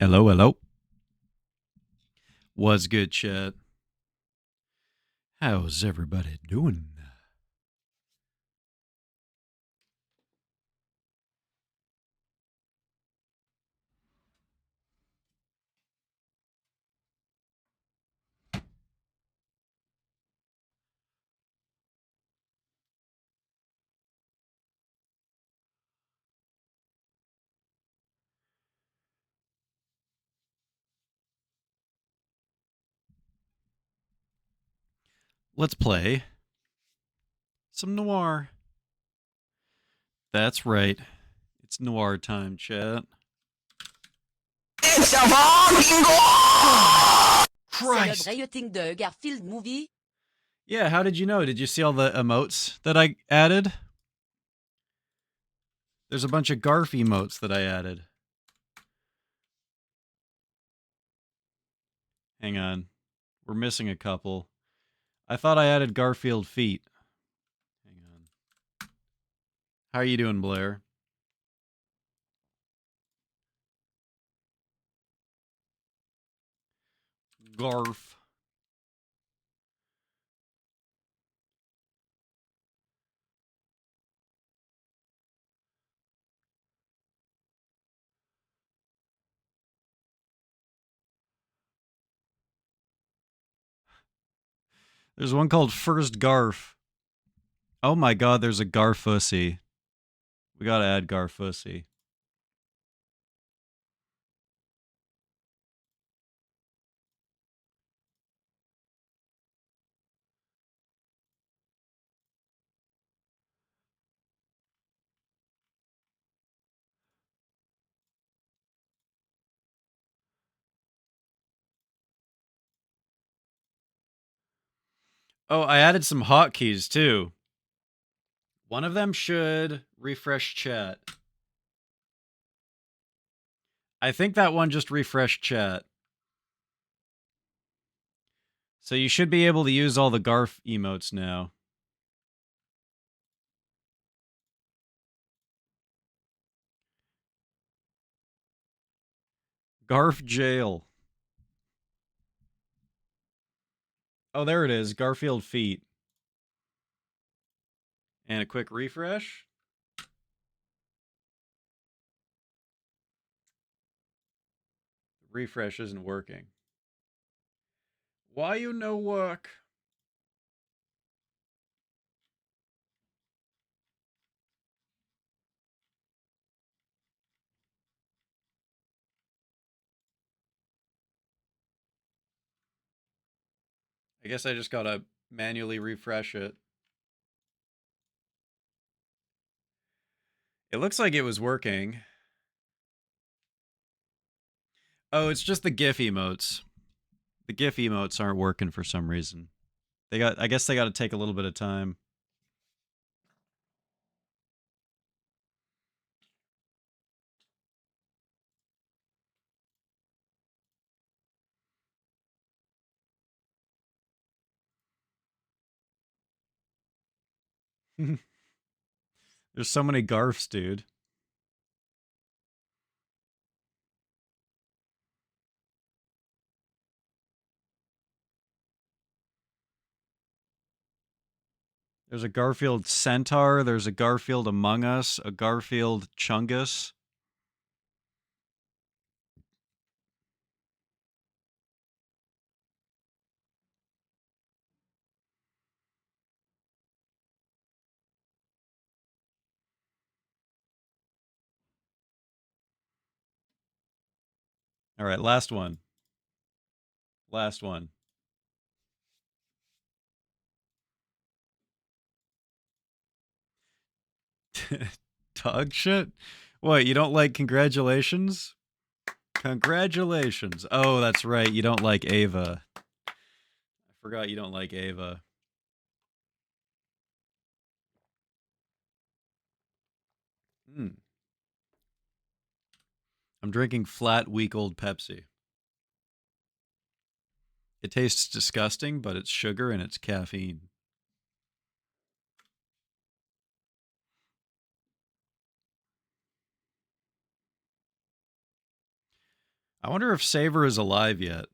Hello, hello. What's good, chat? How's everybody doing? Let's play some noir. That's right. It's noir time, chat. It's a fucking gore! Christ! Celebrating the Garfield movie? Yeah, how did you know? Did you see all the emotes that I added? There's a bunch of Garf emotes that I added. Hang on. We're missing a couple. I thought I added Garfield feet. Hang on. How are you doing, Blair? Garf. There's one called First Garf. Oh my god, there's a Garfussy. We gotta add Garfussy. Oh, I added some hotkeys too. One of them should refresh chat. I think that one just refreshed chat. So you should be able to use all the Garf emotes now. Garf jail. Oh, there it is. Garfield feet. And a quick refresh. Refresh isn't working. Why you no work? I guess I just gotta manually refresh it. It looks like it was working. Oh, it's just the GIF emotes. The GIF emotes aren't working for some reason. I guess they got to take a little bit of time. There's so many Garfs, dude. There's a Garfield Centaur. There's a Garfield Among Us. A Garfield Chungus. All right, last one. Last one. Dog shit? What, you don't like congratulations? Congratulations. Oh, that's right. You don't like Ava. I forgot you don't like Ava. Hmm. I'm drinking flat, week old Pepsi. It tastes disgusting, but it's sugar and it's caffeine. I wonder if Saver is alive yet.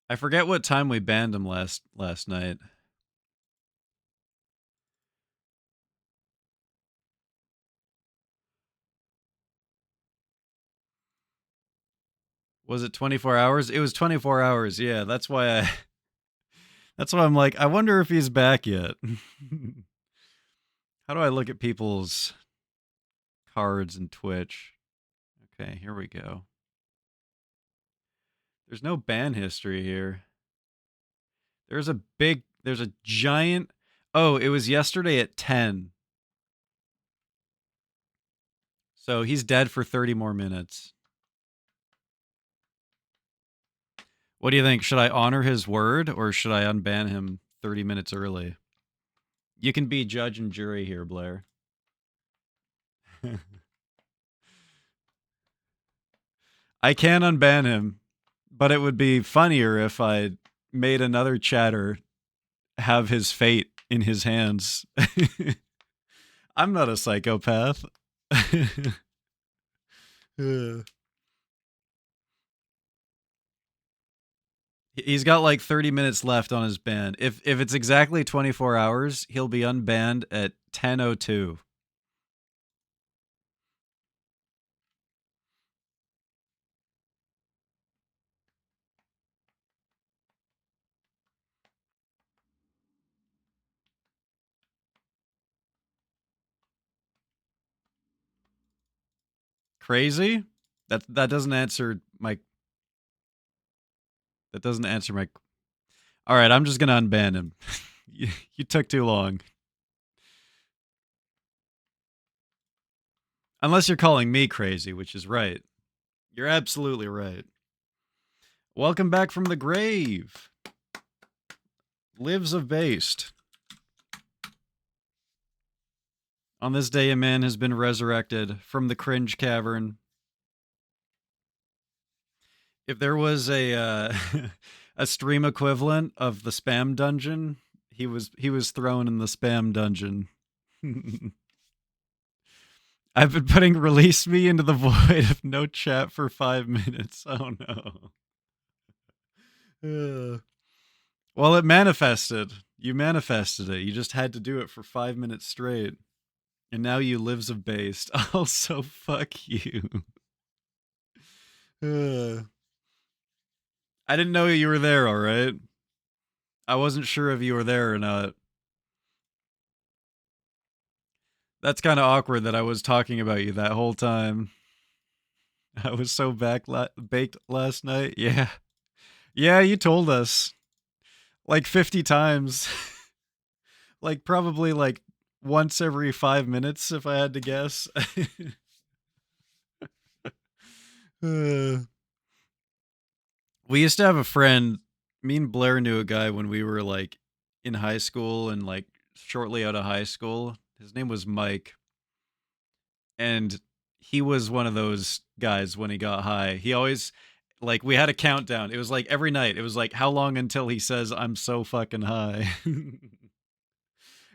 I forget what time we banned him last night. Was it 24 hours? It was 24 hours. Yeah, that's why I'm like, I wonder if he's back yet. How do I look at people's cards in Twitch? Okay, here we go. There's no ban history here. There's a giant. Oh, it was yesterday at 10. So he's dead for 30 more minutes. What do you think? Should I honor his word or should I unban him 30 minutes early? You can be judge and jury here, Blair. I can unban him, but it would be funnier if I made another chatter have his fate in his hands. I'm not a psychopath. He's got like 30 minutes left on his ban. If it's exactly 24 hours, he'll be unbanned at 10:02. Crazy? That doesn't answer my All right, I'm just going to unban him. You took too long. Unless you're calling me crazy, which is right. You're absolutely right. Welcome back from the grave. Lives of Based. On this day, a man has been resurrected from the cringe cavern. If there was a a stream equivalent of the spam dungeon, he was thrown in the spam dungeon. I've been putting release me into the void of no chat for 5 minutes. Oh no. Well, it manifested. You manifested it. You just had to do it for 5 minutes straight. And now you lives of based. Also, fuck you. I didn't know you were there, all right? I wasn't sure if you were there or not. That's kind of awkward that I was talking about you that whole time. I was so baked last night. Yeah. Yeah, you told us. Like 50 times. Like probably like once every 5 minutes if I had to guess. We used to have a friend, me and Blair knew a guy when we were like in high school and like shortly out of high school. His name was Mike. And he was one of those guys when he got high. He always like we had a countdown. It was like every night. It was like how long until he says I'm so fucking high.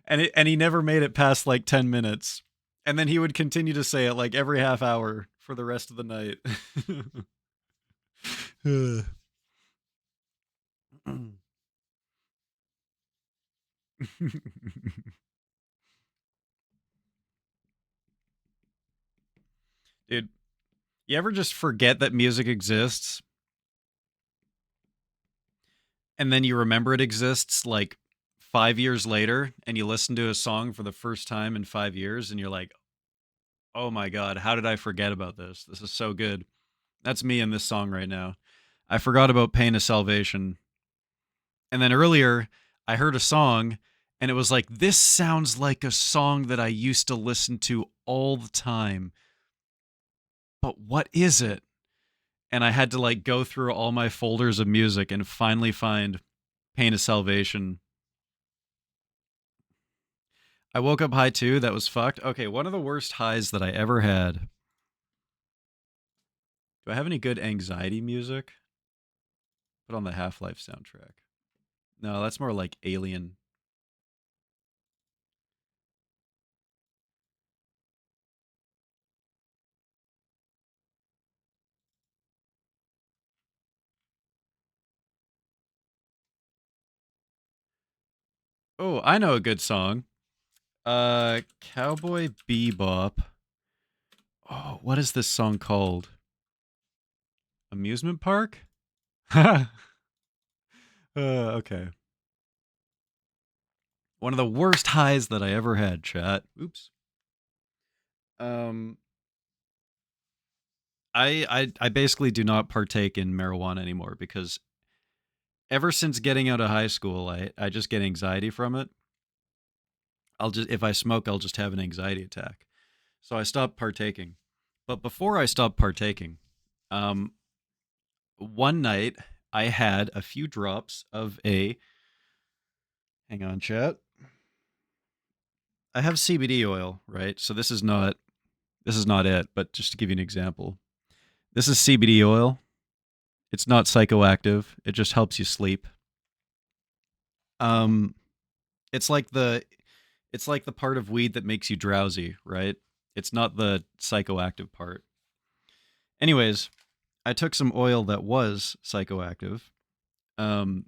And he never made it past like 10 minutes. And then he would continue to say it like every half hour for the rest of the night. Dude, you ever just forget that music exists and then you remember it exists like 5 years later and you listen to a song for the first time in 5 years and you're like, oh my God, how did I forget about this? This is so good. That's me in this song right now. I forgot about Pain of Salvation. And then earlier, I heard a song and it was like, this sounds like a song that I used to listen to all the time. But what is it? And I had to like go through all my folders of music and finally find Pain of Salvation. I woke up high too. That was fucked. Okay, one of the worst highs that I ever had. Do I have any good anxiety music? Put on the Half-Life soundtrack. No, that's more like Alien. Oh, I know a good song. Cowboy Bebop. Oh, what is this song called? Amusement Park? Okay. One of the worst highs that I ever had, chat. Oops. Um, I basically do not partake in marijuana anymore because ever since getting out of high school, I just get anxiety from it. If I smoke, I'll just have an anxiety attack. So I stopped partaking. But before I stopped partaking, um, one night I had a few drops of a. Hang on, chat. I have CBD oil, right? So this is not it, but just to give you an example. This is CBD oil. It's not psychoactive. It just helps you sleep. Um it's like the part of weed that makes you drowsy, right? It's not the psychoactive part. Anyways, I took some oil that was psychoactive. Um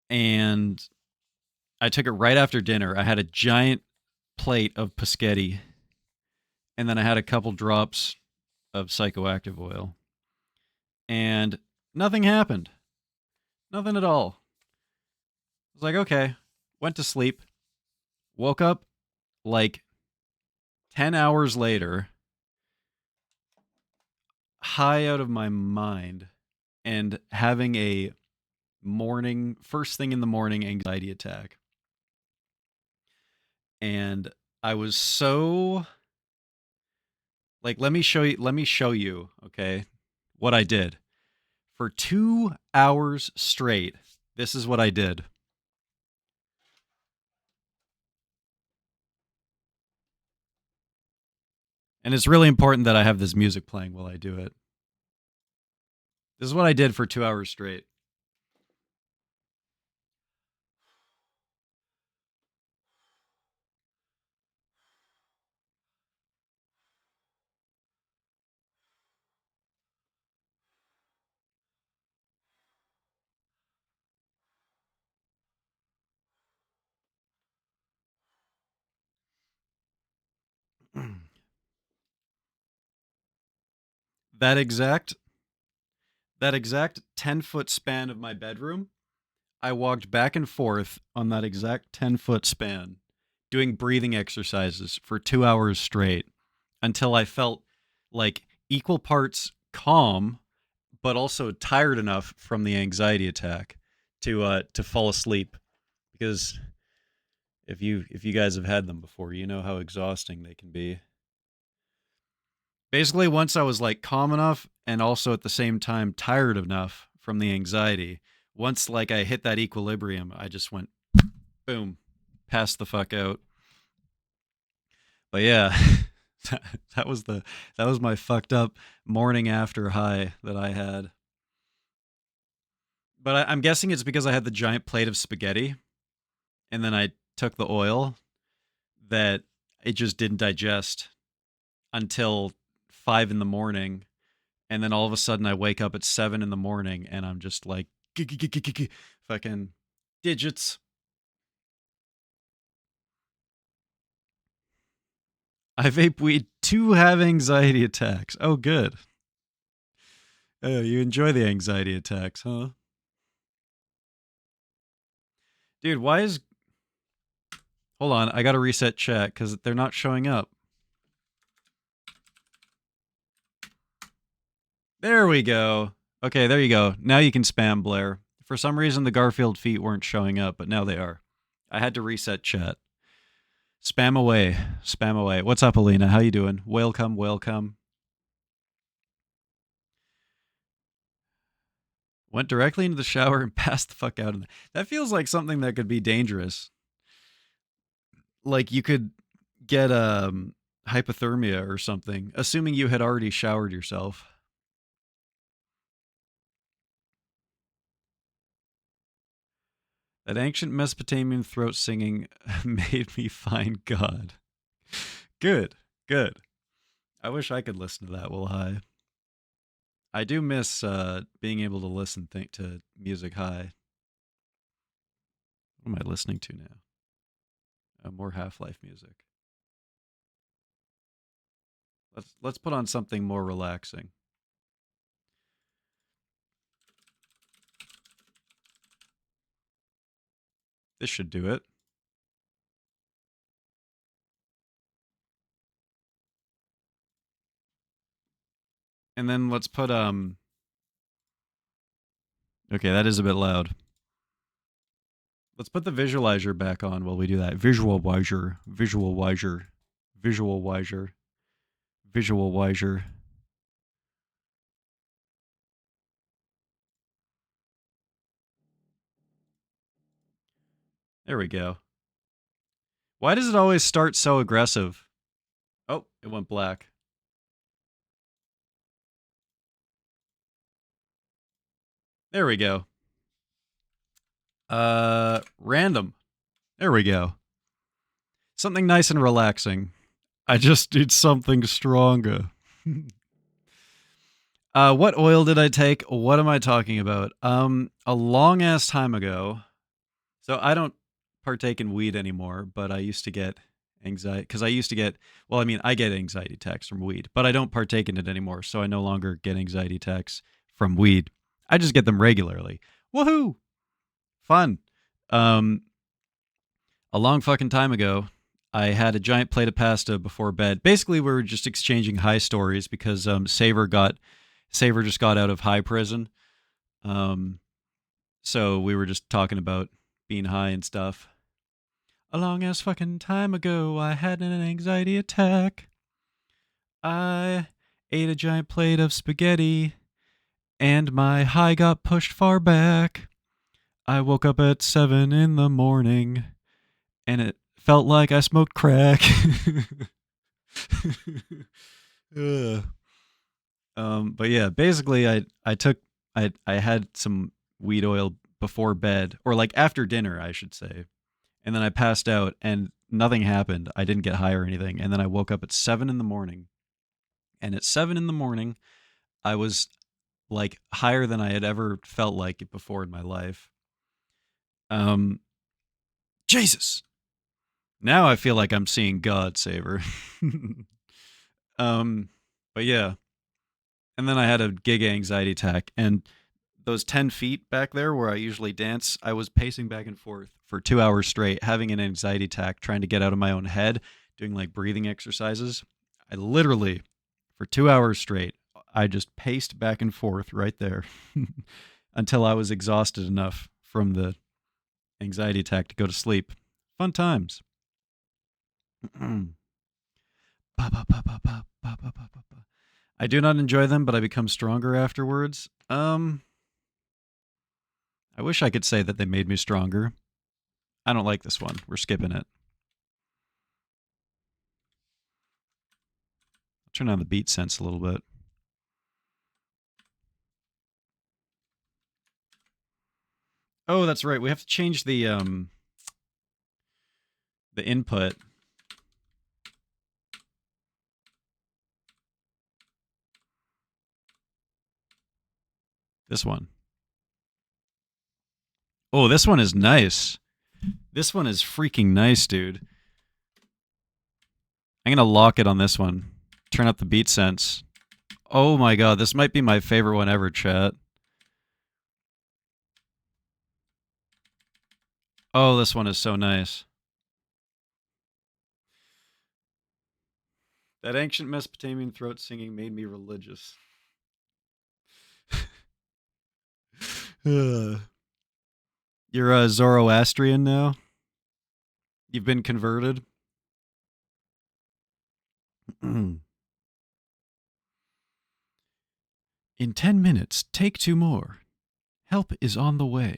and I took it right after dinner. I had a giant plate of paschetti and then I had a couple drops of psychoactive oil. And nothing happened. Nothing at all. I was like, okay. Went to sleep. Woke up like 10 hours later, high out of my mind, and having a first thing in the morning anxiety attack. And I was so like, let me show you, okay, what I did. For 2 hours straight, this is what I did. And it's really important that I have this music playing while I do it. This is what I did for 2 hours straight. that exact that exact 10-foot span of my bedroom, I walked back and forth on that exact 10-foot span, doing breathing exercises for 2 hours straight until I felt like equal parts calm, but also tired enough from the anxiety attack to fall asleep. Because if you guys have had them before, you know how exhausting they can be. Basically, once I was like calm enough and also at the same time tired enough from the anxiety, once like I hit that equilibrium, I just went boom, passed the fuck out. But yeah, that was my fucked up morning after high that I had. But I'm guessing it's because I had the giant plate of spaghetti and then I took the oil that it just didn't digest until 5 in the morning. And then all of a sudden I wake up at 7 in the morning and I'm just like fucking digits. I vape weed to have anxiety attacks. Oh, good. Oh, you enjoy the anxiety attacks, huh? Dude, why is. Hold on, I gotta reset chat because they're not showing up. There we go. Okay, there you go. Now you can spam Blair. For some reason, the Garfield feet weren't showing up, but now they are. I had to reset chat. Spam away. Spam away. What's up, Alina? How you doing? Welcome, welcome. Went directly into the shower and passed the fuck out. That feels like something that could be dangerous. Like you could get hypothermia or something, assuming you had already showered yourself. That ancient Mesopotamian throat singing made me find God. Good, good. I wish I could listen to that while high. I do miss being able to listen to music high. What am I listening to now? More Half-Life music. Let's put on something more relaxing. This should do it. And then let's put okay, that is a bit loud. Let's put the visualizer back on while we do that. Visualizer, visualizer, visualizer, visualizer. There we go. Why does it always start so aggressive? Oh, it went black. There we go. Random. There we go. Something nice and relaxing. I just need something stronger. What oil did I take? What am I talking about? A long ass time ago. So I don't partake in weed anymore, but I used to get anxiety because I used to get, well, I mean, I get anxiety attacks from weed, but I don't partake in it anymore. So I no longer get anxiety attacks from weed. I just get them regularly. Woohoo! Fun. A long fucking time ago, I had a giant plate of pasta before bed. Basically, we were just exchanging high stories because Saver just got out of high prison. So we were just talking about being high and stuff. A long ass fucking time ago, I had an anxiety attack. I ate a giant plate of spaghetti, and my high got pushed far back. I woke up at 7 in the morning, and it felt like I smoked crack. Ugh. But yeah, basically, I had some weed oil before bed, or like after dinner, I should say, and then I passed out, and nothing happened. I didn't get high or anything, and then I woke up at 7 in the morning, and at 7 in the morning, I was like higher than I had ever felt like it before in my life. Jesus. Now I feel like I'm seeing God, Saver. But yeah. And then I had a gig anxiety attack, and those 10 feet back there where I usually dance, I was pacing back and forth for 2 hours straight, having an anxiety attack, trying to get out of my own head, doing like breathing exercises. I literally, for 2 hours straight, I just paced back and forth right there until I was exhausted enough from the anxiety attack to go to sleep. Fun times. I do not enjoy them, but I become stronger afterwards. I wish I could say that they made me stronger. I don't like this one. We're skipping it. I'll turn on the beat sense a little bit. Oh, that's right. We have to change the input. This one. Oh, this one is nice. This one is freaking nice, dude. I'm going to lock it on this one. Turn up the beat sense. Oh my god, this might be my favorite one ever, chat. Oh, this one is so nice. That ancient Mesopotamian throat singing made me religious. You're a Zoroastrian now? You've been converted? In 10 minutes, take 2 more. Help is on the way.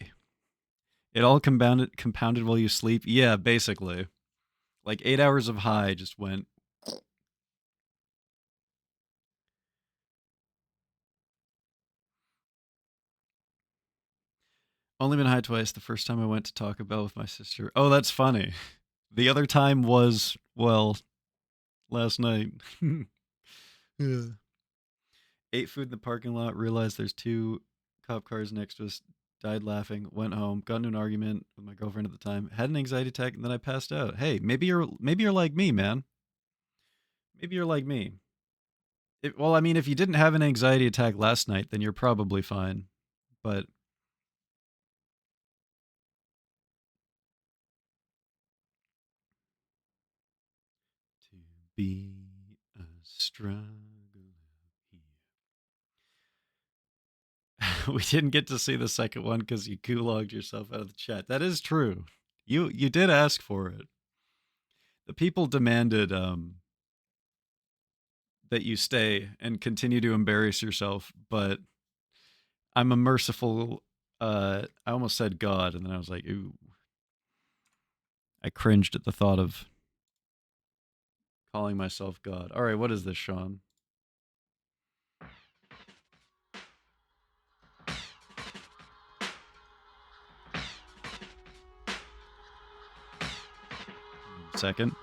It all compounded while you sleep? Yeah, basically. Like 8 hours of high just went. Only been high twice. The first time I went to Taco Bell with my sister. Oh, that's funny. The other time was, well, last night. Yeah. Ate food in the parking lot, realized there's 2 cop cars next to us. died laughing, went home, got into an argument with my girlfriend at the time, had an anxiety attack, and then I passed out. Hey, maybe you're like me, man. Maybe you're like me. Well, I mean, if you didn't have an anxiety attack last night, then you're probably fine. But to be a struggle. We didn't get to see the second one because you gulagged yourself out of the chat. That is true. You did ask for it. The people demanded that you stay and continue to embarrass yourself, but I'm a merciful I almost said God, and then I was like, ooh. I cringed at the thought of calling myself God. All right, what is this, Sean? Second.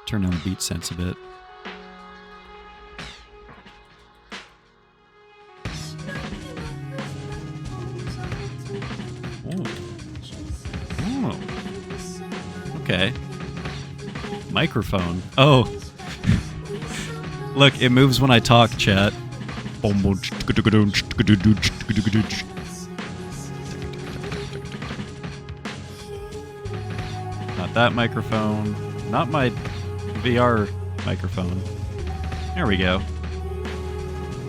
Turn down the beat sense a bit. Oh. Okay. Microphone. Oh. Look, it moves when I talk, chat. Not that microphone. Not my VR microphone. There we go.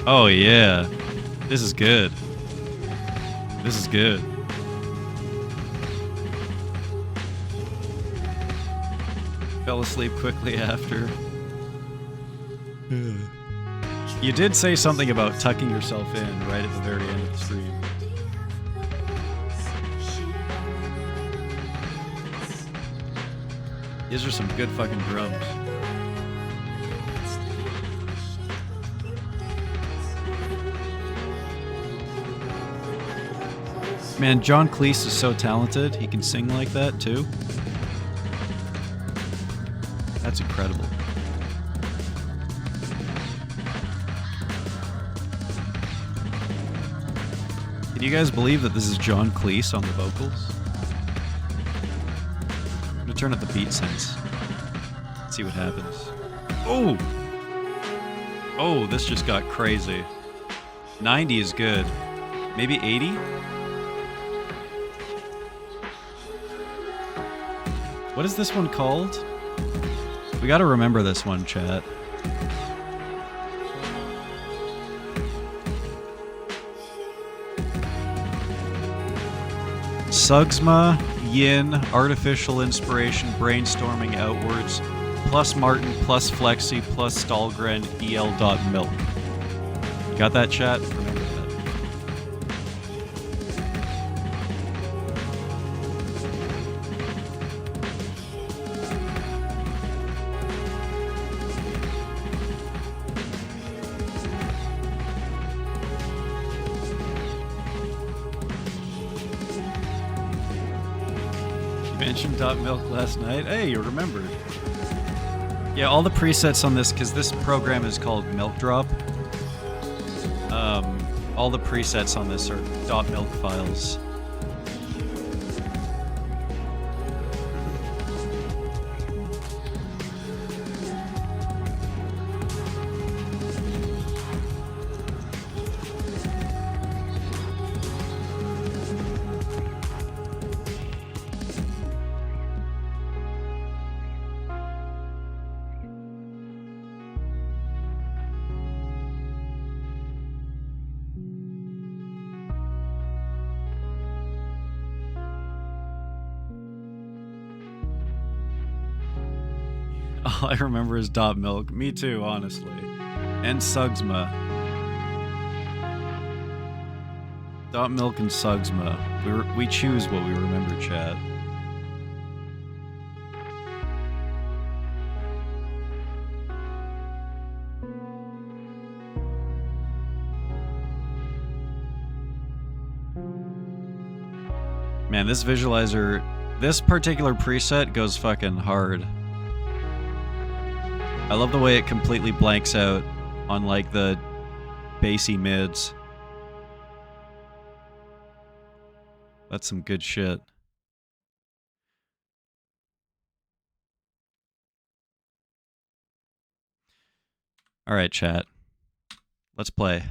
Oh yeah. This is good. This is good. Fell asleep quickly after. You did say something about tucking yourself in right at the very end of the stream. These are some good fucking drums. Man, John Cleese is so talented. He can sing like that too. That's incredible. Can you guys believe that this is John Cleese on the vocals? I'm gonna turn up the beat sense. See what happens. Oh! Oh, this just got crazy. 90 is good. Maybe 80? What is this one called? We gotta remember this one, chat. Sugsma, Yin, Artificial Inspiration, Brainstorming Outwards, plus Martin, plus Flexi, plus Stahlgren, EL.milk. Got that, chat? Remember that. Mentioned .milk last night. Hey, you remembered. Yeah, all the presets on this, because this program is called Milk Drop. All the presets on this are .milk files. All I remember is .milk. Me too, honestly. And Sugsma. .milk and Sugsma. We choose what we remember, chat. Man, this visualizer, this particular preset goes fucking hard. I love the way it completely blanks out on like the bassy mids. That's some good shit. All right, chat. Let's play.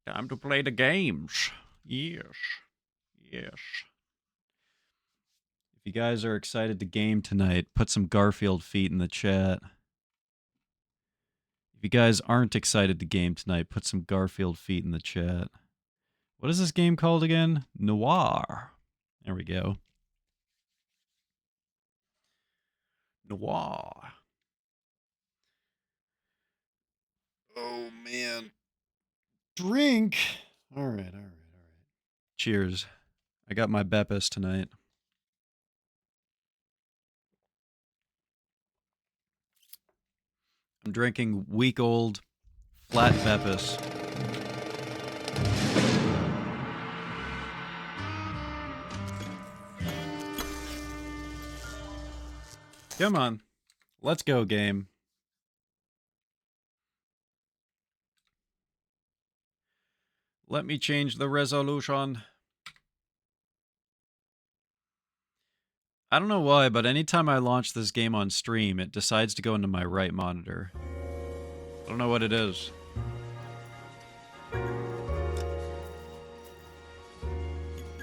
Time to play the games. Yes. Yes. If you guys are excited to game tonight, put some Garfield feet in the chat. If you guys aren't excited to game tonight, put some Garfield feet in the chat. What is this game called again? Noire. There we go. Noire. Oh, man. Drink. All right. Cheers. I got my Beppis tonight. I'm drinking week-old flat Beppis. Come on. Let's go, game. Let me change the resolution. I don't know why, but anytime I launch this game on stream, it decides to go into my right monitor. I don't know what it is.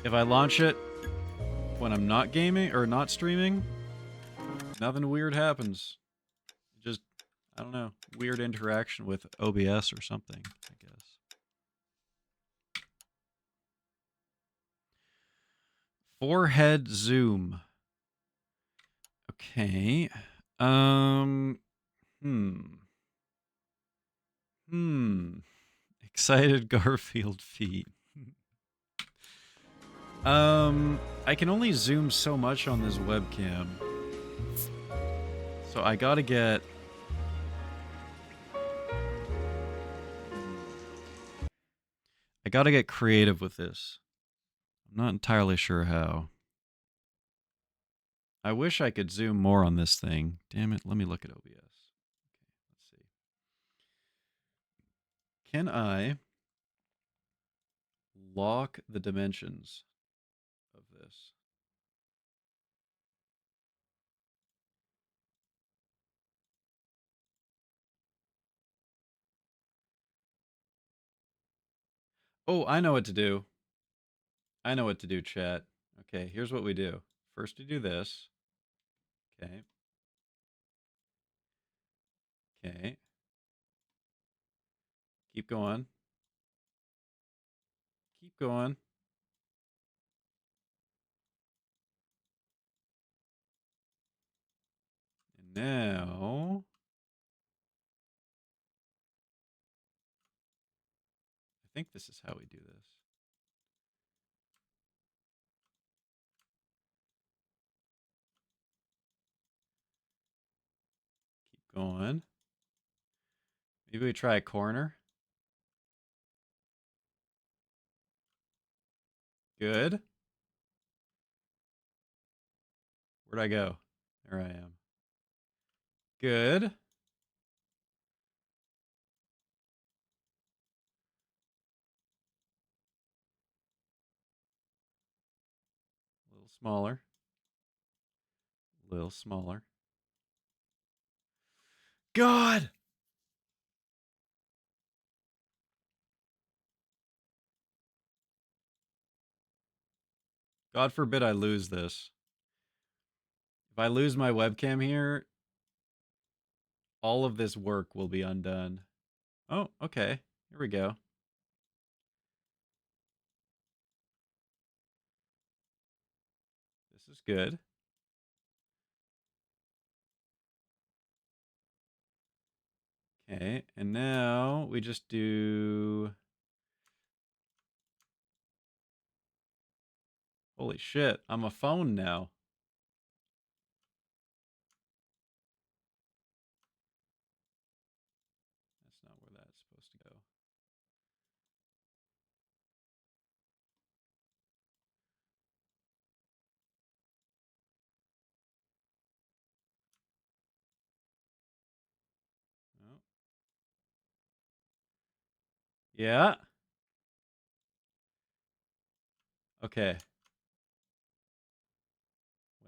If I launch it when I'm not gaming or not streaming, nothing weird happens. Just, I don't know, weird interaction with OBS or something, I guess. Forehead zoom. Okay. Excited Garfield feet. I can only zoom so much on this webcam. So I gotta get... creative with this. I'm not entirely sure how. I wish I could zoom more on this thing. Damn it, let me look at OBS. Okay, let's see. Can I lock the dimensions of this? Oh, I know what to do. I know what to do, chat. Okay, here's what we do. First we do this. Okay. Okay. Keep going. Keep going. And now... I think this is how we do this. Keep going. Maybe we try a corner. Good. Where'd I go? There I am. Good. A little smaller. A little smaller. God! God forbid I lose this. If I lose my webcam here, all of this work will be undone. Oh, okay. Here we go. This is good. Okay, and now we just do... Holy shit, I'm a phone now. That's not where that's supposed to go. Oh, Yeah. Okay.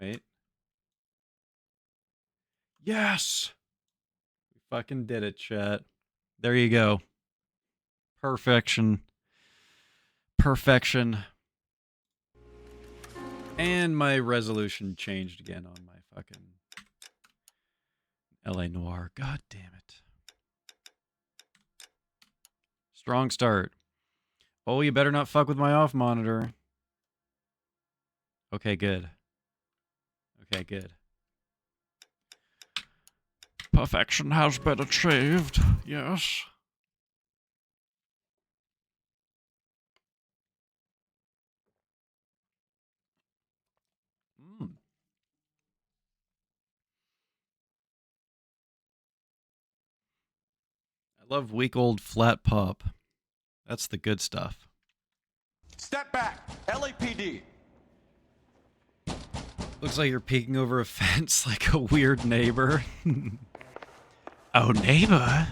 Wait. Yes! We fucking did it, chat. There you go. Perfection. Perfection. And my resolution changed again on my fucking LA Noire. God damn it. Strong start. Oh, you better not fuck with my off monitor. Okay, good. Okay, good. Perfection has been achieved. Yes. Mm. I love week old flat pop. That's the good stuff. Step back. LAPD. Looks like you're peeking over a fence like a weird neighbor. Oh, neighbor.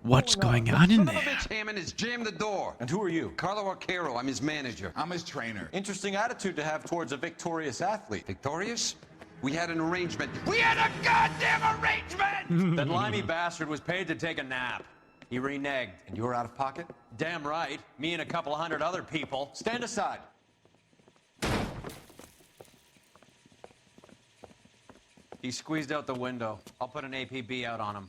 What's going on in Son there? of a bitch, Hammond, has jammed the door. And who are you? Carlo Arcaro, I'm his manager. I'm his trainer. Interesting attitude to have towards a victorious athlete. Victorious? We had an arrangement. We had a goddamn arrangement! That limey bastard was paid to take a nap. He reneged. And you were out of pocket? Damn right. Me and a couple hundred other people. Stand aside. He squeezed out the window. I'll put an APB out on him.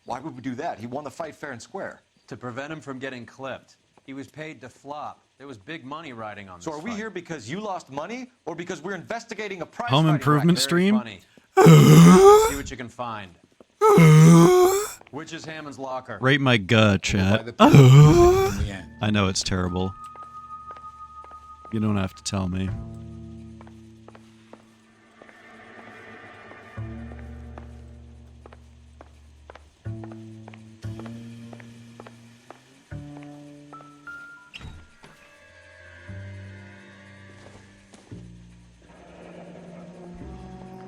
Why would we do that? He won the fight fair and square. To prevent him from getting clipped. He was paid to flop. There was big money riding on this So are we fight. here because you lost money or because we're investigating a prize Home fighting improvement racket? Very stream? funny. See what you can find. Which is Hammond's locker? Rate my gut, By chat. the people in the end. I know it's terrible. You don't have to tell me.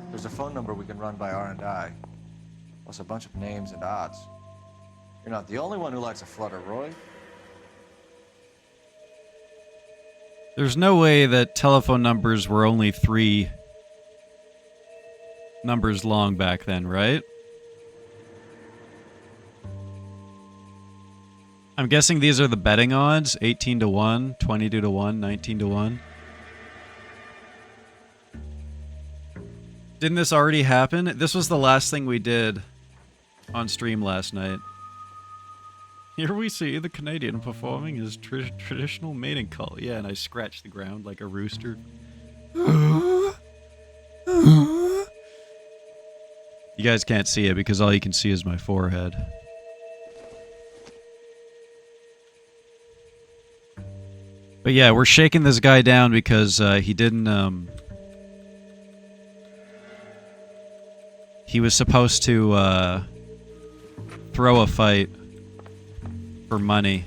There's a phone number we can run by R&I, plus a bunch of names and odds. You're not the only one who likes a flutter, Roy. There's no way that telephone numbers were only 3 numbers long back then, right? I'm guessing these are the betting odds. 18 to 1, 22 to 1, 19 to 1. Didn't this already happen? This was the last thing we did on stream last night. Here we see the Canadian performing his traditional mating call. Yeah, and I scratched the ground like a rooster. You guys can't see it because all you can see is my forehead. But yeah, we're shaking this guy down because he didn't... He was supposed to throw a fight for money.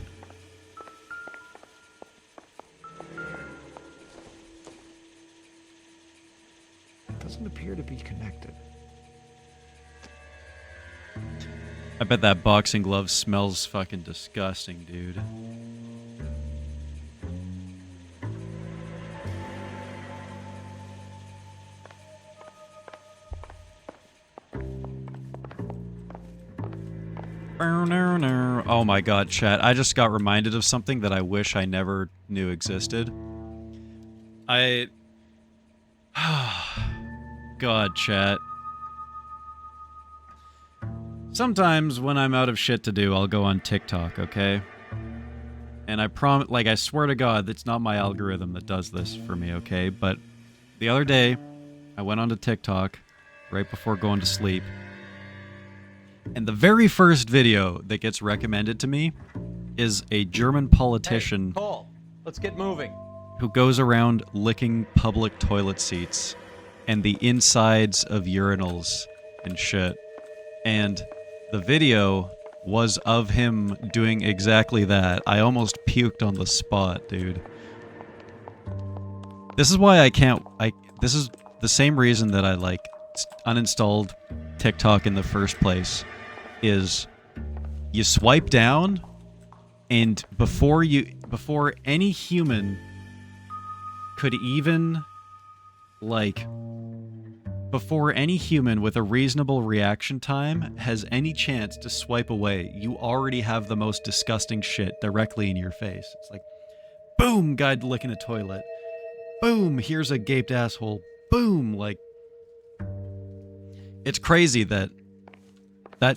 Doesn't appear to be connected. I bet that boxing glove smells fucking disgusting, dude. Oh my god, chat. I just got reminded of something that I wish I never knew existed. God, chat. Sometimes when I'm out of shit to do, I'll go on TikTok, okay? And I swear to God, it's not my algorithm that does this for me, okay? But the other day, I went onto TikTok right before going to sleep. And the very first video that gets recommended to me is a German politician Hey, Cole, let's get moving. who goes around licking public toilet seats and the insides of urinals and shit. And the video was of him doing exactly that. I almost puked on the spot, dude. This is why this is the same reason that I uninstalled TikTok in the first place. Is you swipe down And before any human could even, like, before any human with a reasonable reaction time has any chance to swipe away, you already have the most disgusting shit directly in your face. It's like, boom, guy licking a toilet. Boom, here's a gaped asshole. Boom, like, it's crazy that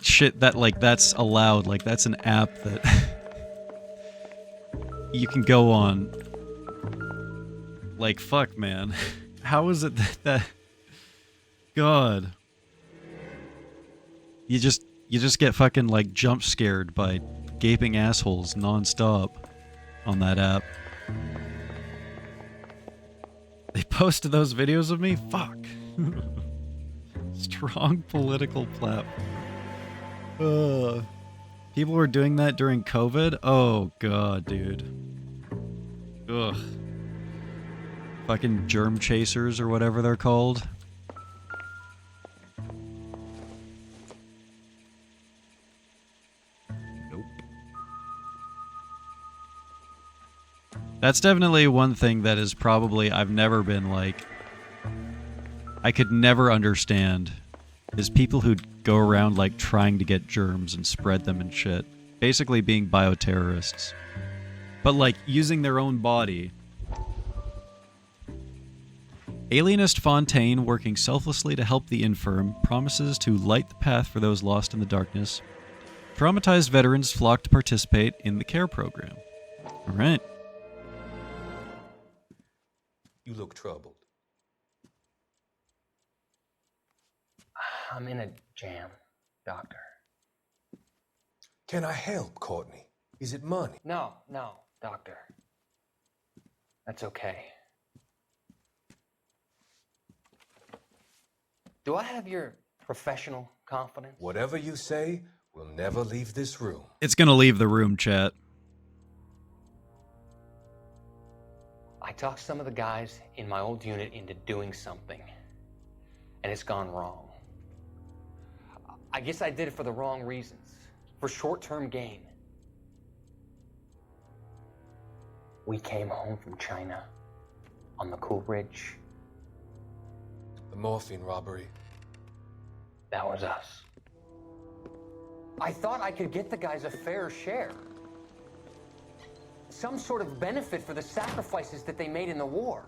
shit, that, like, that's allowed. Like, that's an app that you can go on. Like, fuck, man. How is it that God. You just get fucking, like, jump scared by gaping assholes nonstop on that app. They posted those videos of me? Fuck. Strong political platform. People were doing that during COVID? Oh, God, dude. Ugh. Fucking germ chasers or whatever they're called. Nope. That's definitely one thing that is probably I've never been like... I could never understand is people who go around like trying to get germs and spread them and shit. Basically being bioterrorists. But like using their own body. Alienist Fontaine, working selflessly to help the infirm, promises to light the path for those lost in the darkness. Traumatized veterans flock to participate in the care program. Alright. You look troubled. I'm in a jam, Doctor. Can I help, Courtney? Is it money? No, Doctor. That's okay. Do I have your professional confidence? Whatever you say will never leave this room. It's gonna leave the room, chat. I talked some of the guys in my old unit into doing something, and it's gone wrong. I guess I did it for the wrong reasons, for short-term gain. We came home from China on the Cool Ridge. The morphine robbery. That was us. I thought I could get the guys a fair share. Some sort of benefit for the sacrifices that they made in the war.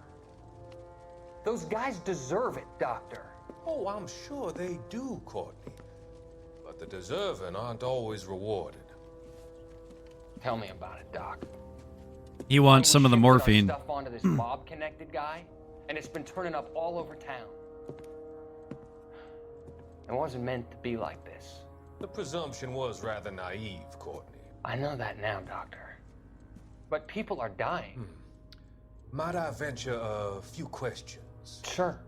Those guys deserve it, Doctor. Oh, I'm sure they do, Courtney. But the deserving aren't always rewarded. Tell me about it, Doc. He wants some of the morphine. Stuff onto this mob-connected guy, and it's been turning up all over town. It wasn't meant to be like this. The presumption was rather naive, Courtney. I know that now, Doctor. But people are dying. Might I venture a few questions? Sure.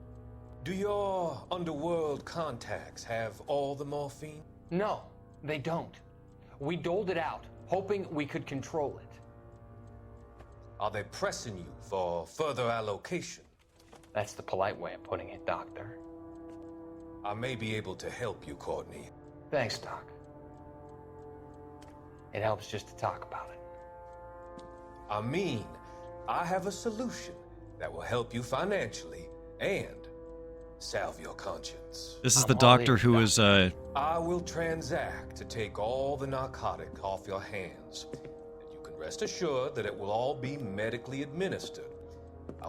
Do your underworld contacts have all the morphine? No, they don't. We doled it out, hoping we could control it. Are they pressing you for further allocation? That's the polite way of putting it, Doctor. I may be able to help you, Courtney. Thanks, Doc. It helps just to talk about it. I mean, I have a solution that will help you financially and salve your conscience. This is the doctor who is, I will transact to take all the narcotic off your hands. And you can rest assured that it will all be medically administered.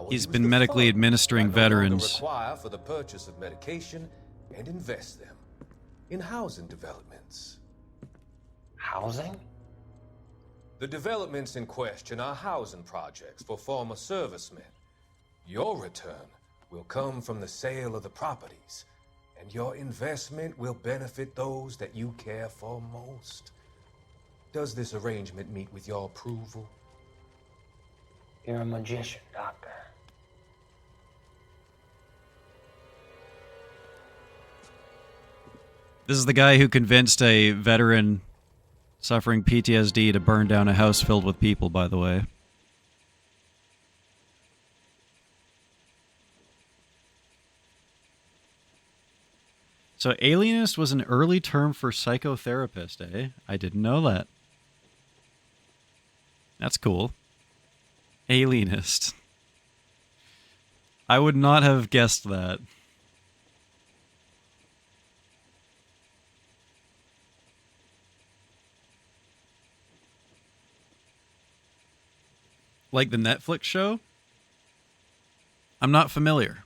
He's been medically administering veterans. Require for the purchase of medication and invest them in housing developments. Housing? The developments in question are housing projects for former servicemen. Your return will come from the sale of the properties, and your investment will benefit those that you care for most. Does this arrangement meet with your approval? You're a magician, Doctor. This is the guy who convinced a veteran suffering PTSD to burn down a house filled with people, by the way. So alienist was an early term for psychotherapist, eh? I didn't know that. That's cool. Alienist. I would not have guessed that. Like the Netflix show? I'm not familiar.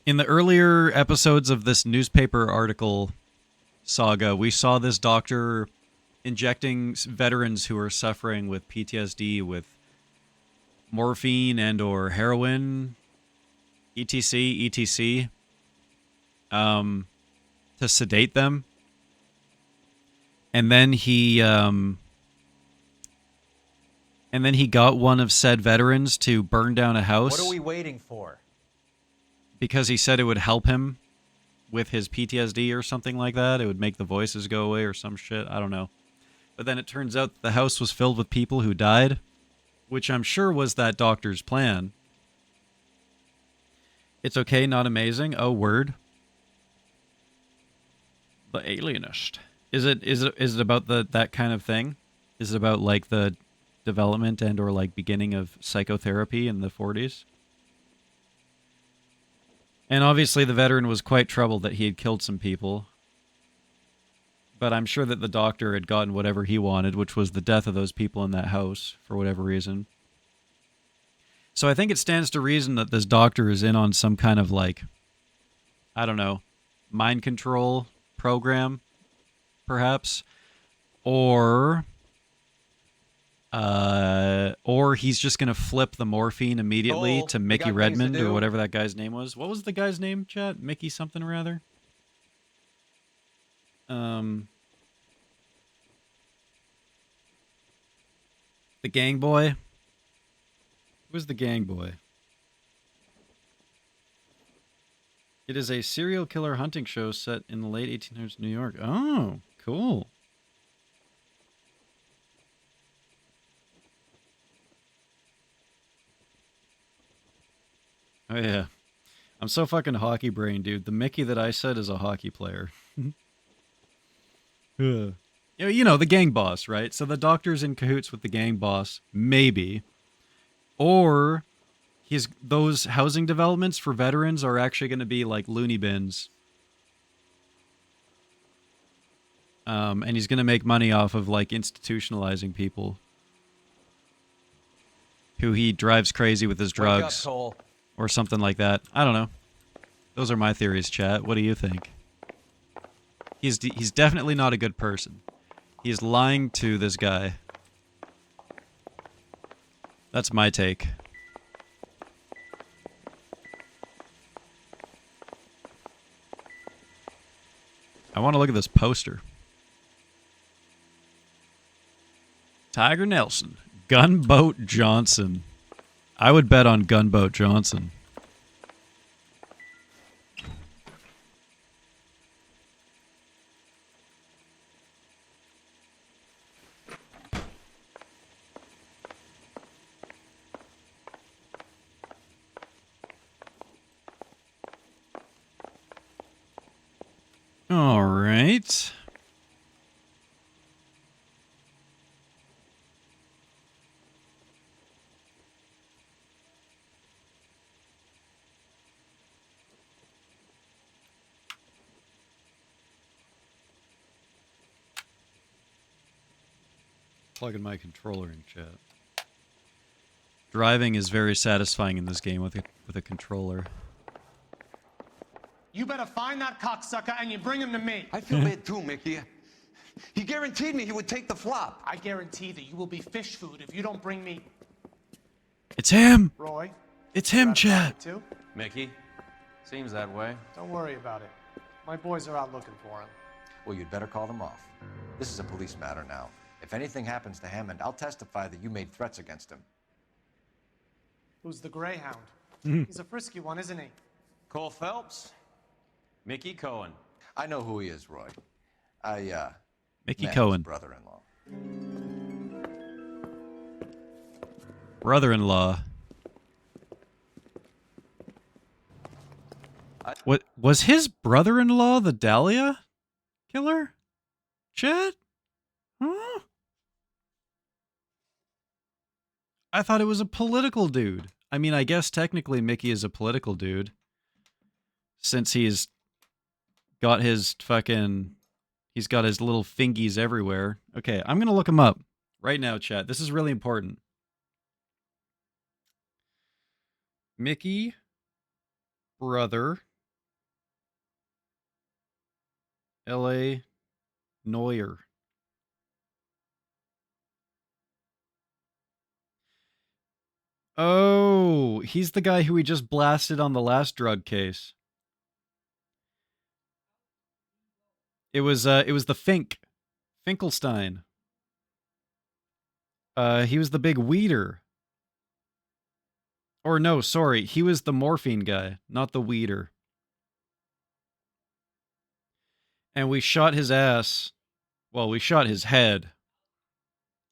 In the earlier episodes of this newspaper article saga, we saw this doctor injecting veterans who are suffering with PTSD with morphine and or heroin, etc., to sedate them. And then he got one of said veterans to burn down a house. What are we waiting for? Because he said it would help him with his PTSD or something like that. It would make the voices go away or some shit. I don't know. But then it turns out the house was filled with people who died, which I'm sure was that doctor's plan. It's okay, not amazing. Oh, word. The Alienist. Is it about that kind of thing? Is it about like the development and or like beginning of psychotherapy in the 40s? And obviously the veteran was quite troubled that he had killed some people. But I'm sure that the doctor had gotten whatever he wanted, which was the death of those people in that house, for whatever reason. So I think it stands to reason that this doctor is in on some kind of like, I don't know, mind control program, perhaps. Or he's just going to flip the morphine immediately to Mickey Redmond or whatever that guy's name was. What was the guy's name, chat? Mickey something or other? The gang boy? Who was the gang boy? It is a serial killer hunting show set in the late 1800s New York. Oh, cool. Oh, yeah. I'm so fucking hockey brain, dude. The Mickey that I said is a hockey player. You know, the gang boss, right? So the doctor's in cahoots with the gang boss, maybe. Or those housing developments for veterans are actually going to be like loony bins. And he's going to make money off of like institutionalizing people who he drives crazy with his drugs. Wake up, Cole. Or something like that. I don't know. Those are my theories, chat. What do you think? He's definitely not a good person. He's lying to this guy. That's my take. I want to look at this poster. Tiger Nelson. Gunboat Johnson. I would bet on Gunboat Johnson. All right. Plugging my controller in, chat. Driving is very satisfying in this game with a controller. You better find that cocksucker and you bring him to me. I feel bad too, Mickey. He guaranteed me he would take the flop. I guarantee that you will be fish food if you don't bring me... It's him! Roy? It's him, chat! Too? Mickey? Seems that way. Don't worry about it. My boys are out looking for him. Well, you'd better call them off. This is a police matter now. If anything happens to Hammond, I'll testify that you made threats against him. Who's the Greyhound? He's a frisky one, isn't he? Cole Phelps? Mickey Cohen. I know who he is, Roy. Mickey met Cohen. his brother-in-law. Brother-in-law. Was his brother-in-law the Dahlia killer? Chet? Huh? I thought it was a political dude. I mean, I guess technically Mickey is a political dude. Since he's got his fucking... He's got his little fingies everywhere. Okay, I'm gonna look him up right now, chat. This is really important. Mickey, brother, L.A. Noir. Oh, he's the guy who we just blasted on the last drug case. It was the Fink. Finkelstein. He was the big weeder. Or no, sorry, he was the morphine guy, not the weeder. And we shot his ass. Well, we shot his head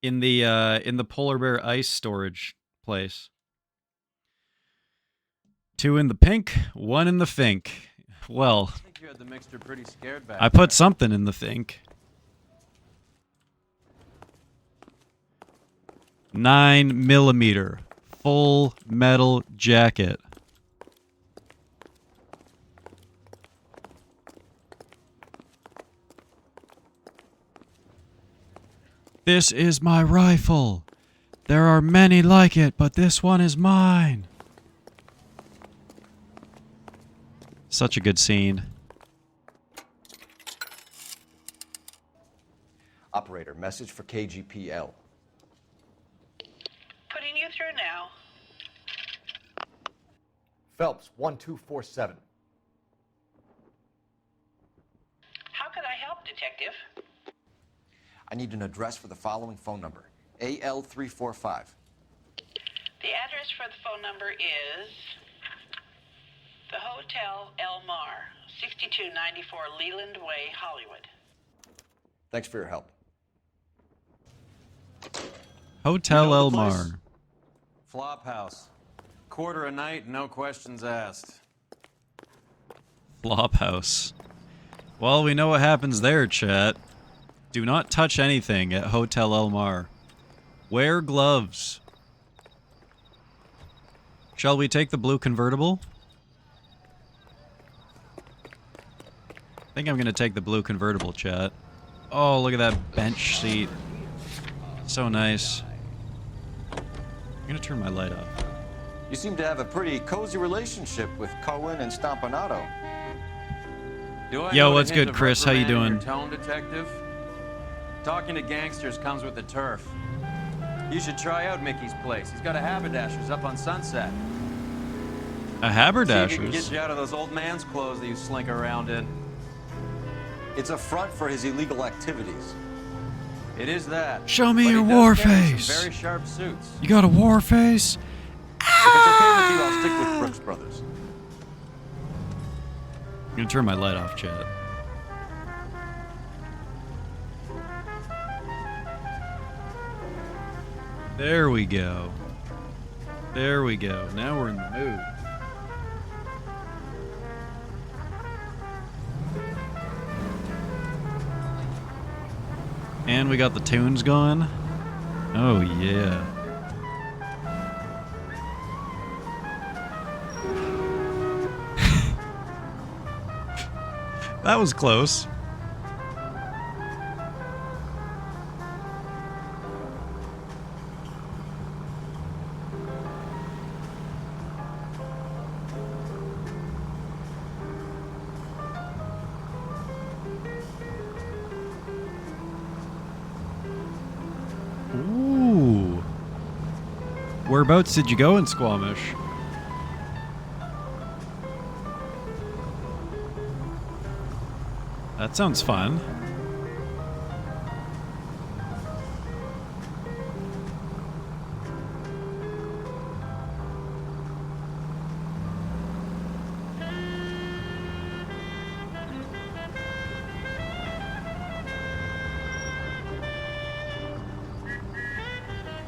in the polar bear ice storage place. 2 in the pink, 1 in the fink. Well, I think you had the mixture pretty scared back I put something in the think. 9mm full metal jacket. This is my rifle. There are many like it, but this one is mine. Such a good scene. Operator, message for KGPL. Putting you through now. Phelps, 1247. How could I help, Detective? I need an address for the following phone number. AL345. The address for the phone number is the Hotel El Mar, 6294 Leland Way, Hollywood. Thanks for your help. Hotel You know El the place? Mar. Flop house. Quarter a night, no questions asked. Flophouse. Well, we know what happens there, chat. Do not touch anything at Hotel El Mar. Wear gloves. Shall we take the blue convertible? I think I'm gonna take the blue convertible, chat. Oh, look at that bench seat. So nice. I'm gonna turn my light off. You seem to have a pretty cozy relationship with Cohen and Stompanato. Do I Yo, note a what's hint good, of Chris? How you reprimand in doing? your tone, detective? Talking to gangsters comes with the turf. You should try out Mickey's place. He's got a haberdasher's up on Sunset. A See if he can haberdasher's? get you out of those old man's clothes that you slink around in. It's a front for his illegal activities. It is that. Show me But your he does war carry some face. Very sharp suits. You got a war face? If it's okay with you, I'll stick with Brooks Brothers. I'm gonna turn my light off, chat. There we go. There we go. Now we're in the mood. And we got the tunes going. Oh, yeah. That was close. Ooh. Whereabouts did you go in Squamish? That sounds fun.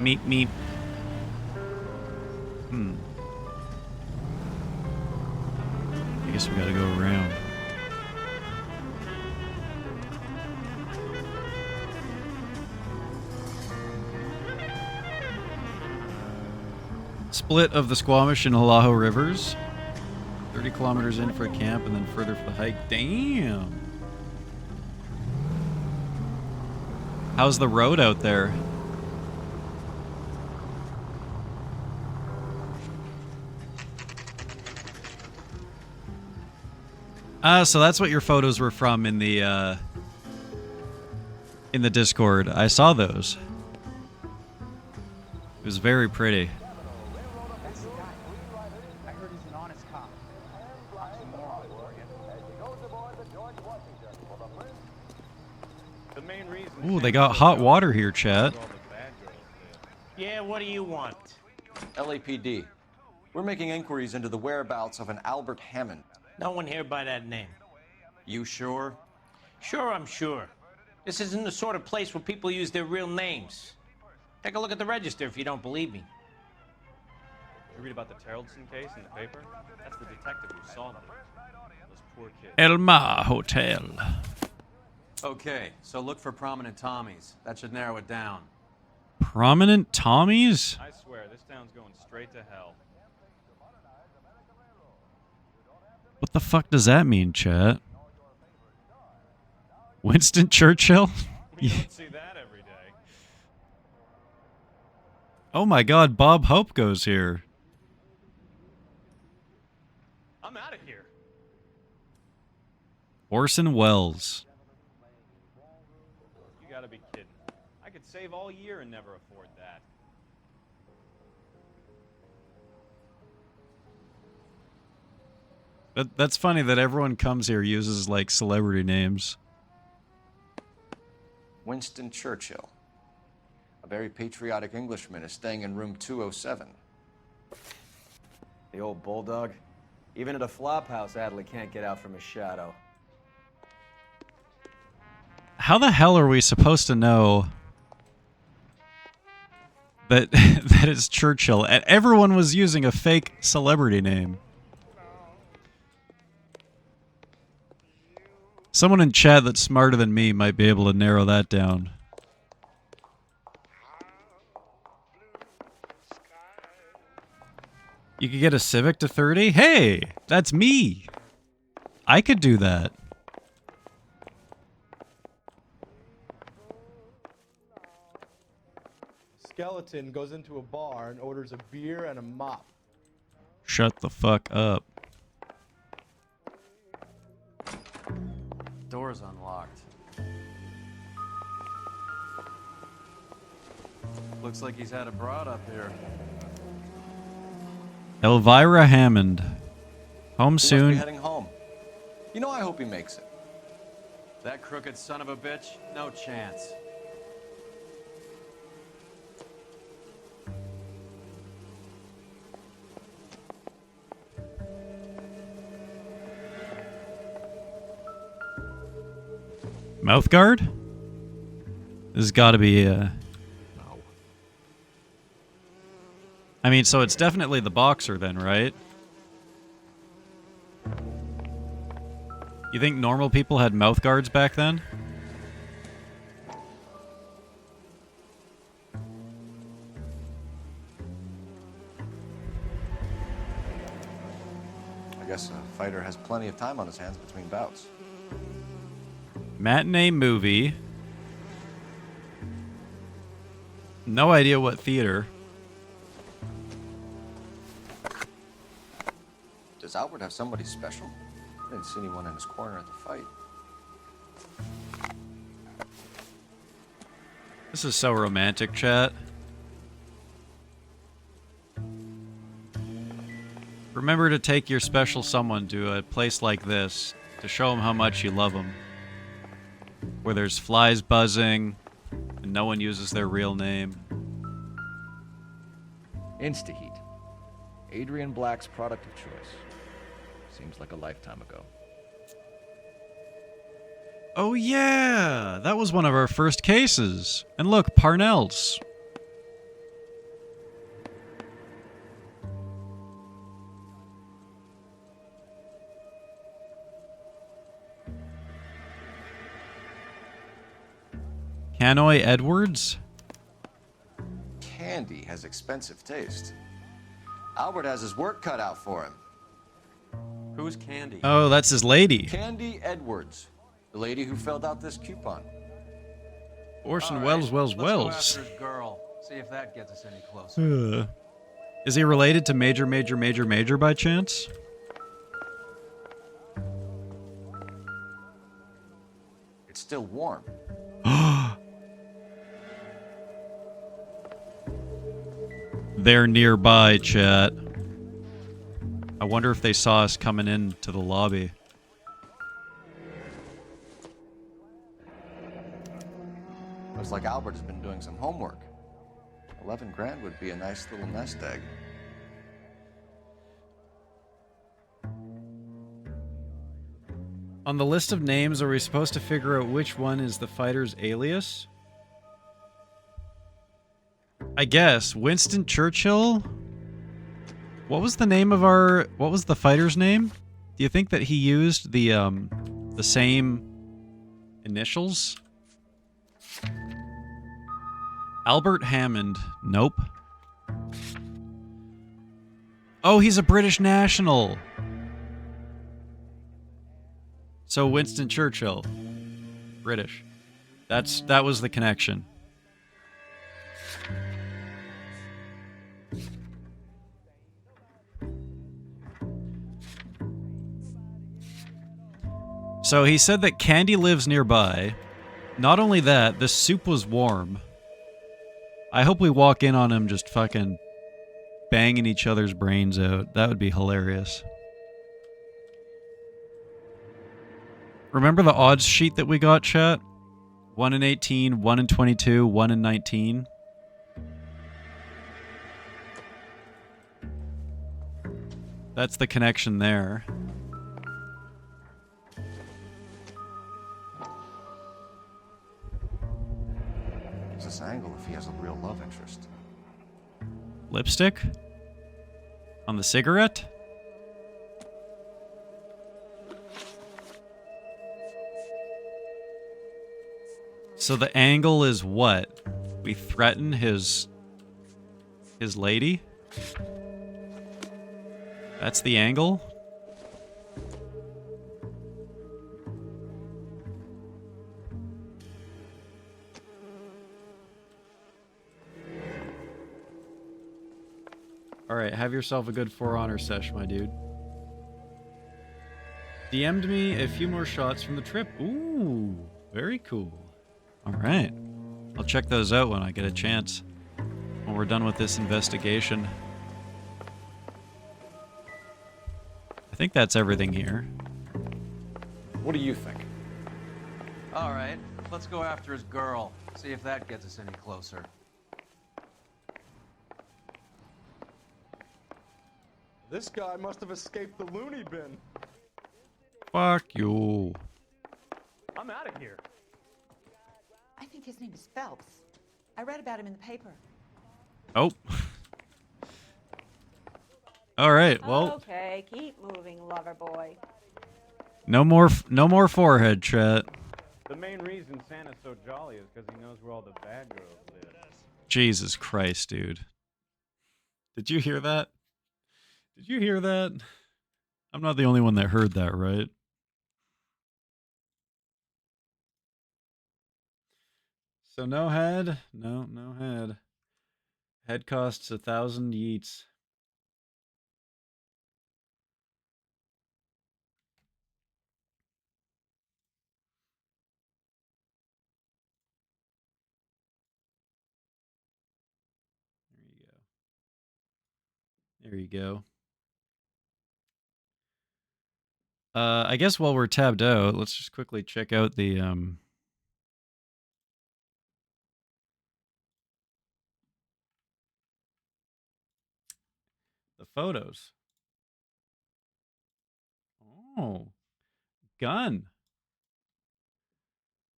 Meep meep. guess we gotta go around. Split of the Squamish and Halaho rivers. 30 kilometers in for a camp and then further for the hike. Damn. How's the road out there? So that's what your photos were from in the Discord. I saw those. It was very pretty. Ooh, they got hot water here, chat. Yeah, what do you want? LAPD. We're making inquiries into the whereabouts of an Albert Hammond. No one here by that name. You sure? Sure, I'm sure. This isn't the sort of place where people use their real names. Take a look at the register if you don't believe me. You read about the Terrellson case in the paper? That's the detective who solved it. Those poor kids. El Mar Hotel. Okay, so look for prominent Tommies. That should narrow it down. Prominent Tommies? I swear, this town's going straight to hell. What the fuck does that mean, chat? Winston Churchill? You don't see that every day. Oh my god, Bob Hope goes here. I'm out of here. Orson Welles. You gotta be kidding. I could save all year and never afford that. That's funny that everyone comes here uses like celebrity names. Winston Churchill. A very patriotic Englishman is staying in room 207. The old bulldog. Even at a flop house, Adley can't get out from his shadow. How the hell are we supposed to know that that it's Churchill? And everyone was using a fake celebrity name. Someone in chat that's smarter than me might be able to narrow that down. You could get a Civic to 30? Hey, that's me. I could do that. Skeleton goes into a bar and orders a beer and a mop. Shut the fuck up. Door's unlocked. Looks like he's had a broad up here. Elvira Hammond. Home He must be soon. heading home. You know, I hope he makes it. That crooked son of a bitch? No chance. Mouth guard? This has got to be No. I mean, so it's definitely the boxer then, right? You think normal people had mouth guards back then? I guess a fighter has plenty of time on his hands between bouts. Matinee movie. No idea what theater. Does Albert have somebody special? I didn't see anyone in his corner at the fight. This is so romantic, chat. Remember to take your special someone to a place like this to show them how much you love them. Where there's flies buzzing and no one uses their real name. Instaheat. Adrian Black's product of choice. Seems like a lifetime ago. Oh yeah, that was one of our first cases. And look, Parnell's. Hanoi Edwards? Candy has expensive taste. Albert has his work cut out for him. Who's Candy? Oh, that's his lady. Candy Edwards, the lady who filled out this coupon. Orson All right, Welles, let's go Welles. after his girl. See if that gets us any closer. Is he related to Major by chance? It's still warm. They're nearby, chat. I wonder if they saw us coming into the lobby. Looks like Albert has been doing some homework. 11 grand would be a nice little nest egg. On the list of names, are we supposed to figure out which one is the fighter's alias? I guess. Winston Churchill? What was the name of our... What was the fighter's name? Do you think that he used the same initials? Albert Hammond. Nope. Oh, he's a British national. So Winston Churchill. British. That was the connection. So he said that Candy lives nearby. Not only that, the soup was warm. I hope we walk in on him just fucking banging each other's brains out. That would be hilarious. Remember the odds sheet that we got, chat? 1 in 18, 1 in 22, 1 in 19. That's the connection there. Use this angle if he has a real love interest. Lipstick? On the cigarette? So the angle is what? We threaten his lady? That's the angle? Alright, have yourself a good For Honor sesh, my dude. DM'd me a few more shots from the trip. Ooh, very cool. Alright. I'll check those out when I get a chance. When we're done with this investigation. I think that's everything here. What do you think? All right, let's go after his girl. See if that gets us any closer. This guy must have escaped the loony bin. Fuck you. I'm out of here. I think his name is Phelps. I read about him in the paper. Oh. Alright, well. Okay, keep moving, lover boy. No more forehead, chat. The main reason Santa's so jolly is because he knows where all the bad girls live. Jesus Christ, dude. Did you hear that? Did you hear that? I'm not the only one that heard that, right? So no head? No head. Head costs 1,000 yeets. There you go. I guess while we're tabbed out, let's just quickly check out the photos. Oh, gun.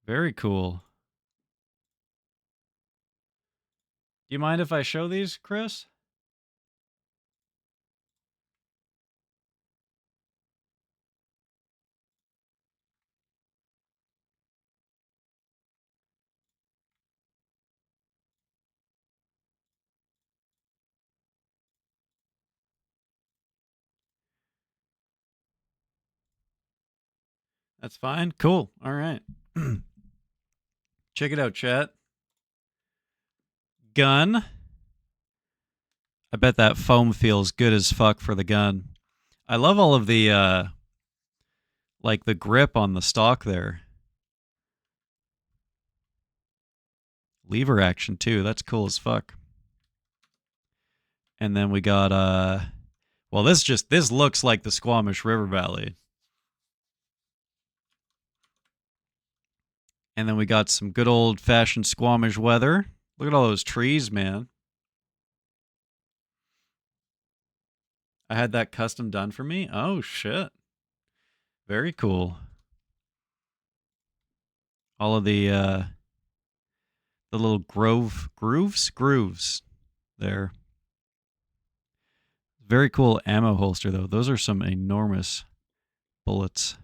Very cool. Do you mind if I show these, Chris? That's fine. Cool. All right. Check it out, chat. Gun. I bet that foam feels good as fuck for the gun. I love all of the, like the grip on the stock there. Lever action too. That's cool as fuck. And then we got, well, this looks like the Squamish River Valley. And then we got some good old-fashioned Squamish weather. Look at all those trees, man. I had that custom done for me. Oh, shit. Very cool. All of the little grooves there. Very cool ammo holster, though. Those are some enormous bullets.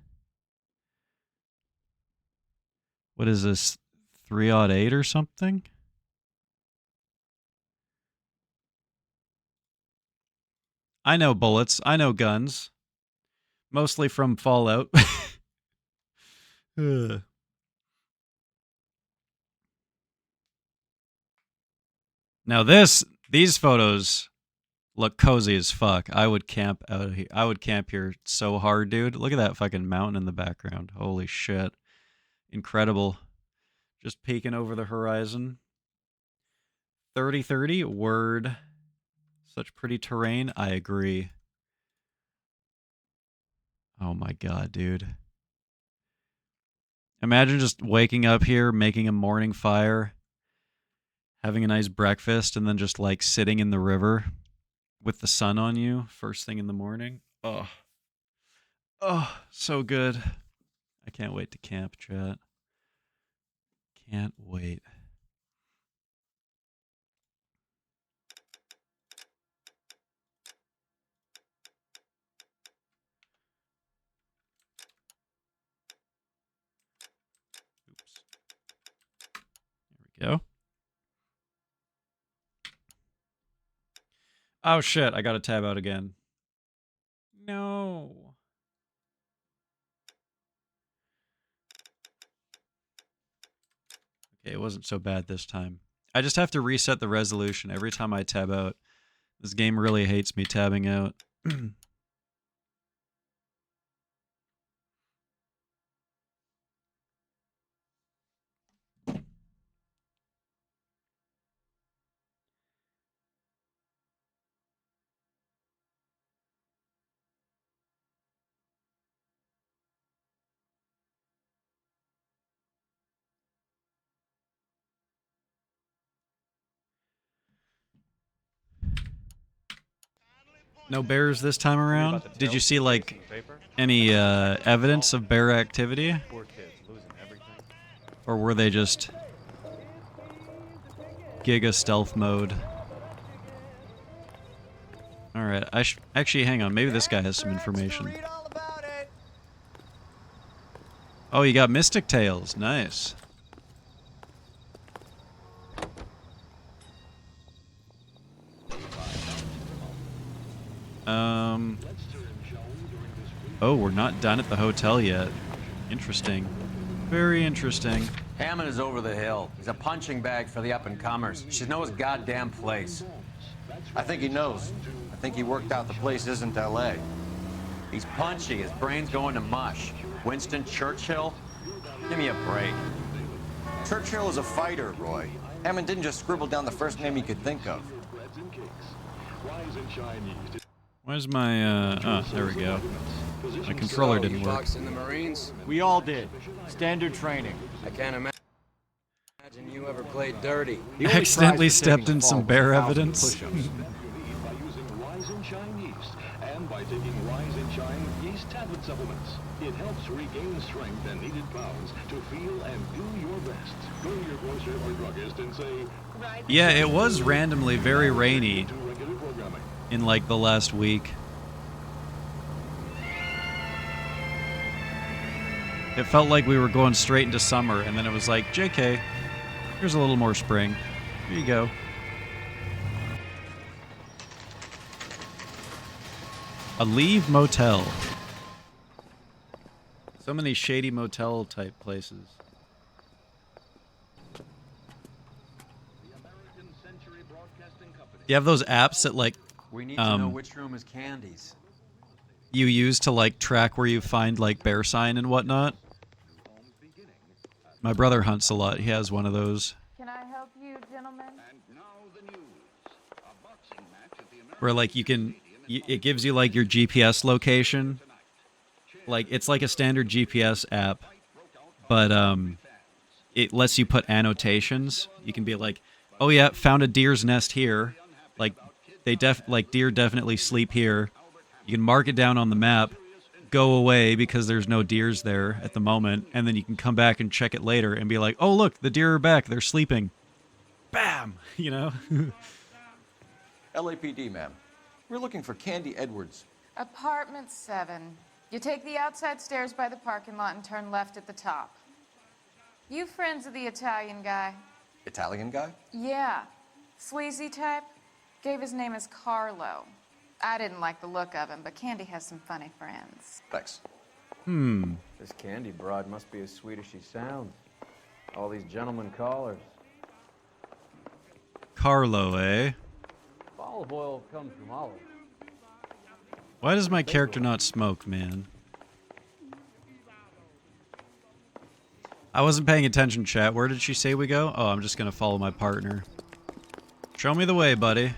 What is this? 308 or something? I know bullets. I know guns. Mostly from Fallout. Ugh. Now these photos look cozy as fuck. I would camp out here. I would camp here so hard, dude. Look at that fucking mountain in the background. Holy shit. Incredible. Just peeking over the horizon. 30-30, word. Such pretty terrain. I agree. Oh my god, dude. Imagine just waking up here, making a morning fire, having a nice breakfast, and then just like sitting in the river with the sun on you first thing in the morning. Oh. Oh, so good. I can't wait to camp, chat. Can't wait. Oops. There we go. Oh shit, I gotta tab out again. No. Okay, it wasn't so bad this time. I just have to reset the resolution every time I tab out. This game really hates me tabbing out. No bears this time around? Did you see, like, any evidence of bear activity? Or were they just Giga stealth mode? Alright, actually, hang on. Maybe this guy has some information. Oh, you got Mystic Tales. Nice. Oh, we're not done at the hotel yet. Interesting. Very interesting. Hammond is over the hill. He's a punching bag for the up-and-comers. Should know his goddamn place. I think he knows. I think he worked out the place isn't L.A. He's punchy. His brain's going to mush. Winston Churchill? Give me a break. Churchill is a fighter, Roy. Hammond didn't just scribble down the first name he could think of. Where's my, oh, there we go. My controller didn't work. In the Marines? We all did. Standard training. I can't imagine you ever played dirty. I accidentally stepped in some bear evidence. And by taking Rise and Shine yeast tablet supplements, it helps regain strength and needed pounds to feel and do your best. Go to your grocer or druggist and say, Yeah, it was randomly very rainy in like the last week. It felt like we were going straight into summer, and then it was like, JK, here's a little more spring. Here you go. A Leave Motel. So many shady motel type places. You have those apps that like We need to know which room is Candy's. you use to like track where you find like bear sign and whatnot. My brother hunts a lot. He has one of those. Can I help you, gentlemen? Where like you can, it gives you like your GPS location. Like it's like a standard GPS app, but it lets you put annotations. You can be like, oh yeah, found a deer's nest here. Like deer definitely sleep here. You can mark it down on the map, go away because there's no deers there at the moment, and then you can come back and check it later and be like, oh look, the deer are back, they're sleeping. Bam! You know? LAPD, ma'am. We're looking for Candy Edwards. Apartment 7. You take the outside stairs by the parking lot and turn left at the top. You friends of the Italian guy? Italian guy? Yeah. Sleazy type? Gave his name as Carlo. I didn't like the look of him, but Candy has some funny friends. Thanks. This Candy broad must be as sweet as she sounds. All these gentlemen callers. Carlo, eh? Olive oil comes from olives. Why does my character not smoke, man? I wasn't paying attention, chat. Where did she say we go? Oh, I'm just gonna follow my partner. Show me the way, buddy.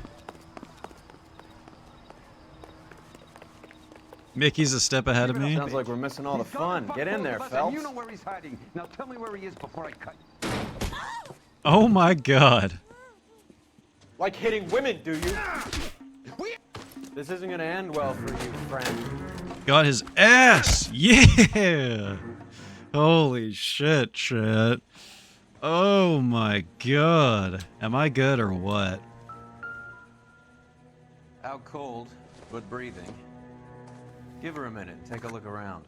Mickey's a step ahead of me. Sounds like we're missing all the fun. Get in there, Phelps. You know where he's hiding. Now tell me where he is before I cut. Oh my god. Like hitting women, do you? This isn't gonna end well for you, friend. Got his ass! Yeah! Holy shit, chat. Oh my god. Am I good or what? Out cold, but breathing. Give her a minute. Take a look around.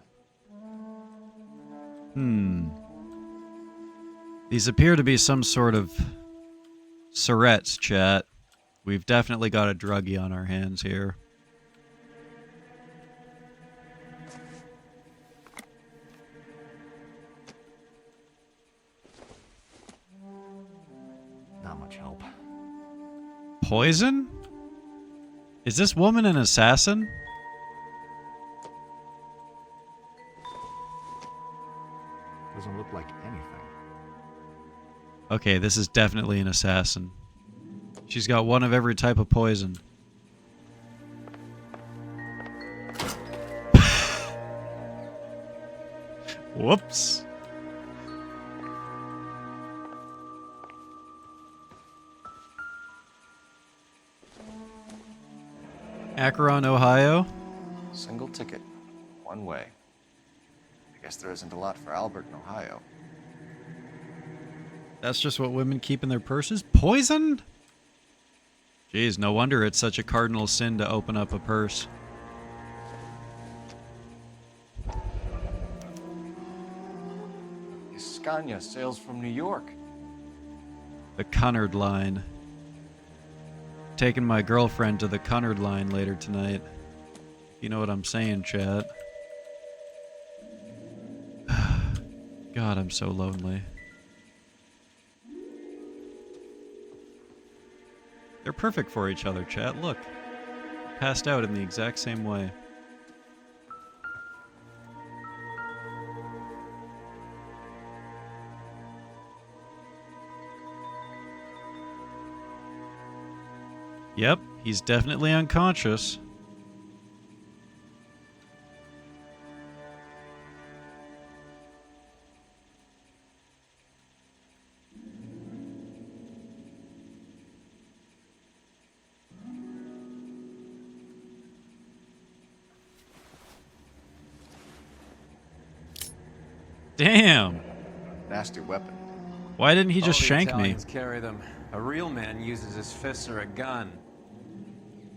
These appear to be some sort of Surrettes, chat. We've definitely got a druggie on our hands here. Not much help. Poison? Is this woman an assassin? Doesn't look like anything. Okay, this is definitely an assassin. She's got one of every type of poison. Whoops. Akron, Ohio. Single ticket. One way. I guess there isn't a lot for Albert in Ohio. That's just what women keep in their purses? Poison? Jeez, no wonder it's such a cardinal sin to open up a purse. Scania sails from New York. The Cunard line. Taking my girlfriend to the Cunard line later tonight. You know what I'm saying, chat. God, I'm so lonely. They're perfect for each other, chat. Look. Passed out in the exact same way. Yep, he's definitely unconscious. Damn. Nasty weapon. Why didn't he just All the shank me? Italians carry them. A real man uses his fists or a gun.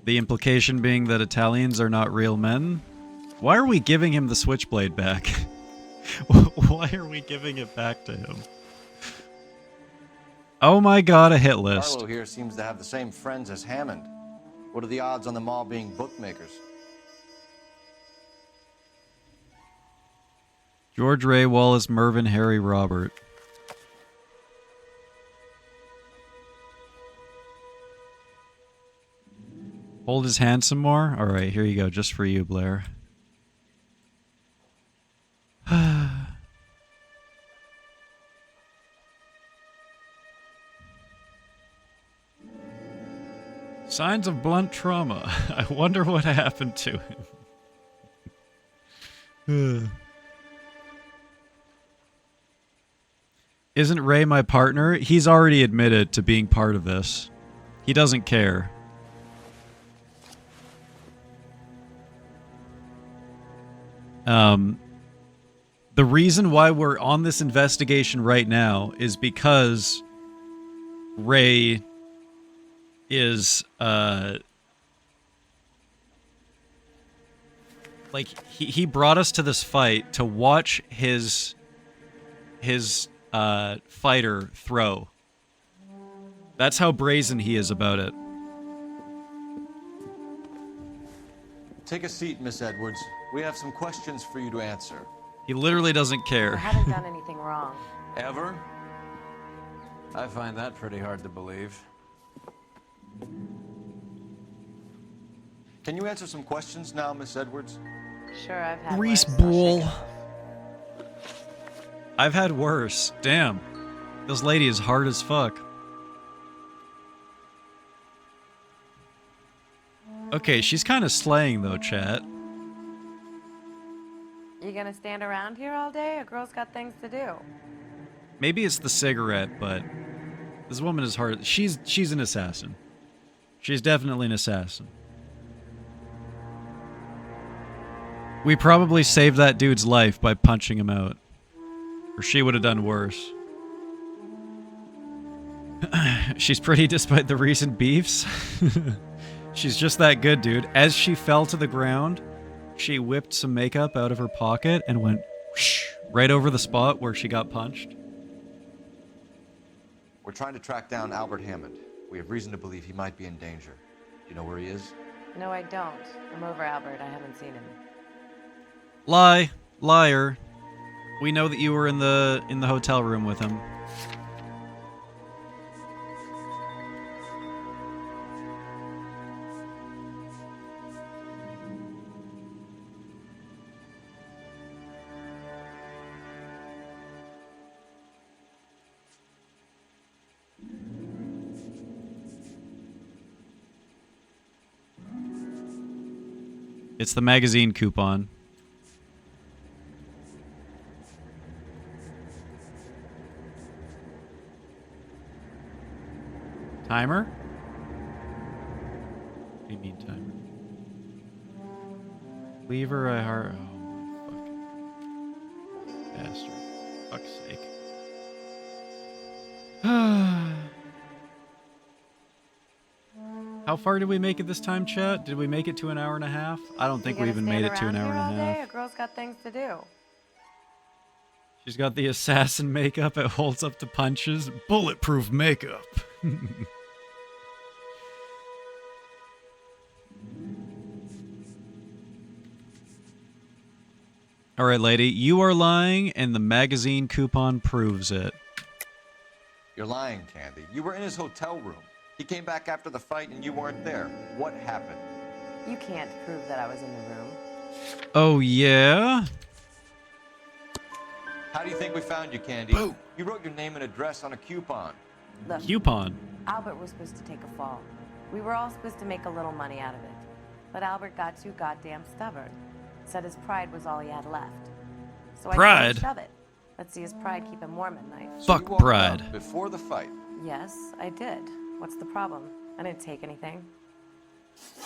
The implication being that Italians are not real men? Why are we giving him the switchblade back? Why are we giving it back to him? Oh my god, a hit list. Carlo here seems to have the same friends as Hammond. What are the odds on them all being bookmakers? George, Ray, Wallace, Mervyn, Harry, Robert. Hold his hand some more? Alright, here you go, just for you, Blair. Signs of blunt trauma. I wonder what happened to him. Isn't Ray my partner? He's already admitted to being part of this. He doesn't care. The reason why we're on this investigation right now is because Ray is, like, he brought us to this fight to watch his fighter throw. That's how brazen he is about it. Take a seat, Miss Edwards. We have some questions for you to answer. He literally doesn't I care. haven't done anything wrong. Ever? I find that pretty hard to believe. Can you answer some questions now, Miss Edwards? Sure, I've had Grease worse. I'll bull. shake it off. I've had worse. Damn. This lady is hard as fuck. Okay, she's kind of slaying though, chat. You gonna stand around here all day? A girl's got things to do. Maybe it's the cigarette, but this woman is hard. She's an assassin. She's definitely an assassin. We probably saved that dude's life by punching him out. Or she would have done worse. She's pretty despite the recent beefs. She's just that good, dude. As she fell to the ground, she whipped some makeup out of her pocket and went whoosh, right over the spot where she got punched. We're trying to track down Albert Hammond. We have reason to believe he might be in danger. Do you know where he is? No, I don't. I'm over Albert. I haven't seen him. Lie. Liar. We know that you were in the hotel room with him. It's the magazine coupon. Timer? What do you mean timer? Lever, I heart. Oh, fucking bastard. Fuck's sake. How far did we make it this time, chat? Did we make it to an hour and a half? I don't think we even made it to an hour and a half. A girl's got things to do. She's got the assassin makeup. It holds up to punches. Bulletproof makeup. All right, lady. You are lying, and the magazine coupon proves it. You're lying, Candy. You were in his hotel room. He came back after the fight and you weren't there. What happened? You can't prove that I was in the room. Oh, yeah? How do you think we found you, Candy? Boom. You wrote your name and address on a coupon. Look, Coupon? Albert was supposed to take a fall. We were all supposed to make a little money out of it. But Albert got too goddamn stubborn. Said his pride was all he had left. So I Pride? shove it. Let's see his pride keep him warm at night. Fuck So you walked pride. out before the fight. Yes, I did. What's the problem? I didn't take anything.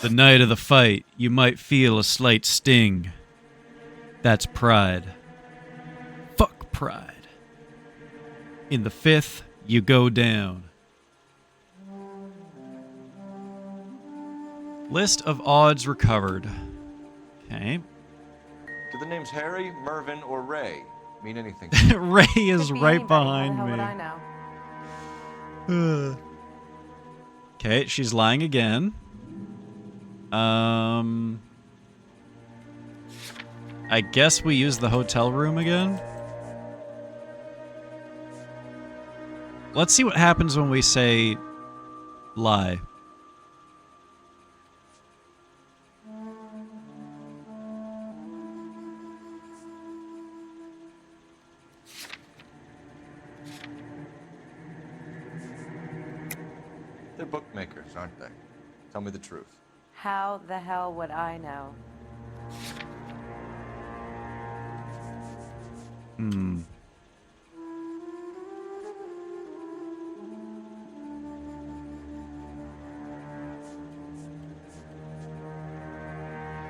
The night of the fight, you might feel a slight sting. That's pride. Fuck pride. In the fifth, you go down. List of odds recovered. Okay. Do the names Harry, Mervyn, or Ray mean anything? Ray is Could be right anybody. behind How the me. hell would I know? Okay, she's lying again. I guess we use the hotel room again? Let's see what happens when we say lie. They're bookmakers, aren't they? Tell me the truth. How the hell would I know? Hmm.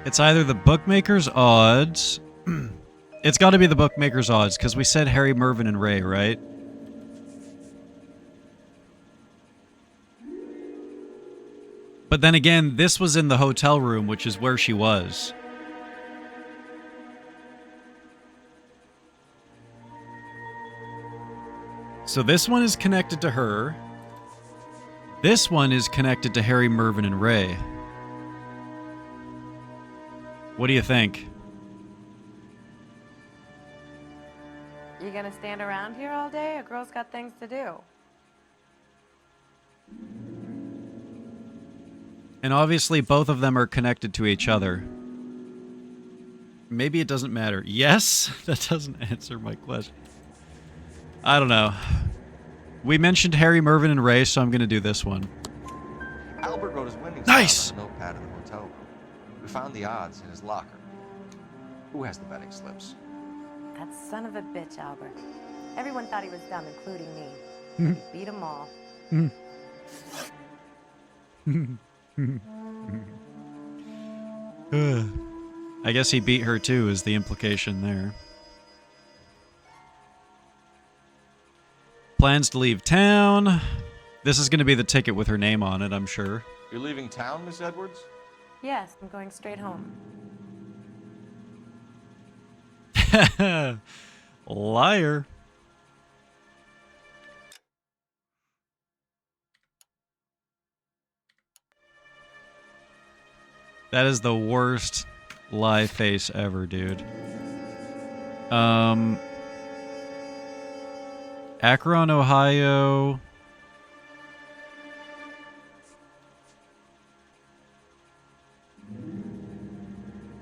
It's either the bookmaker's odds. It's got to be the bookmaker's odds, because we said Harry, Mervyn, and Ray, right? But then again, this was in the hotel room, which is where she was. So this one is connected to her. This one is connected to Harry, Mervyn, and Ray. What do you think? You gonna stand around here all day? A girl's got things to do. And obviously both of them are connected to each other. Maybe it doesn't matter. Yes? That doesn't answer my question. I don't know. We mentioned Harry, Mervyn, and Ray, so I'm going to do this one. Albert wrote his winnings Nice! down on a notepad in the hotel room. We found the odds in his locker. Who has the betting slips? That son of a bitch, Albert. Everyone thought he was dumb, including me. He beat them all. I guess he beat her too, is the implication there. Plans to leave town. This is going to be the ticket with her name on it, I'm sure. You're leaving town, Miss Edwards? Yes, I'm going straight home. Liar. That is the worst lie face ever, dude. Akron, Ohio.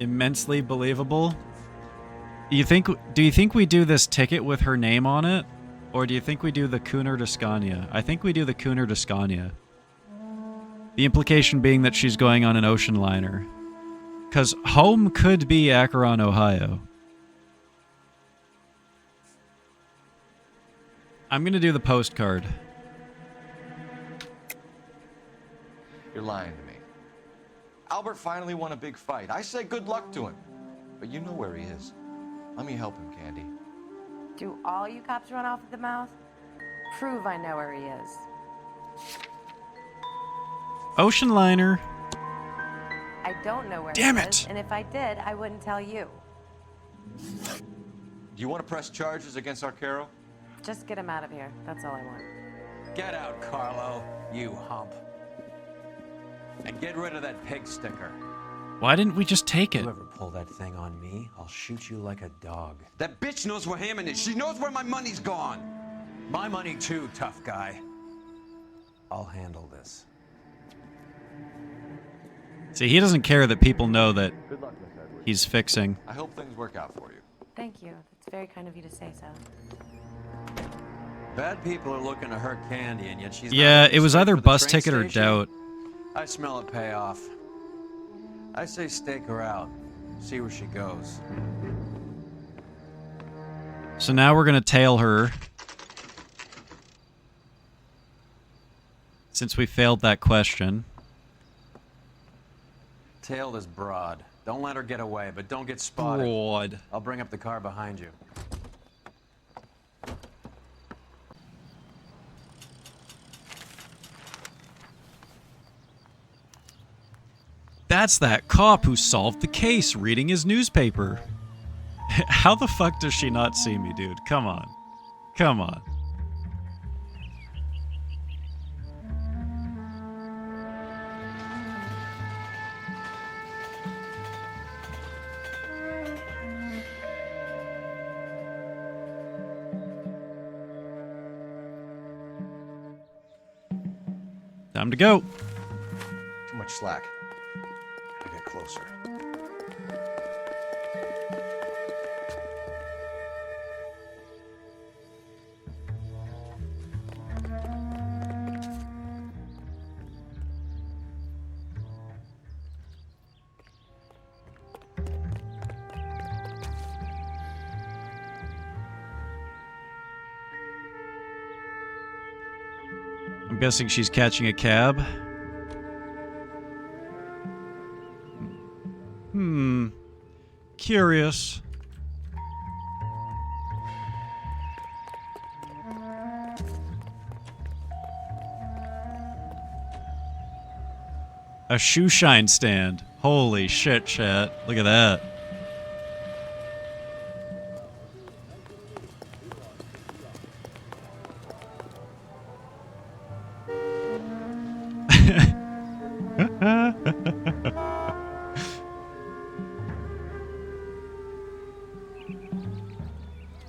Immensely believable. Do you think we do this ticket with her name on it? Or do you think we do the Cooner to Scania? I think we do the Cooner to Scania. The implication being that she's going on an ocean liner. Because home could be Akron, Ohio. I'm going to do the postcard. You're lying to me. Albert finally won a big fight. I say good luck to him. But you know where he is. Let me help him, Candy. Do all you cops run off at the mouth? Prove I know where he is. Ocean liner. I don't know where Damn he it! is, and if I did, I wouldn't tell you. Do you want to press charges against Arcaro? Just get him out of here. That's all I want. Get out, Carlo, you hump. And get rid of that pig sticker. Why didn't we just take it? You ever pull that thing on me, I'll shoot you like a dog. That bitch knows where Hammond is. She knows where my money's gone. My money too, tough guy. I'll handle this. See, he doesn't care that people know that Good luck, Miss Edwards. he's fixing. I hope things work out for you. Thank you. That's very kind of you to say so. Bad people are looking to hurt Candy, and yet she's Yeah, not it was straight either for the bus train ticket or station. doubt. I smell a payoff. I say stake her out. See where she goes. So now we're going to tail her. Since we failed that question. Tail this broad. Don't let her get away, but don't get spotted. Broad. I'll bring up the car behind you. That's that cop who solved the case reading his newspaper. How the fuck does she not see me, dude? Come on. Come on. Time to go. Too much slack. Gotta get closer. I'm guessing she's catching a cab. Curious. A shoe shine stand. Holy shit, chat. Look at that.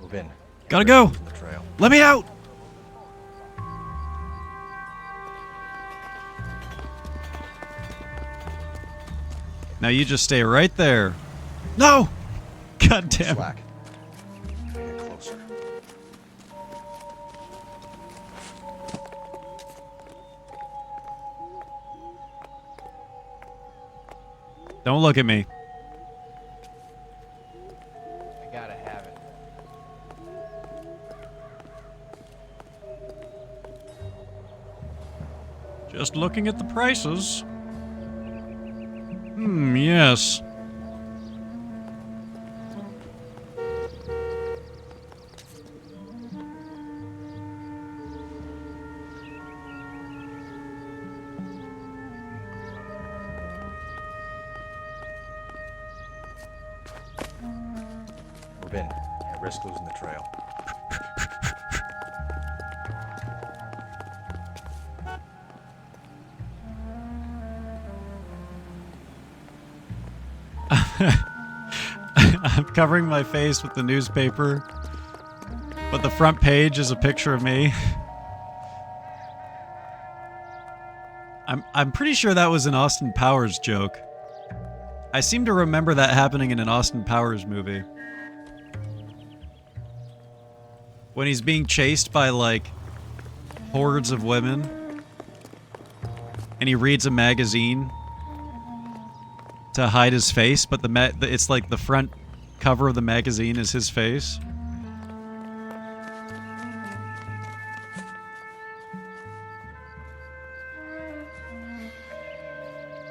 Move in. Gotta go. Losing the trail. Let me out. Now you just stay right there. No! God damn. Slack. Gotta get closer. Don't look at me. I gotta have it. Just looking at the prices. Yes. Move in. Can't risk losing the trail. I'm covering my face with the newspaper, but the front page is a picture of me. I'm pretty sure that was an Austin Powers joke. I seem to remember that happening in an Austin Powers movie. When he's being chased by, like, hordes of women, and he reads a magazine to hide his face, but it's like the front cover of the magazine is his face.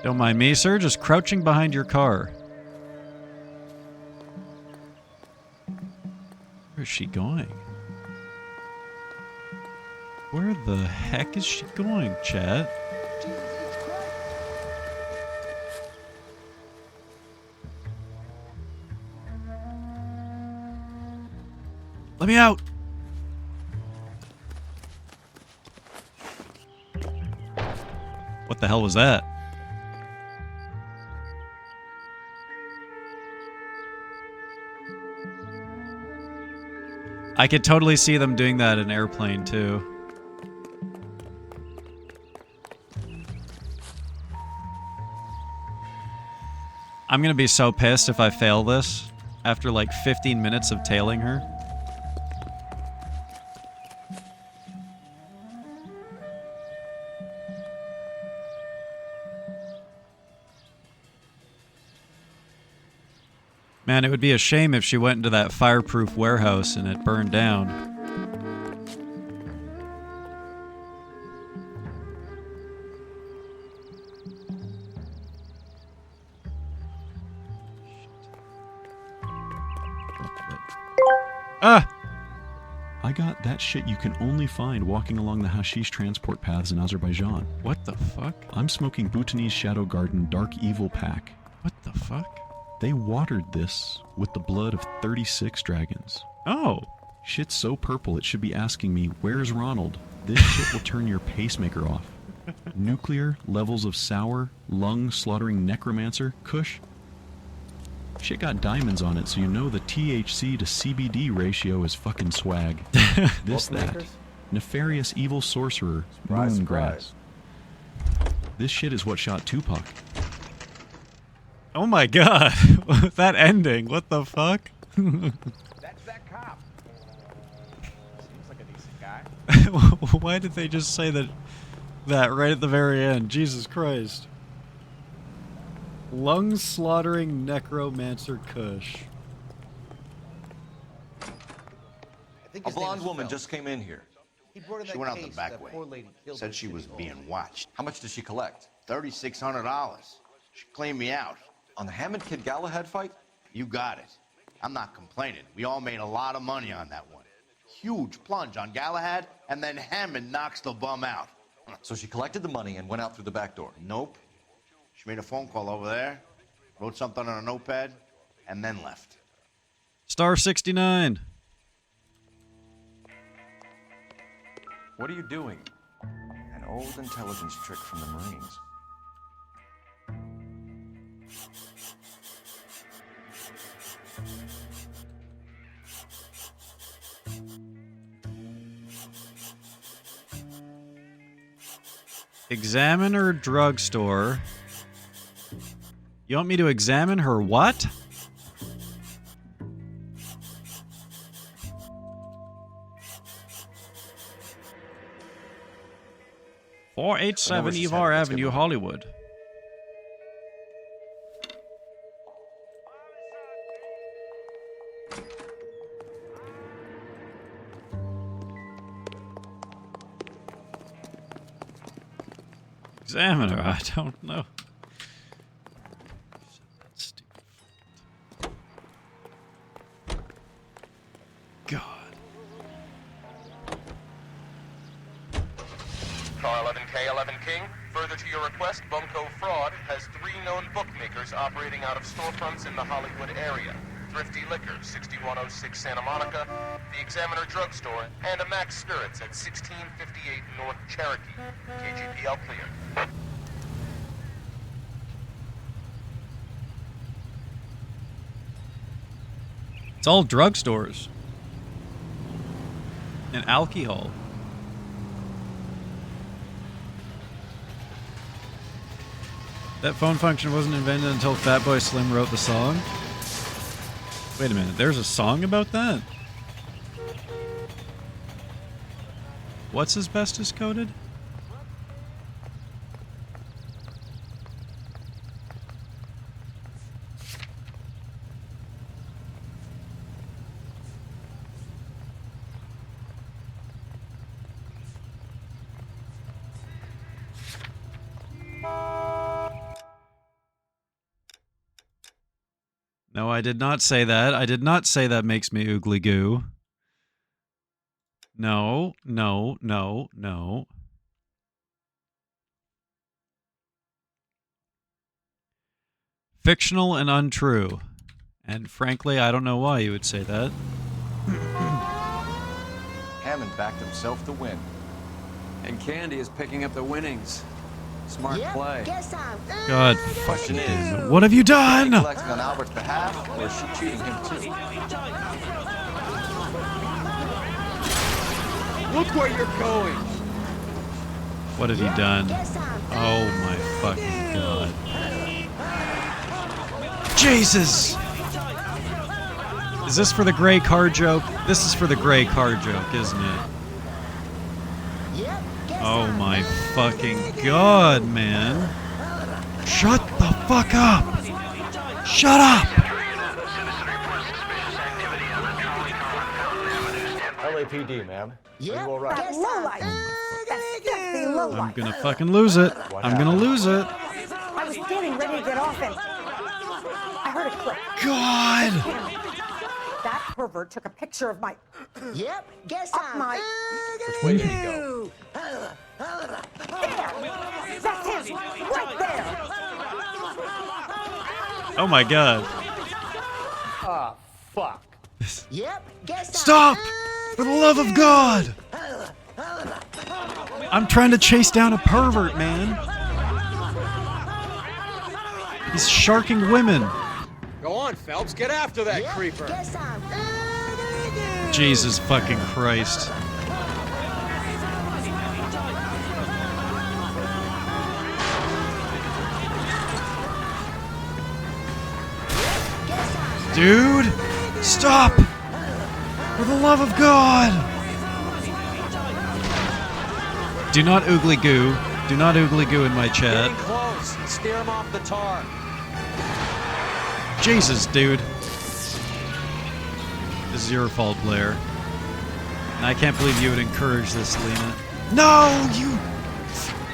Don't mind me, sir, just crouching behind your car. Where's she going? Where the heck is she going, chat? Let me out! What the hell was that? I could totally see them doing that in Airplane, too. I'm gonna be so pissed if I fail this after like 15 minutes of tailing her. Man, it would be a shame if she went into that fireproof warehouse and it burned down. Ah! I got that shit you can only find walking along the hashish transport paths in Azerbaijan. What the fuck? I'm smoking Bhutanese Shadow Garden Dark Evil Pack. What the fuck? They watered this with the blood of 36 dragons. Oh. Shit's so purple it should be asking me, where's Ronald? This shit will turn your pacemaker off. Nuclear levels of sour, lung-slaughtering necromancer, kush. Shit got diamonds on it, so you know the THC to CBD ratio is fucking swag. This, that. Nefarious evil sorcerer, moongrass. This shit is what shot Tupac. Oh my god. That ending. What the fuck? That's that cop. Seems like a decent guy. Why did they just say that right at the very end? Jesus Christ. Lung slaughtering necromancer Kush. A blonde woman just came in here. She went out the back way. Said she was being watched. How much did she collect? $3,600. She cleaned me out. On the Hammond Kid Galahad fight? You got it. I'm not complaining. We all made a lot of money on that one. Huge plunge on Galahad, and then Hammond knocks the bum out. So she collected the money and went out through the back door? Nope. She made a phone call over there, wrote something on a notepad, and then left. Star 69. What are you doing? An old intelligence trick from the Marines. Examine her drugstore. You want me to examine her what? .487 Evar Avenue, Hollywood. Examiner, I don't know. God. Car 11K, 11 King. Further to your request, Bunko Fraud has 3 known bookmakers operating out of storefronts in the Hollywood area. Thrifty Liquor, 6106 Santa Monica, the Examiner Drugstore, and a Max Spirits at 1658 North Cherokee. KGPL cleared. It's all drugstores. And alcohol. That phone function wasn't invented until Fatboy Slim wrote the song? Wait a minute, there's a song about that? What's asbestos coated? No, I did not say that. I did not say that makes me oogly goo. No, no, no, no. Fictional and untrue. And frankly, I don't know why you would say that. Hammond backed himself to win. And Candy is picking up the winnings. Smart play. God Question fucking is, damn it. What have you done? is he collecting on Albert's behalf, or is she cheating him too? Look where you're going. What have you done? Oh my fucking god. Jesus! Is this for the gray car joke? This is for the gray car joke, isn't it? Oh my fucking god, man. Shut the fuck up! Shut up! LAPD, ma'am. Are you all right? That lowlife. That filthy lowlife. I'm gonna fucking lose it. I'm gonna lose it. I was getting ready to get off and I heard a click. God! That pervert took a picture of my... Yep, guess up my... Which way did he go? There! That's him! Right there! Oh my god. Ah, fuck. Yep, guess Stop! For the love of God! I'm trying to chase down a pervert, man. He's sharking women. Go on, Phelps. Get after that creeper. Jesus fucking Christ. Dude! Stop! For the love of God! Do not oogly goo. Do not oogly goo in my chat. Getting close. Steer him off the tar. Jesus, dude. This is your fault, Blair. And I can't believe you would encourage this, Lena. No, you...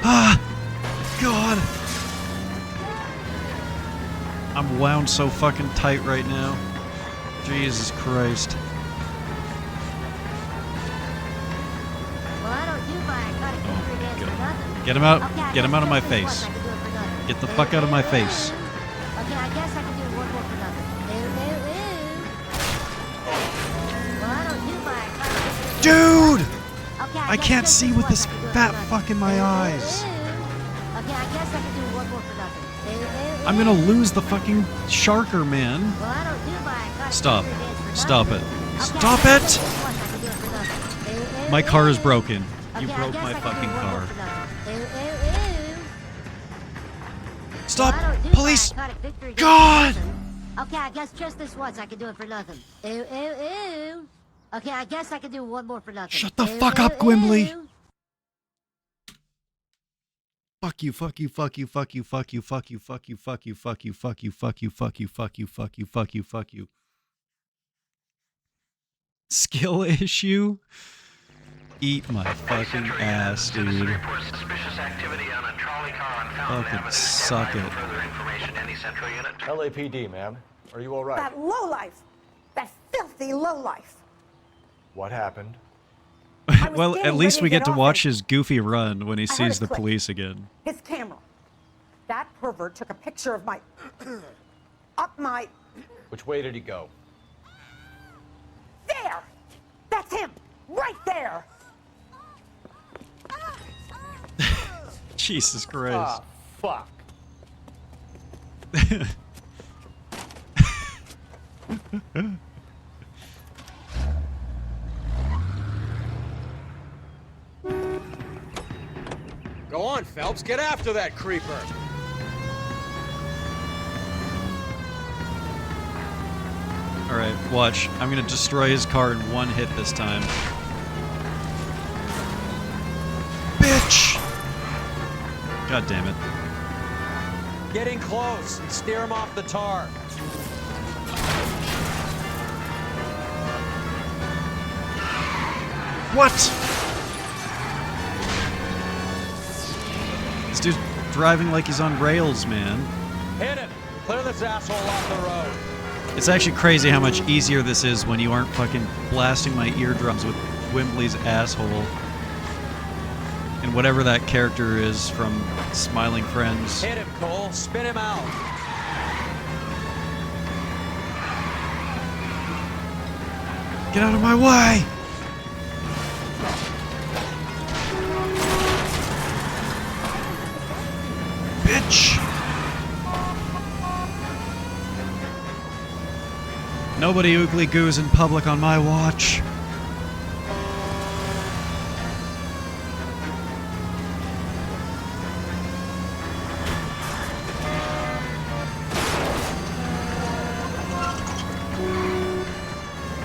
Ah! God. I'm wound so fucking tight right now. Jesus Christ. Get him out. Get him out of my face. Get the fuck out of my face. Okay, I guess I can do one more for nothing. Well, I don't do my... Dude! I can't see with this fat fuck in my eyes. Okay, I guess I can do one more for nothing. I'm gonna lose the fucking sharker, man. Well, I don't do my... Stop. Stop it. Stop it! My car is broken. You broke my fucking car. Stop! Police! God! Okay, I guess just this once I can do it for nothing. Okay, I guess I can do one more for nothing. Shut the fuck up, Gwimbly! Fuck you, fuck you, fuck you, fuck you, fuck you, fuck you, fuck you, fuck you, fuck you, fuck you, fuck you, fuck you, fuck you, fuck you, fuck you, fuck you. Skill issue? Eat my fucking ass, dude. Fucking suck it. LAPD, ma'am. Are you all right? That lowlife! That filthy lowlife! What happened? Well, at least we get to watch his goofy run when he I heard sees a the click. police again. His camera. That pervert took a picture of my... up my... Which way did he go? There! That's him! Right there! Jesus Christ. Ah, fuck. Go on, Phelps. Get after that creeper. Alright, watch. I'm gonna destroy his car in one hit this time. Bitch! God damn it. Getting close. Steer him off the tar. What? This dude's driving like he's on rails, man. Hit him. Clear this asshole off the road. It's actually crazy how much easier this is when you aren't fucking blasting my eardrums with Wimbley's asshole. And whatever that character is from Smiling Friends. Hit him, Cole. Spin him out. Get out of my way! Bitch! Nobody oogly goos in public on my watch.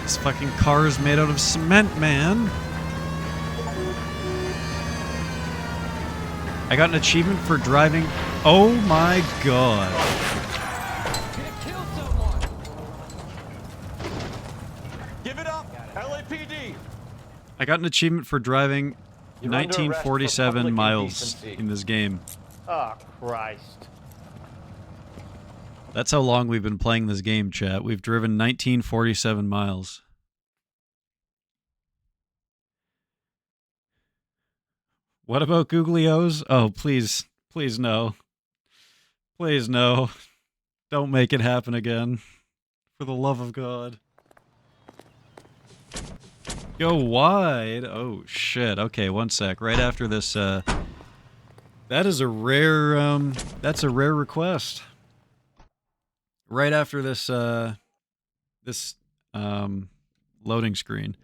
This fucking car is made out of cement, man. I got an achievement for driving. Oh my god. Give it up, LAPD. I got an achievement for driving You're under arrest for 1947 public miles indecency. in this game. Oh, Christ. That's how long we've been playing this game, chat. We've driven 1947 miles. What about Googly O's? Oh, please. Please no. Please no. Don't make it happen again. For the love of God. Go wide. Oh, shit. Okay, one sec. Right after this, that is a rare, that's a rare request. Right after this, loading screen.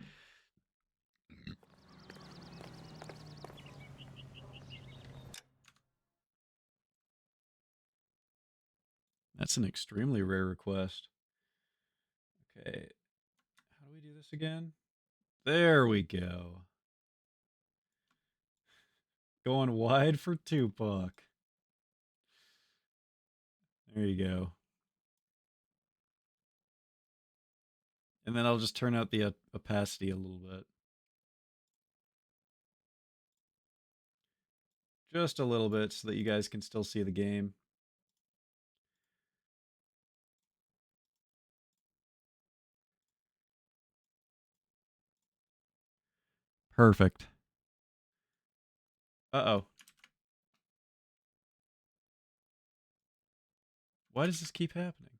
That's an extremely rare request. Okay. How do we do this again? There we go. Going wide for Tupac. There you go. And then I'll just turn out the opacity a little bit. Just a little bit so that you guys can still see the game. Perfect. Uh-oh. Why does this keep happening?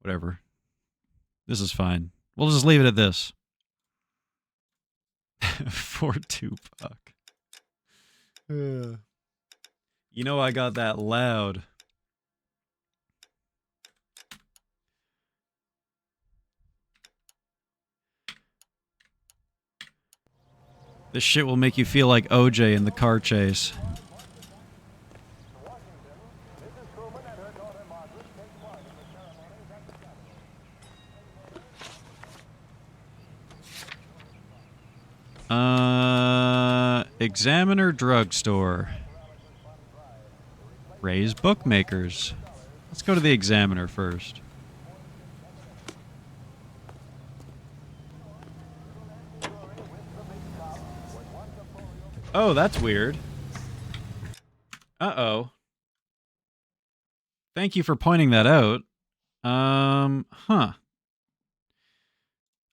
Whatever. This is fine. We'll just leave it at this. For Tupac. You know I got that loud. This shit will make you feel like OJ in the car chase. Examiner Drugstore. Ray's Bookmakers. Let's go to the Examiner first. Oh, that's weird. Uh-oh. Thank you for pointing that out. Huh.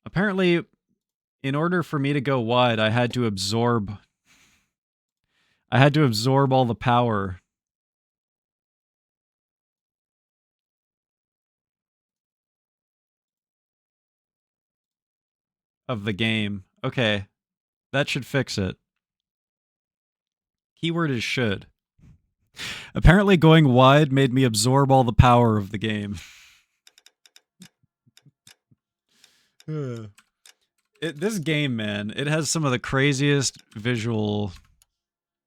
Apparently, in order for me to go wide, I had to absorb all the power of the game. Okay. That should fix it. Keyword is should. Apparently going wide made me absorb all the power of the game. This game, man, it has some of the craziest visual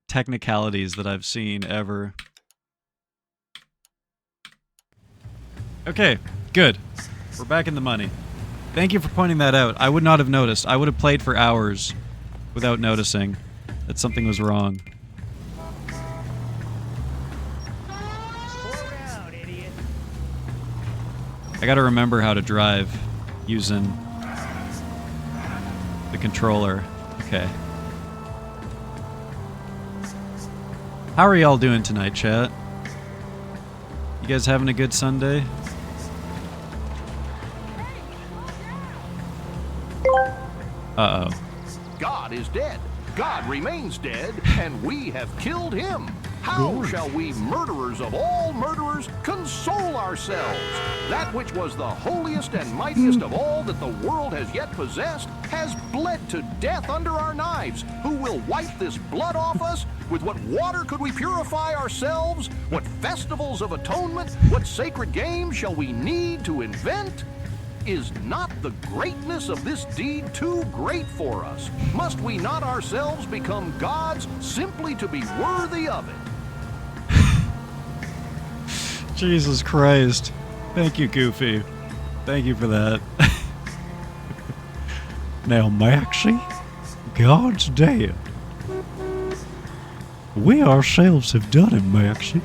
technicalities that I've seen ever. Okay, good. We're back in the money. Thank you for pointing that out. I would not have noticed. I would have played for hours without noticing that something was wrong. I gotta remember how to drive using the controller. Okay. How are y'all doing tonight, chat? You guys having a good Sunday? Uh-oh. God is dead. God remains dead, and we have killed him. How shall we, murderers of all murderers, console ourselves? That which was the holiest and mightiest of all that the world has yet possessed has bled to death under our knives. Who will wipe this blood off us? With what water could we purify ourselves? What festivals of atonement? What sacred games shall we need to invent? Is not the greatness of this deed too great for us? Must we not ourselves become gods simply to be worthy of it? Jesus Christ. Thank you, Goofy. Thank you for that. Now, Maxie, God's dead. We ourselves have done him, Maxie.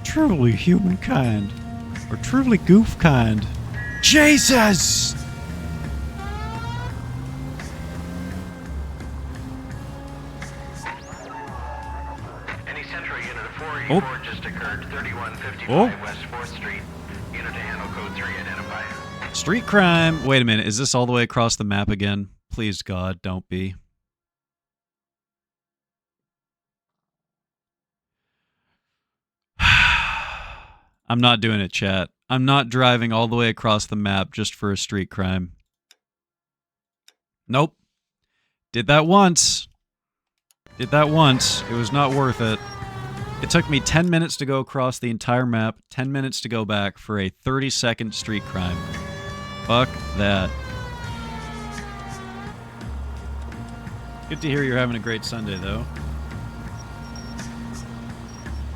Truly humankind, or truly goofkind. Jesus! Any Central unit of 484 just occurred, 3155 West 4th Street. Unit to handle code 3, identify. Street crime. Wait a minute, is this all the way across the map again? Please, God, don't be. I'm not doing it, chat. I'm not driving all the way across the map just for a street crime. Nope. Did that once. Did that once. It was not worth it. It took me 10 minutes to go across the entire map, 10 minutes to go back for a 30-second street crime. Fuck that. Good to hear you're having a great Sunday, though.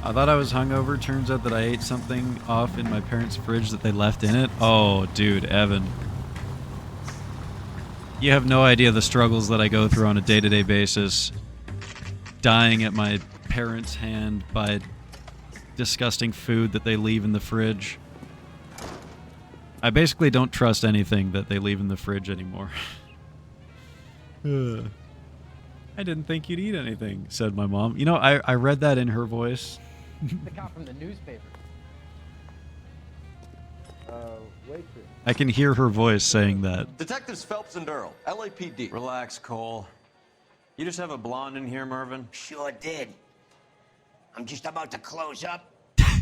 I thought I was hungover. Turns out that I ate something off in my parents' fridge that they left in it. Oh, dude, Evan. You have no idea the struggles that I go through on a day-to-day basis. Dying at my parents' hand by disgusting food that they leave in the fridge. I basically don't trust anything that they leave in the fridge anymore. I didn't think you'd eat anything, said my mom. You know, I read that in her voice. The cop from the newspaper. Waitress. I can hear her voice saying that. Detectives Phelps and Earl, LAPD. Relax, Cole. You just have a blonde in here, Mervyn? Sure did. I'm just about to close up.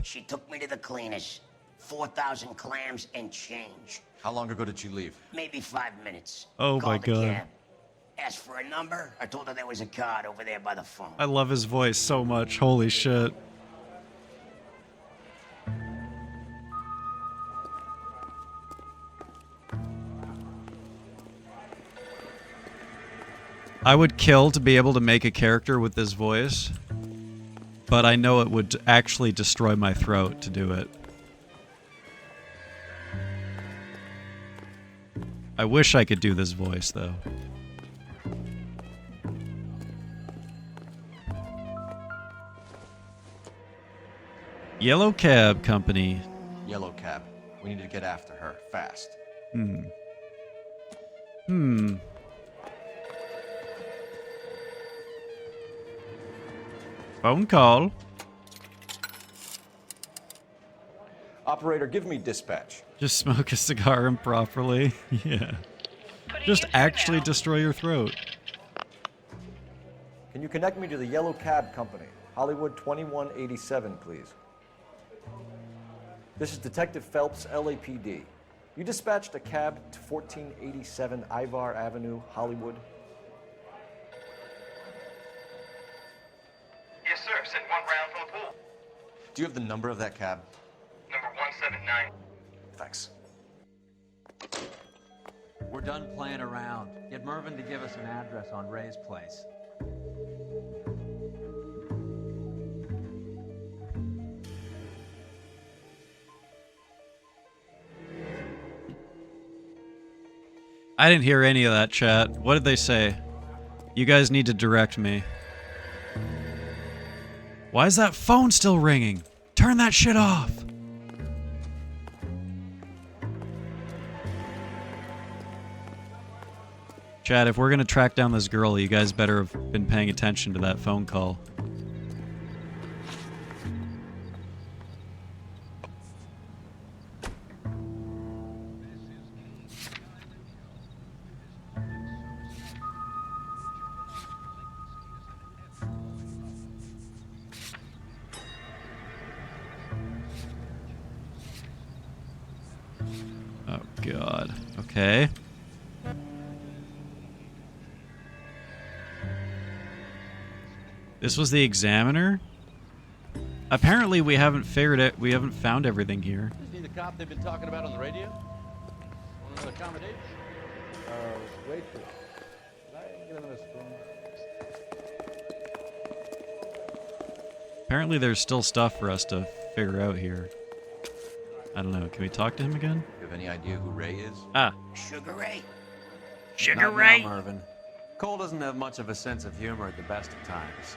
She took me to the cleaners. 4,000 clams and change. How long ago did she leave? Maybe 5 minutes. Oh my Called the God. cab. Asked for a number. I told her there was a card over there by the phone. I love his voice so much. Holy shit. I would kill to be able to make a character with this voice, but I know it would actually destroy my throat to do it. I wish I could do this voice, though. Yellow Cab Company. Yellow Cab. We need to get after her, fast. Phone call. Operator, give me dispatch. Just smoke a cigar improperly. Yeah. Just actually destroy your throat. Can you connect me to the Yellow Cab Company? Hollywood 2187, please. This is Detective Phelps, LAPD. You dispatched a cab to 1487 Ivar Avenue, Hollywood. Yes, sir. Sent one round from the pool. Do you have the number of that cab? Number 179. Thanks. We're done playing around. Get Mervyn to give us an address on Ray's place. I didn't hear any of that, chat. What did they say? You guys need to direct me. Why is that phone still ringing? Turn that shit off. Chad, if we're gonna track down this girl, you guys better have been paying attention to that phone call. Oh, God. Okay. This was the Examiner? Apparently we haven't figured it. We haven't found everything here. Is he the cop they've been talking about on the radio? Want another accommodation? Waitress. Can I get another spoon? Apparently there's still stuff for us to figure out here. I don't know. Can we talk to him again? You have any idea who Ray is? Ah. Sugar Ray? Not now, Mervyn. Cole doesn't have much of a sense of humor at the best of times.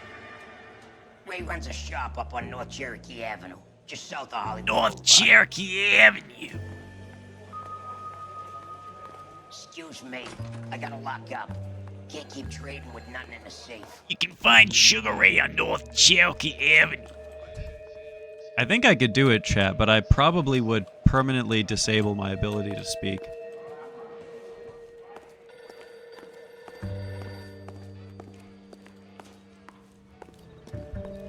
Ray runs a shop up on North Cherokee Avenue, just south of Hollywood. North Cherokee Avenue. Excuse me, I gotta lock up. Can't keep trading with nothing in the safe. You can find Sugar Ray on North Cherokee Avenue. I think I could do it, chat, but I probably would permanently disable my ability to speak.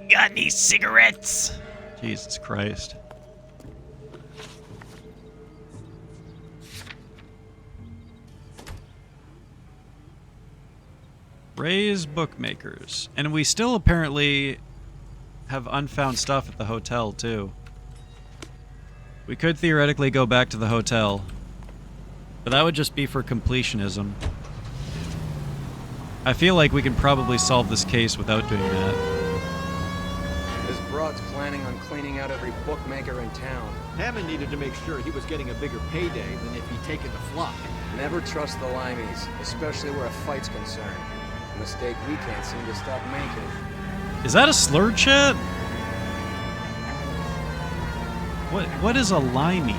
Got any cigarettes? Jesus Christ. Ray's Bookmakers. And we still apparently have unfound stuff at the hotel, too. We could theoretically go back to the hotel, but that would just be for completionism. I feel like we can probably solve this case without doing that. This broad's planning on cleaning out every bookmaker in town. Hammond needed to make sure he was getting a bigger payday than if he'd taken the flop. Never trust the limeys, especially where a fight's concerned. A mistake we can't seem to stop making. Is that a slur, chat? What is a limey?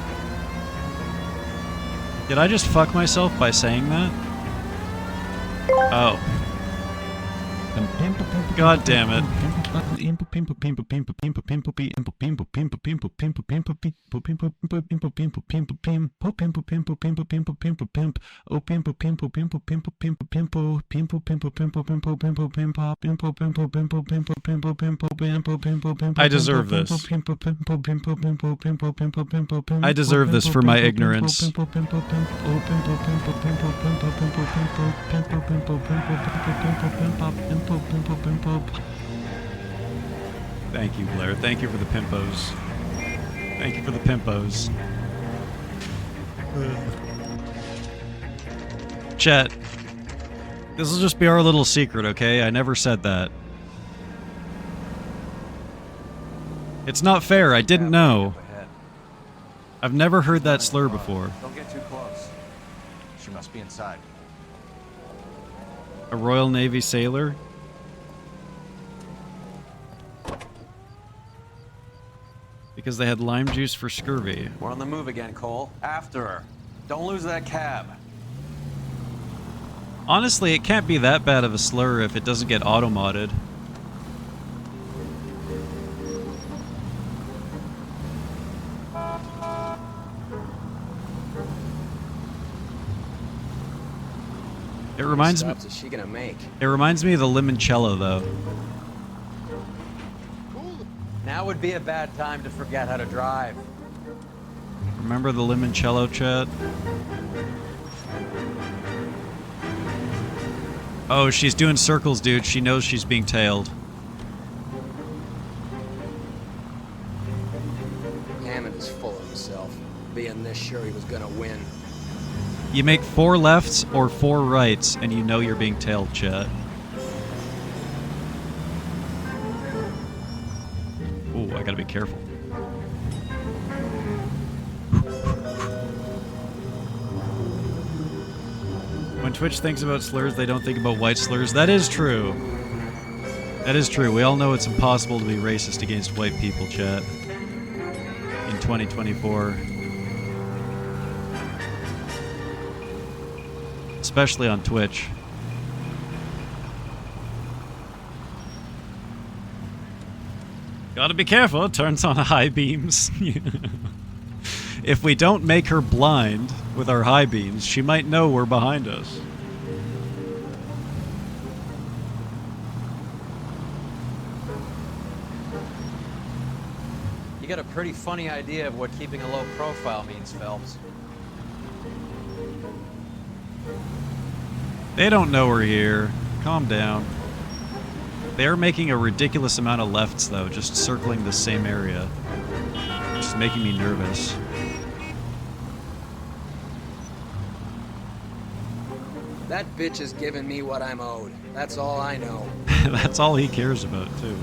Did I just fuck myself by saying that? Oh. God damn it. I deserve this. I deserve this for my ignorance. Thank you, Blair. Thank you for the pimpos. Thank you for the pimpos. Chat, this will just be our little secret, okay? I never said that. It's not fair. I didn't know. I've never heard that slur before. Don't get too close. She must be inside. A Royal Navy sailor? Because they had lime juice for scurvy. We're on the move again, Cole. After her. Don't lose that cab. Honestly, it can't be that bad of a slur if it doesn't get auto-modded. It reminds me. What stops is she gonna make? It reminds me of the limoncello, though. Now would be a bad time to forget how to drive. Remember the limoncello, chat? Oh, she's doing circles, dude. She knows she's being tailed. Hammond is full of himself, being this sure he was gonna win. You make 4 lefts or 4 rights, and you know you're being tailed, chat. Ooh, I gotta be careful. When Twitch thinks about slurs, they don't think about white slurs. That is true. That is true. We all know it's impossible to be racist against white people, chat. In 2024. Especially on Twitch. Gotta be careful, it turns on high beams. If we don't make her blind with our high beams, she might know we're behind us. You got a pretty funny idea of what keeping a low profile means, Phelps. They don't know we're here. Calm down. They're making a ridiculous amount of lefts, though, just circling the same area. Just making me nervous. That bitch is giving me what I'm owed. That's all I know. That's all he cares about, too.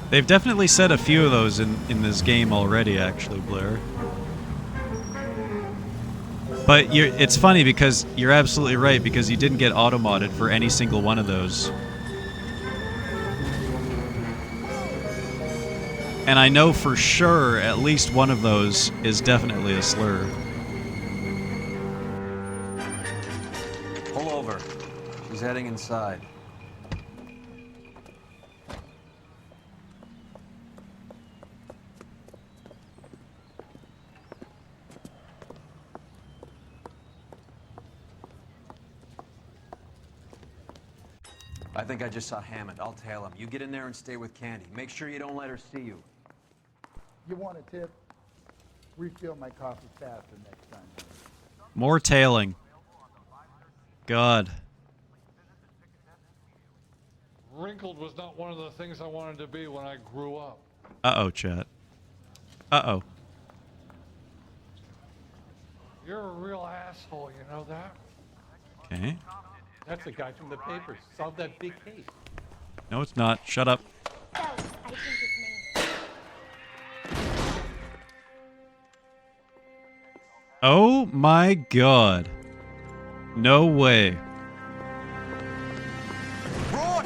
They've definitely said a few of those in this game already, actually, Blair. But it's funny because you're absolutely right, because you didn't get auto-modded for any single one of those. And I know for sure at least one of those is definitely a slur. Pull over. She's heading inside. I think I just saw Hammond. I'll tail him. You get in there and stay with Candy. Make sure you don't let her see you. You want a tip? Refill my coffee faster next time. More tailing. God. Wrinkled was not one of the things I wanted to be when I grew up. Uh-oh, chat. Uh-oh. You're a real asshole, you know that? Okay. That's the guy from the papers. Solve that big case. No, it's not. Shut up. Oh my god. No way. Roy!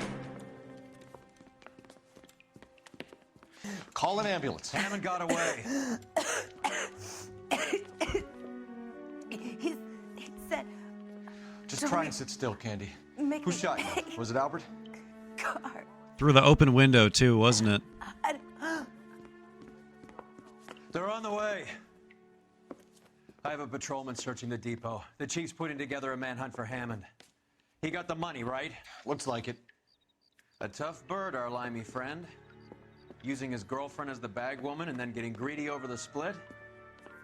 Call an ambulance. Hammond got away. He said... Just try and sit still, Candy. Make Who me- shot you? Was it Albert? Car. Through the open window, too, wasn't it? They're on the way. I have a patrolman searching the depot. The chief's putting together a manhunt for Hammond. He got the money, right? Looks like it. A tough bird, our limey friend. Using his girlfriend as the bag woman and then getting greedy over the split.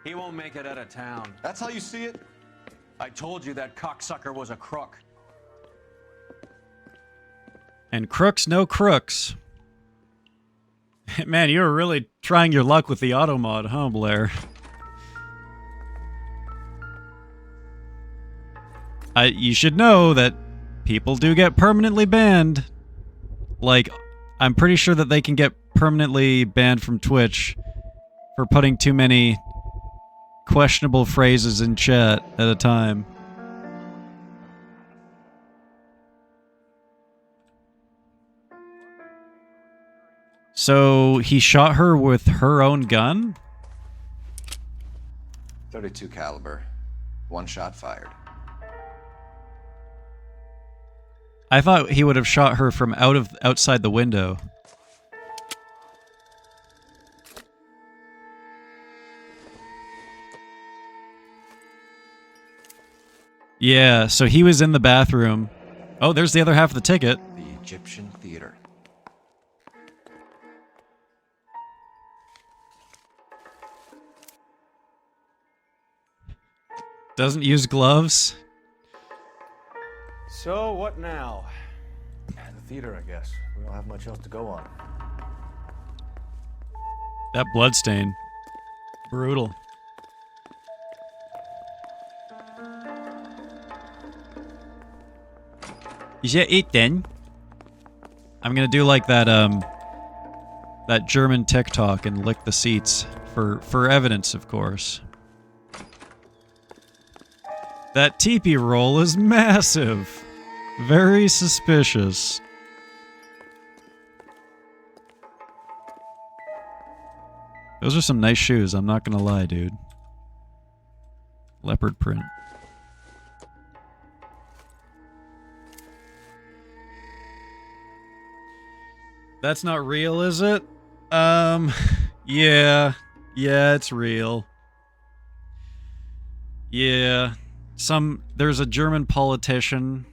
He won't make it out of town. That's how you see it? I told you that cocksucker was a crook. And crooks, no crooks. Man, you were really trying your luck with the auto mod, huh, Blair? You should know that people do get permanently banned. Like, I'm pretty sure that they can get permanently banned from Twitch for putting too many questionable phrases in chat at a time. So he shot her with her own gun? .32 caliber. One shot fired. I thought he would have shot her from outside the window. Yeah, so he was in the bathroom. Oh, there's the other half of the ticket. The Egyptian Theater. Doesn't use gloves. So, what now? The theater, I guess. We don't have much else to go on. That bloodstain. Brutal. Is that it then? I'm gonna do like that that German TikTok and lick the seats for evidence, of course. That teepee roll is massive. Very suspicious. Those are some nice shoes, I'm not gonna lie, dude. Leopard print. That's not real, is it? Yeah. Yeah, it's real. Yeah. There's a German politician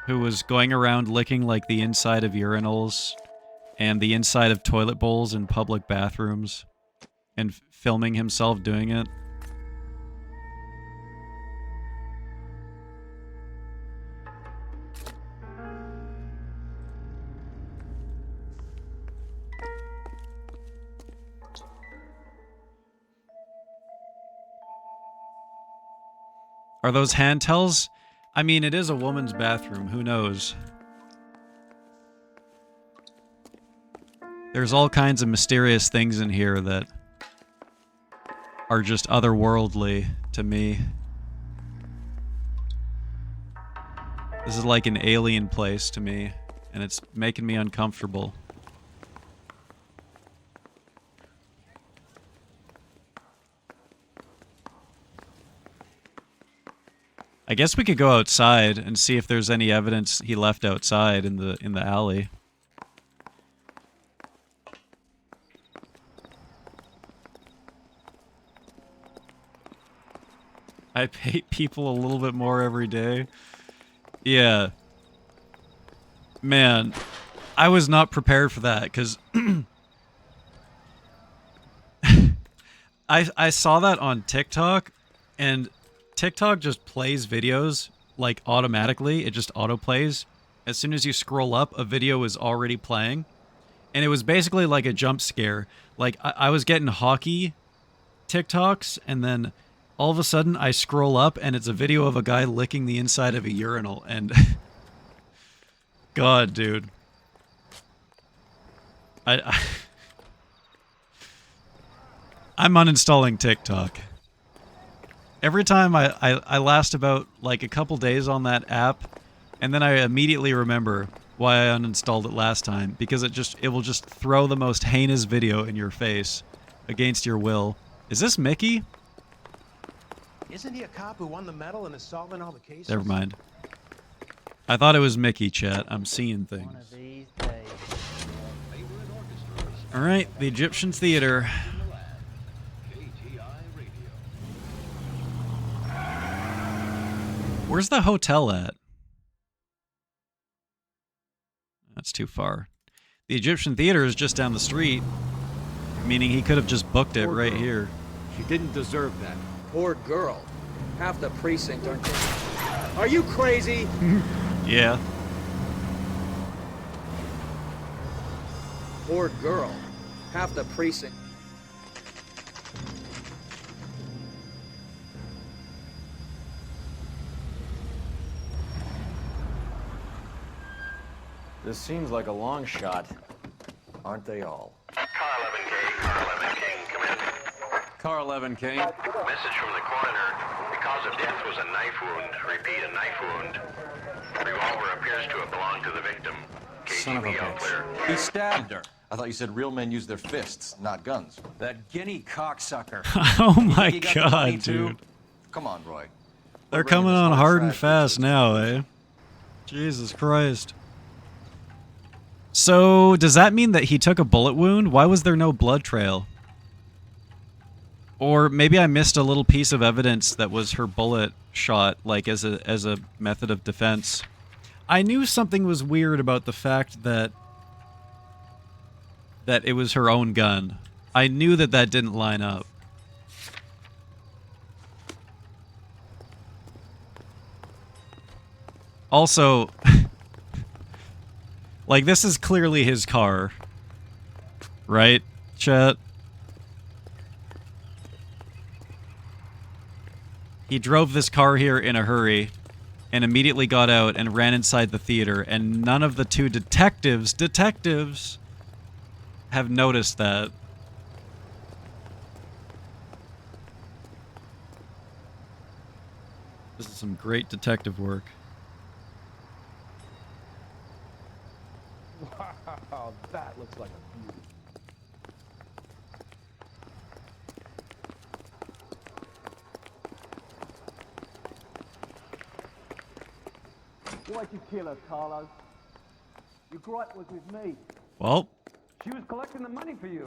who was going around licking like the inside of urinals and the inside of toilet bowls in public bathrooms and filming himself doing it. Are those handtells? I mean, it is a woman's bathroom. Who knows? There's all kinds of mysterious things in here that are just otherworldly to me. This is like an alien place to me, and it's making me uncomfortable. I guess we could go outside and see if there's any evidence he left outside in the alley. I hate people a little bit more every day. Yeah. Man, I was not prepared for that because I saw that on TikTok, and TikTok just plays videos like automatically. It just auto plays. As soon as you scroll up, a video is already playing. And it was basically like a jump scare. Like I was getting hockey TikToks, and then All of a sudden, I scroll up, and it's a video of a guy licking the inside of a urinal, and... God, dude. I'm uninstalling TikTok. Every time I last about, like, a couple days on that app, and then I immediately remember why I uninstalled it last time, because it will just throw the most heinous video in your face against your will. Is this Mickey? Isn't he a cop who won the medal and is solving all the cases? Never mind. I thought it was Mickey, chat. I'm seeing things. Alright, the Egyptian Theater. Where's the hotel at? That's too far. The Egyptian Theater is just down the street, meaning he could have just booked it right here. She didn't deserve that. Poor girl. Half the precinct aren't they? Are you crazy? Yeah. Poor girl. Half the precinct. This seems like a long shot. Aren't they all? Car 11 King. Message from the coroner. The cause of death was a knife wound. Repeat, a knife wound. The revolver appears to have belonged to the victim. Son of a KGB all clear. bitch. He stabbed her. I thought you said real men use their fists, not guns. That guinea cocksucker. Oh my he got the money god, too? dude. Come on, Roy. They're coming on hard and fast now, eh? Jesus Christ. So, does that mean that he took a bullet wound? Why was there no blood trail? Or maybe I missed a little piece of evidence that was her bullet shot, like as a method of defense. I knew something was weird about the fact that it was her own gun. I knew that didn't line up. Also, like, this is clearly his car. Right, chat? He drove this car here in a hurry and immediately got out and ran inside the theater, and none of the two detectives have noticed that. This is some great detective work. Wow, that looks like a beauty. Why'd you kill her, Carlos? Your gripe was with me. Well, She was collecting the money for you.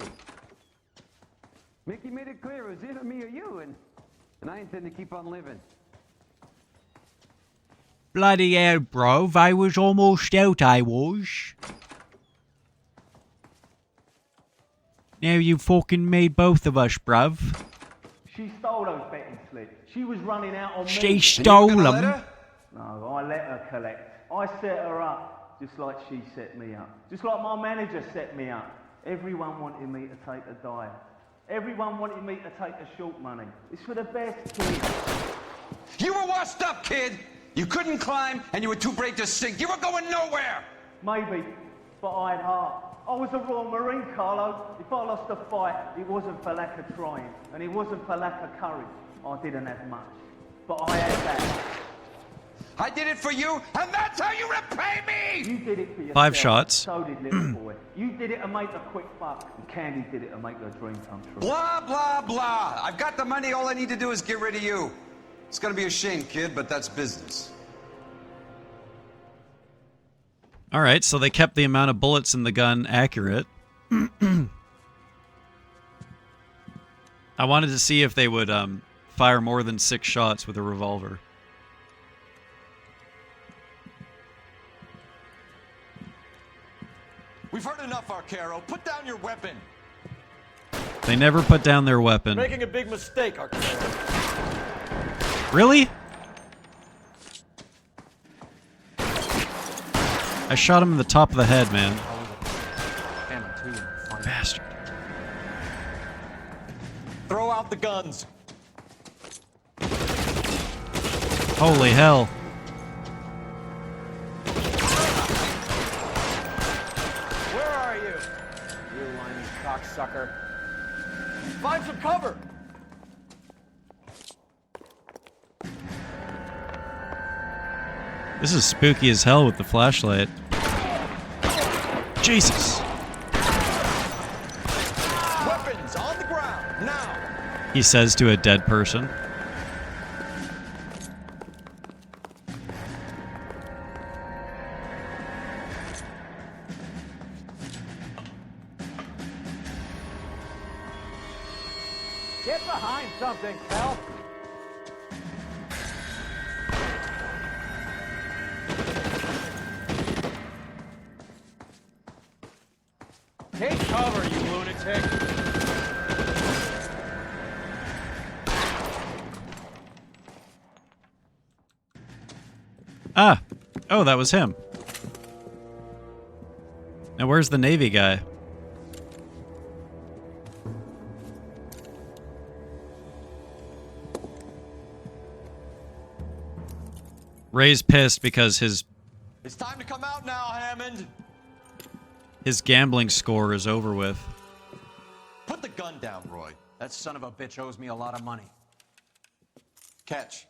Mickey made it clear it was either me or you, and I intend to keep on living. Bloody hell, bro. They was almost out, I was. Now you fucking made both of us, bruv. She stole those betting slips. She was running out on me. She stole them. No, I let her collect. I set her up, just like she set me up. Just like my manager set me up. Everyone wanted me to take a dive. Everyone wanted me to take the short money. It's for the best kid. You were washed up, kid. You couldn't climb, and you were too brave to sink. You were going nowhere. Maybe, but I had heart. I was a Royal Marine, Carlo. If I lost a fight, it wasn't for lack of trying, and it wasn't for lack of courage. I didn't have much, but I had that. I did it for you, and that's how you repay me! You did it for yourself. 5 shots. So did little boy. You did it to make a quick buck, and Candy did it to make her dream come true. Blah, blah, blah. I've got the money. All I need to do is get rid of you. It's gonna be a shame, kid, but that's business. Alright, so they kept the amount of bullets in the gun accurate. I wanted to see if they would fire more than 6 shots with a revolver. We've heard enough, Arcaro. Put down your weapon. They never put down their weapon. Making a big mistake, Arcaro. Really? I shot him in the top of the head, man. Bastard. Throw out the guns. Holy hell. Where are you? You whiny cocksucker. Find some cover! This is spooky as hell with the flashlight. Jesus. Weapons on the ground, now! He says to a dead person. Get behind something, Cal. Take cover, you lunatic. Ah. Oh, that was him. Now where's the Navy guy? Ray's pissed because his It's time to come out now, Hammond. gambling score is over with. Put the gun down, Roy. That son of a bitch owes me a lot of money. Catch.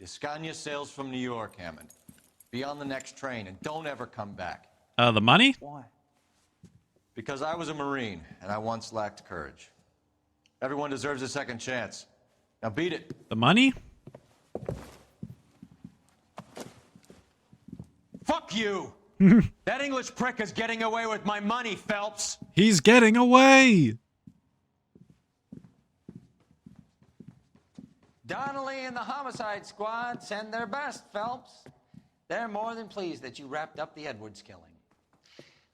Escania sails from New York, Hammond. Be on the next train and don't ever come back. The money? Why? Because I was a Marine and I once lacked courage. Everyone deserves a second chance. Now beat it. The money? Fuck you! That English prick is getting away with my money, Phelps! He's getting away! Donnelly and the homicide squad send their best, Phelps. They're more than pleased that you wrapped up the Edwards killing.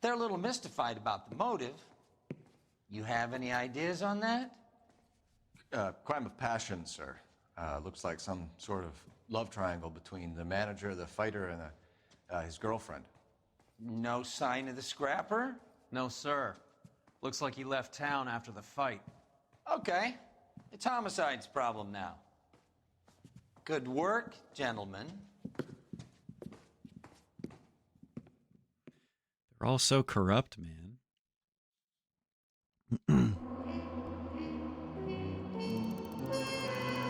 They're a little mystified about the motive. You have any ideas on that? Crime of passion, sir. Looks like some sort of love triangle between the manager, the fighter, and his girlfriend. No sign of the scrapper? No, sir. Looks like he left town after the fight. Okay. It's homicide's problem now. Good work, gentlemen. They're all so corrupt, man.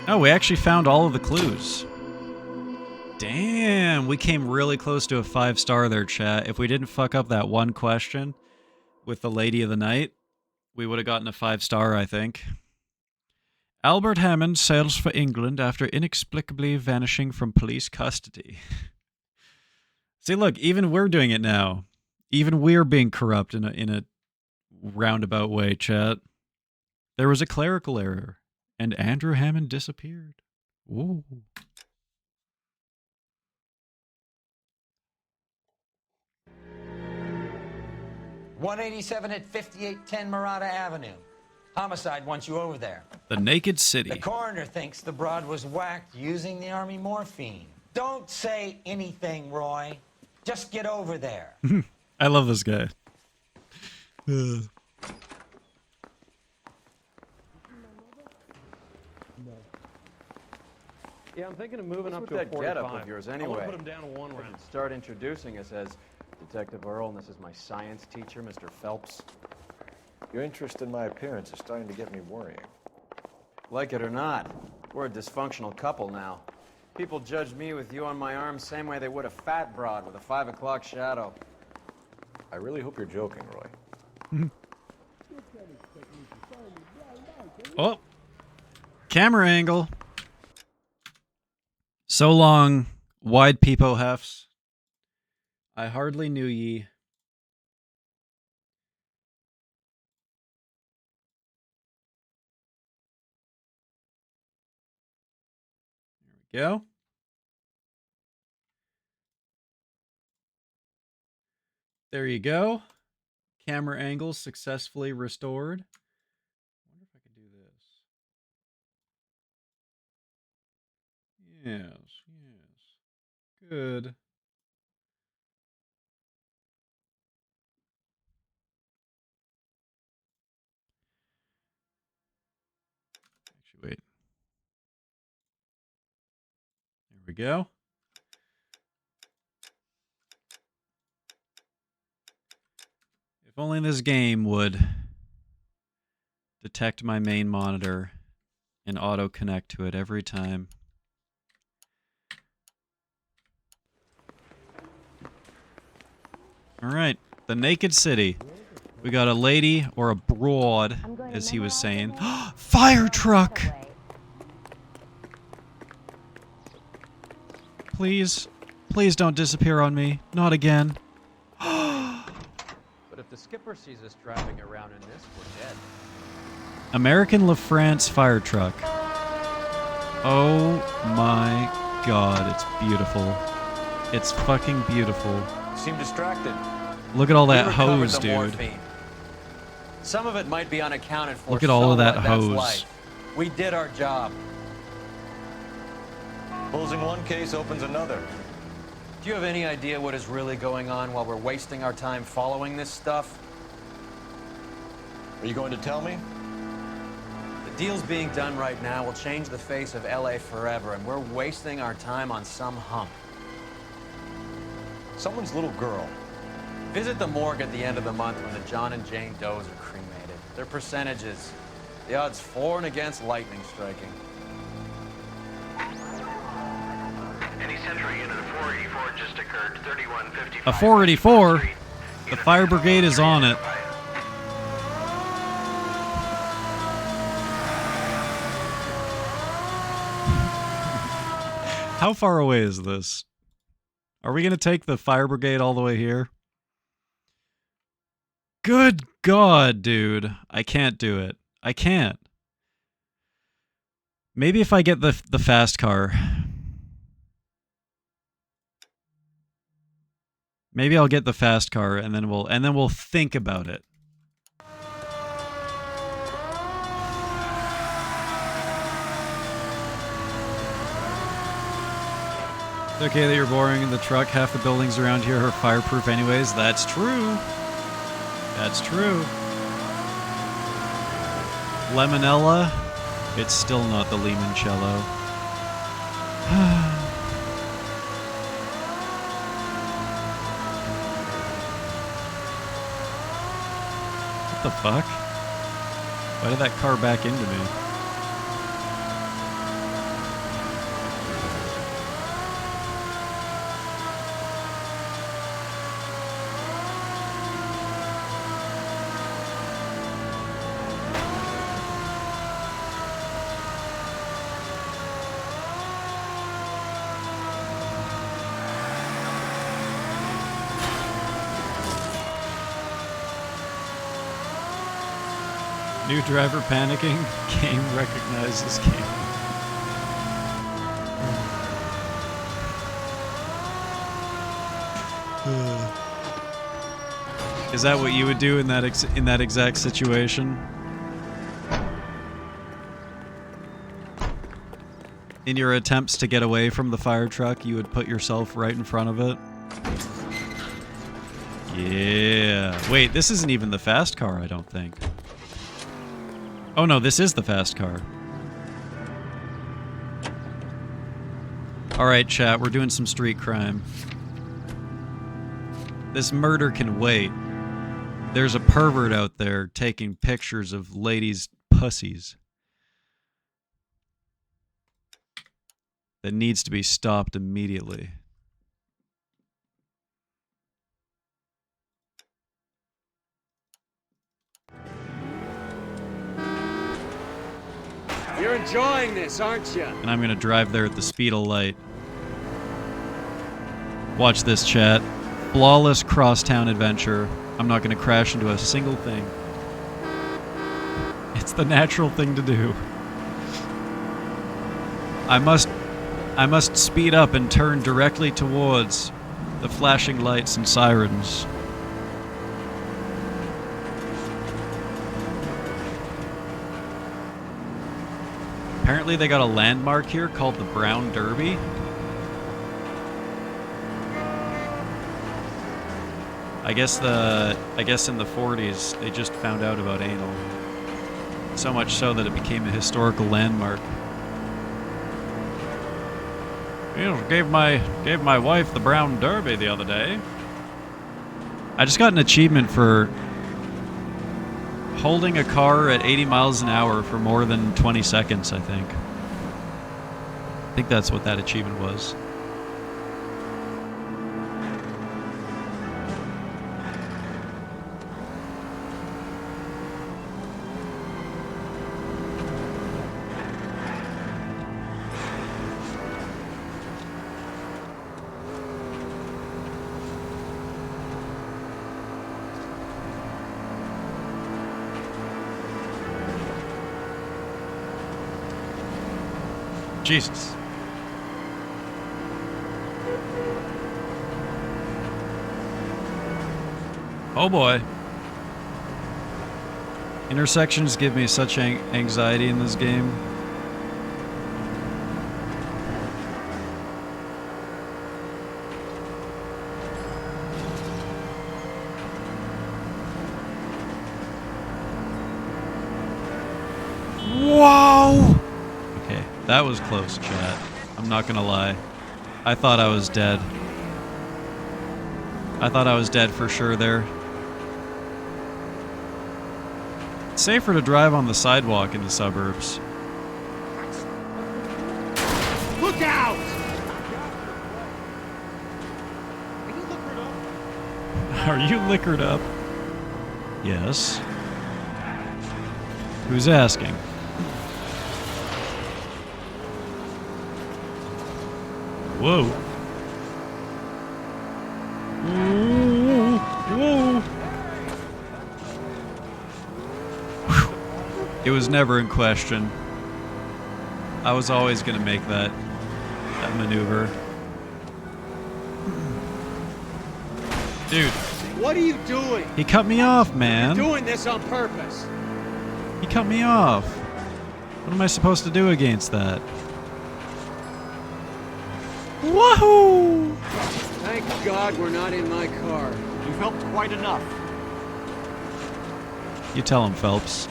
Oh, we actually found all of the clues. Damn, we came really close to a 5-star there, chat. If we didn't fuck up that one question with the Lady of the Night, we would have gotten a 5-star, I think. Albert Hammond sails for England after inexplicably vanishing from police custody. See, look, even we're doing it now. Even we're being corrupt in a roundabout way, chat. There was a clerical error, and Andrew Hammond disappeared. Ooh. .187 at 5810 Murata Avenue. Homicide wants you over there. The Naked City. The coroner thinks the broad was whacked using the army morphine. Don't say anything, Roy. Just get over there. I love this guy. Ugh. Yeah, I'm thinking of moving up What's to with a that 45. getup of yours I anyway? want to put him down to one round. Start introducing us as Detective Earl, and this is my science teacher, Mr. Phelps. Your interest in my appearance is starting to get me worrying. Like it or not, we're a dysfunctional couple now. People judge me with you on my arm same way they would a fat broad with a 5 o'clock shadow. I really hope you're joking, Roy. Oh. Camera angle. So long, wide peepo hefts. I hardly knew ye. There we go. There you go. Camera angle successfully restored. I wonder if I can do this. Yes, yes. Good. Actually, wait. we go. If only this game would detect my main monitor and auto-connect to it every time. Alright, the Naked City. We got a lady, or a broad, as he was saying. Fire truck! Please. Please don't disappear on me. Not again. But if the skipper sees us driving around in this, we're dead. American LaFrance fire truck. Oh my god, it's beautiful. It's fucking beautiful. You seem distracted. Look at all that We recovered hose, the dude. morphine. Some of it might be unaccounted for. Look at all of that That's hose. life. We did our job. Closing one case opens another. Do you have any idea what is really going on while we're wasting our time following this stuff? Are you going to tell me? The deals being done right now will change the face of LA forever, and we're wasting our time on some hump. Someone's little girl. Visit the morgue at the end of the month when the John and Jane Does are cremated. Their percentages. The odds for and against lightning striking. Any Central unit of 484 just occurred, 3155. A 484? The fire brigade is on it. How far away is this? Are we going to take the fire brigade all the way here? Good God, dude. I can't do it. I can't. Maybe if I get the fast car. Maybe I'll get the fast car and then we'll think about it. It's okay that you're boring in the truck. Half the buildings around here are fireproof anyways. That's true. That's true. Lemonella. It's still not the limoncello. What the fuck? Why did that car back into me? New driver panicking. Game recognizes game. Is that what you would do in that exact situation? In your attempts to get away from the fire truck, you would put yourself right in front of it? Yeah. Wait, this isn't even the fast car, I don't think. Oh no, this is the fast car. Alright, chat, we're doing some street crime. This murder can wait. There's a pervert out there taking pictures of ladies' pussies. That needs to be stopped immediately. You're enjoying this, aren't you? And I'm gonna drive there at the speed of light. Watch this, chat. Flawless crosstown adventure. I'm not gonna crash into a single thing. It's the natural thing to do. I must speed up and turn directly towards the flashing lights and sirens. Apparently they got a landmark here called the Brown Derby. I guess in the 40s they just found out about anal. So much so that it became a historical landmark. Gave my wife the brown derby the other day. I just got an achievement for holding a car at 80 miles an hour for more than 20 seconds, I think. I think that's what that achievement was. Jesus. Oh boy. Intersections give me such anxiety in this game. Whoa! Okay, that was close, chat. I'm not gonna lie. I thought I was dead. I thought I was dead for sure there. It's safer to drive on the sidewalk in the suburbs. Look out! Are you liquored up? Yes. Who's asking? Whoa. Whoa. Whoa. Whew. It was never in question. I was always going to make that maneuver. Dude. What are you doing? He cut me off, man. You're doing this on purpose. He cut me off. What am I supposed to do against that? Wahoo! Thank God we're not in my car. You've helped quite enough. You tell him, Phelps.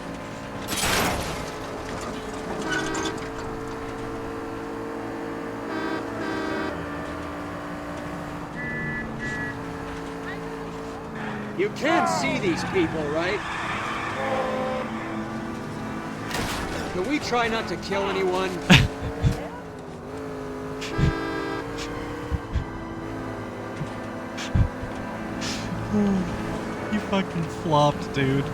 You can't see these people, right? Can we try not to kill anyone? You fucking flopped, dude.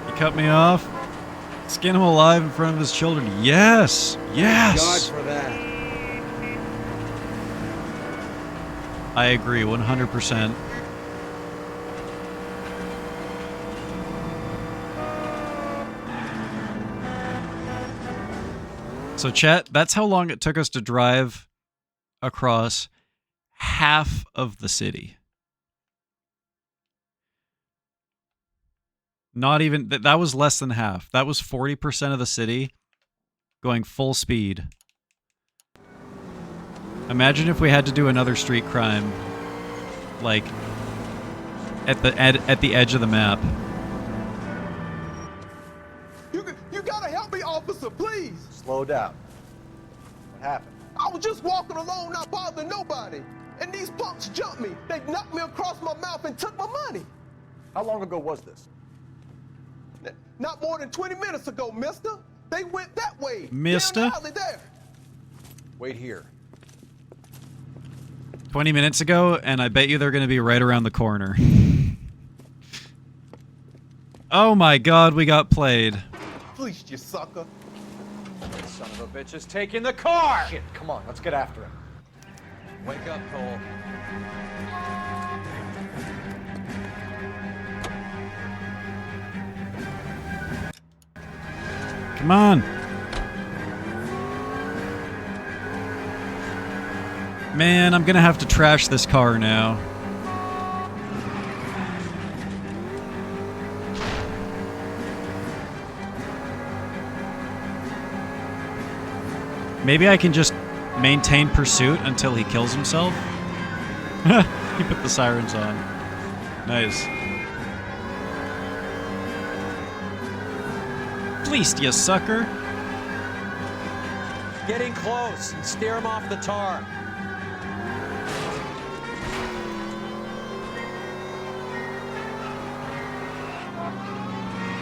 You cut me off? Skin him alive in front of his children. Yes! Yes! God for that. I agree, 100%. So chat, that's how long it took us to drive across half of the city. Not even, that was less than half. That was 40% of the city going full speed. Imagine if we had to do another street crime, like, at the edge of the map. You gotta help me, officer, please! Slow down. What happened? I was just walking along, not bothering nobody. And these punks jumped me. They knocked me across my mouth and took my money. How long ago was this? Not more than 20 minutes ago, mister. They went that way. Mister? Down the alley there. Wait here. 20 minutes ago, and I bet you they're going to be right around the corner. Oh my god, we got played. Fleeced you, sucker. That son of a bitch is taking the car! Shit, come on, let's get after him. Wake up, Cole. Come on. Man, I'm gonna have to trash this car now. Maybe I can just maintain pursuit until he kills himself? He put the sirens on. Nice. Fleeced, you sucker. Get in close and steer him off the tar.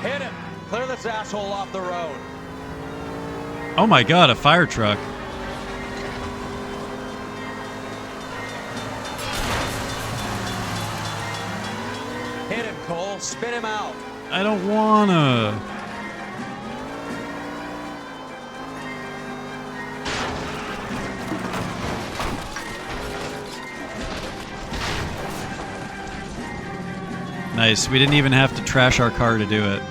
Hit him. Clear this asshole off the road. Oh my god, a fire truck. Hit him, Cole. Spin him out. I don't wanna. Nice. We didn't even have to trash our car to do it.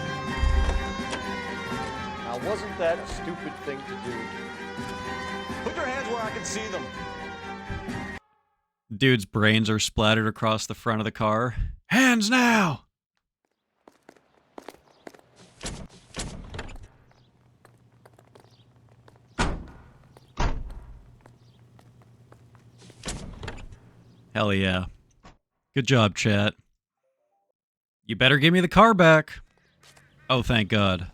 Now, wasn't that a stupid thing to do? Put your hands where I can see them. Dude's brains are splattered across the front of the car. Hands now! Hell yeah. Good job, chat. You better give me the car back. Oh, thank God.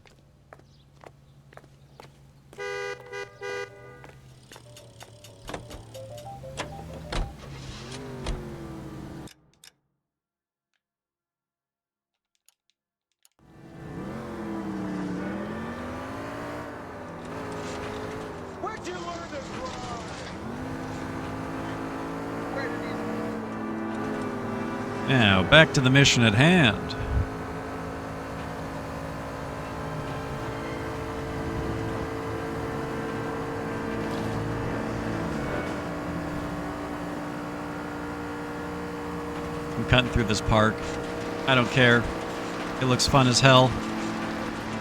Where'd you learn to drive? Where did these Now, back to the mission at hand. I'm cutting through this park. I don't care. It looks fun as hell.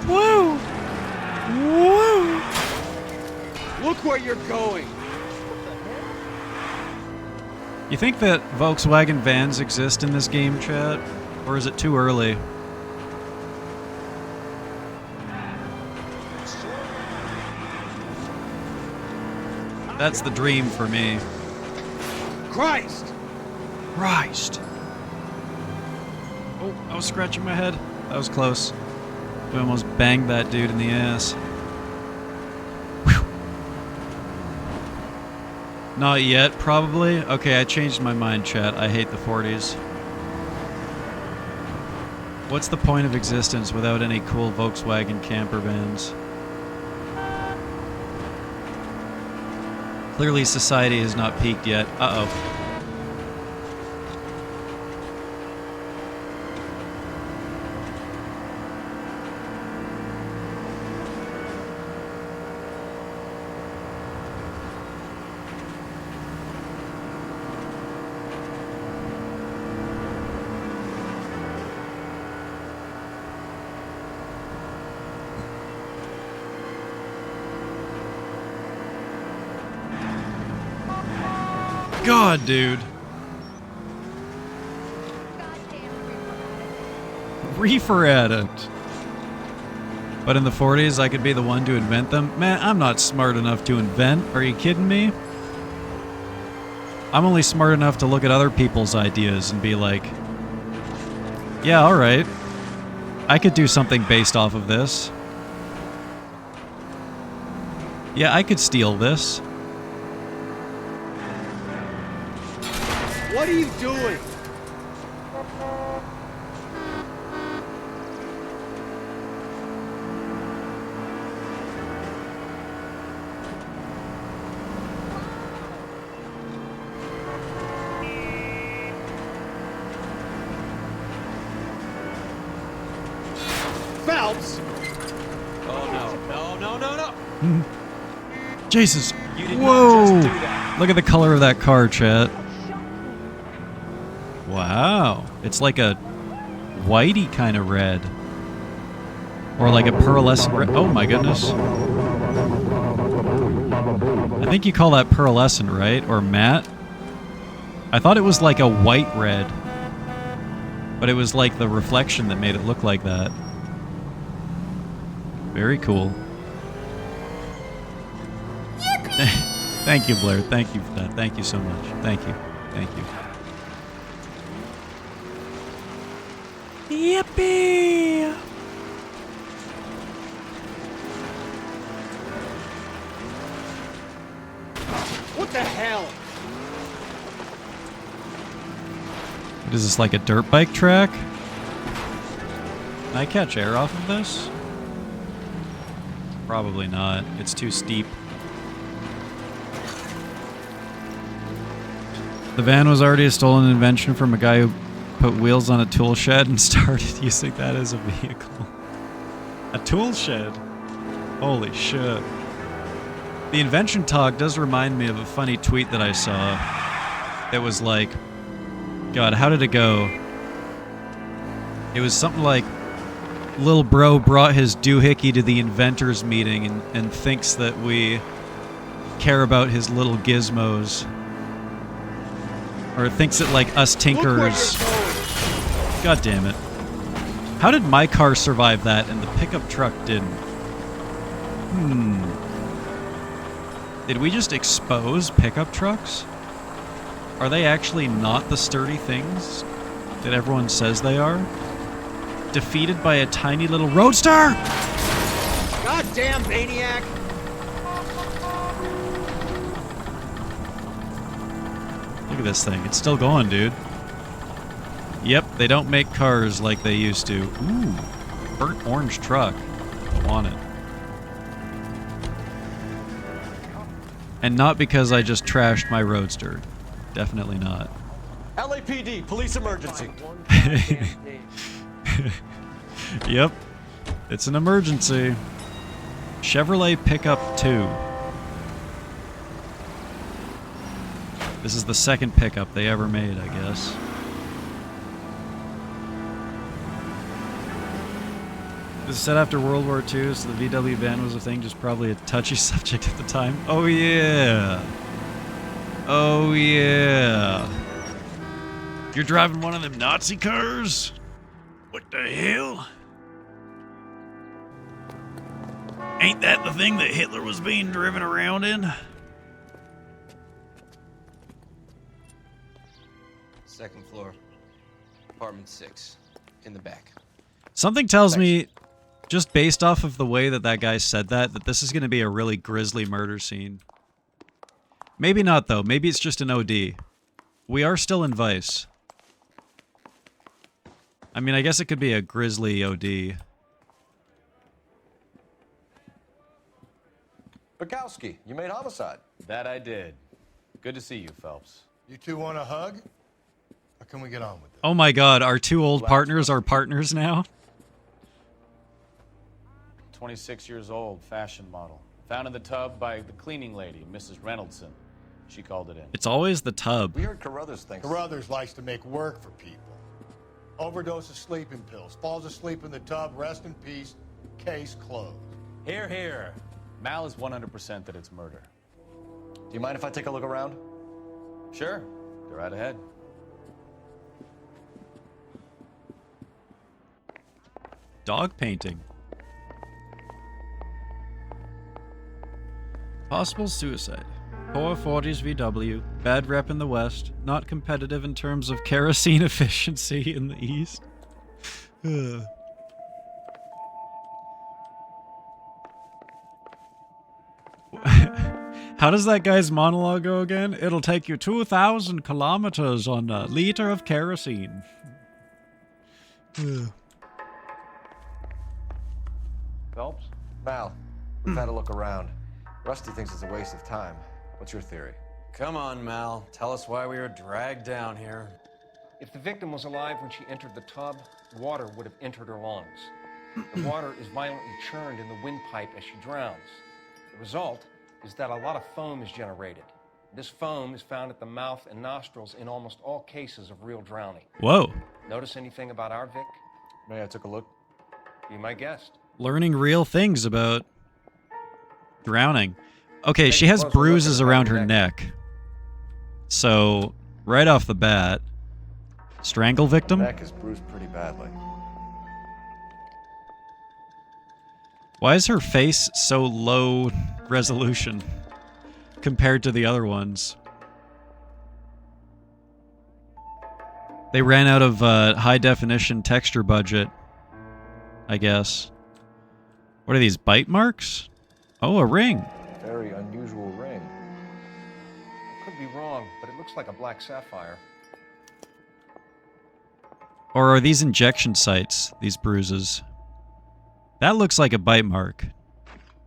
Woo! Woo! Look where you're going. You think that Volkswagen vans exist in this game, chat? Or is it too early? That's the dream for me. Christ! Christ! Oh, I was scratching my head. That was close. We almost banged that dude in the ass. Whew. Not yet, probably. Okay, I changed my mind, chat. I hate the 40s. What's the point of existence without any cool Volkswagen camper vans? Clearly, society has not peaked yet. Uh-oh. God, dude. Reefer addict. But in the 40s, I could be the one to invent them? Man, I'm not smart enough to invent. Are you kidding me? I'm only smart enough to look at other people's ideas and be like, yeah, alright. I could do something based off of this. Yeah, I could steal this. What are you doing? Phelps! Oh, no. Jesus. You did not Whoa. just do that. Look at the color of that car, chat. Wow. It's like a whitey kind of red. Or like a pearlescent red. Oh my goodness. I think you call that pearlescent, right? Or matte? I thought it was like a white red. But it was like the reflection that made it look like that. Very cool. Thank you, Blair. Thank you for that. Thank you so much. Thank you. Thank you. Yippee! the hell? What is this, like a dirt bike track? Can I catch air off of this? Probably not. It's too steep. The van was already a stolen invention from a guy who put wheels on a tool shed and started using that as a vehicle. A tool shed? Holy shit. The invention talk does remind me of a funny tweet that I saw. It was like, God, how did it go? It was something like, Lil Bro brought his doohickey to the inventors meeting and thinks that we care about his little gizmos. Or thinks that, like, us tinkers... God damn it. How did my car survive that and the pickup truck didn't? Did we just expose pickup trucks? Are they actually not the sturdy things that everyone says they are? Defeated by a tiny little roadster? Goddamn maniac! Look at this thing. It's still going, dude. Yep, they don't make cars like they used to. Ooh, burnt orange truck. I want it. And not because I just trashed my roadster. Definitely not. LAPD, police emergency. Yep. It's an emergency. Chevrolet Pickup 2. This is the second pickup they ever made, I guess. This is set after World War II, so the VW van was a thing, just probably a touchy subject at the time. Oh yeah! Oh yeah! You're driving one of them Nazi cars? What the hell? Ain't that the thing that Hitler was being driven around in? Second floor, apartment 6, in the back. Something tells me, just based off of the way that that guy said that this is going to be a really grisly murder scene. Maybe not, though. Maybe it's just an OD. We are still in Vice. I mean, I guess it could be a grisly OD. Bukowski, you made homicide. That I did. Good to see you, Phelps. You two want a hug? Or can we get on with it? Oh my god, our two old partners are partners now? 26 years old, fashion model. Found in the tub by the cleaning lady, Mrs. Reynoldson. She called it in. It's always the tub. We heard Carruthers thinks. Carruthers likes to make work for people. Overdose of sleeping pills. Falls asleep in the tub. Rest in peace. Case closed. Here, here. Mal is 100% that it's murder. Do you mind if I take a look around? Sure. Go right ahead. Dog painting. Possible suicide. Poor 40s VW. Bad rep in the West. Not competitive in terms of kerosene efficiency in the East. How does that guy's monologue go again? It'll take you 2,000 kilometers on a liter of kerosene. Phelps? Mal, we've had a look around. Rusty thinks it's a waste of time. What's your theory? Come on, Mal. Tell us why we were dragged down here. If the victim was alive when she entered the tub, water would have entered her lungs. The water is violently churned in the windpipe as she drowns. The result is that a lot of foam is generated. This foam is found at the mouth and nostrils in almost all cases of real drowning. Whoa. Notice anything about our Vic? May I took a look? Be my guest. Learning real things about drowning. Okay, she has bruises around her neck. So, right off the bat, strangle victim? Neck is bruised pretty badly. Why is her face so low resolution compared to the other ones? They ran out of high definition texture budget, I guess. What are these, bite marks? Oh, a ring. Very unusual ring. could be wrong, but it looks like a black sapphire. Or are these injection sites, these bruises? That looks like a bite mark.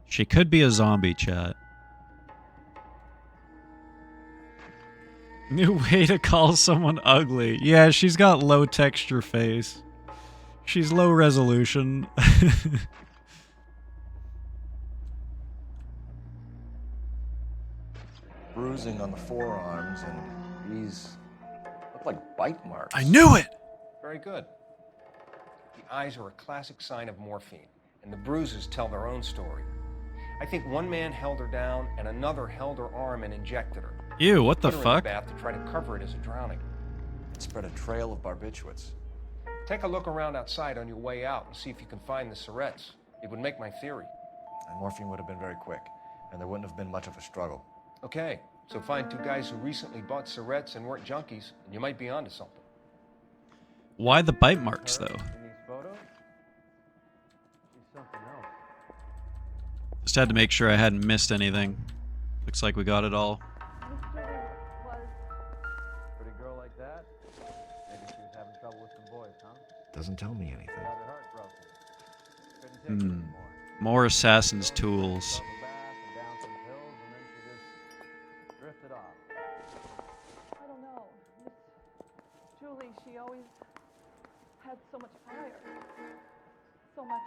She could be a zombie, chat. New way to call someone ugly. Yeah, she's got low texture face. She's low resolution. Bruising on the forearms, and these look like bite marks. I knew it! Very good. The eyes are a classic sign of morphine, and the bruises tell their own story. I think one man held her down, and another held her arm and injected her. Ew, what the Put her fuck? in the bath to try to cover it as a drowning. It spread a trail of barbiturates. Take a look around outside on your way out and see if you can find the syrettes. It would make my theory. And morphine would have been very quick, and there wouldn't have been much of a struggle. Okay, so find two guys who recently bought syrettes and weren't junkies, and you might be onto something. Why the bite marks, though? In these photos, she's something else. Just had to make sure I hadn't missed anything. Looks like we got it all. Pretty girl like that? Maybe she was having trouble with some boys, huh? Doesn't tell me anything. Got her heart broken. Couldn't take it anymore. More assassin's tools. Fell in the bath and down some pills, and then she just drifted off. I don't know. Miss Julie, she always had so much fire. So much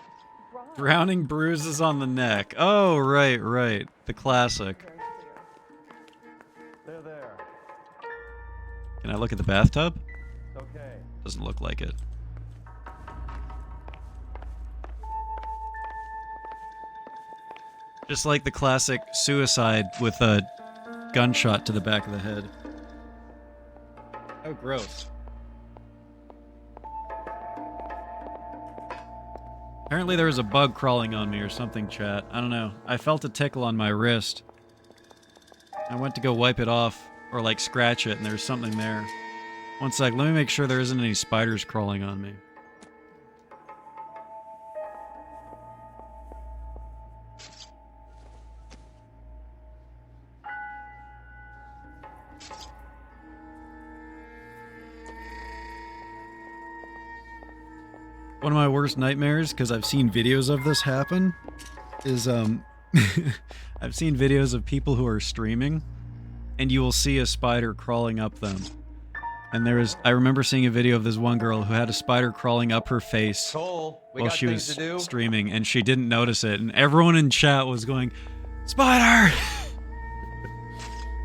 drive. Drowning bruises on the neck. Oh, right. The classic. They're there. Can I look at the bathtub? Okay. Doesn't look like it. Just like the classic suicide with a gunshot to the back of the head. Oh, gross. Apparently there was a bug crawling on me or something, chat. I don't know. I felt a tickle on my wrist. I went to go wipe it off, or like scratch it, and there's something there. One sec, let me make sure there isn't any spiders crawling on me. One of my worst nightmares, because I've seen videos of this happen, is I've seen videos of people who are streaming, and you will see a spider crawling up them. And I remember seeing a video of this one girl who had a spider crawling up her face Cole, we while got she things was to do. streaming, and she didn't notice it, and everyone in chat was going, "Spider!"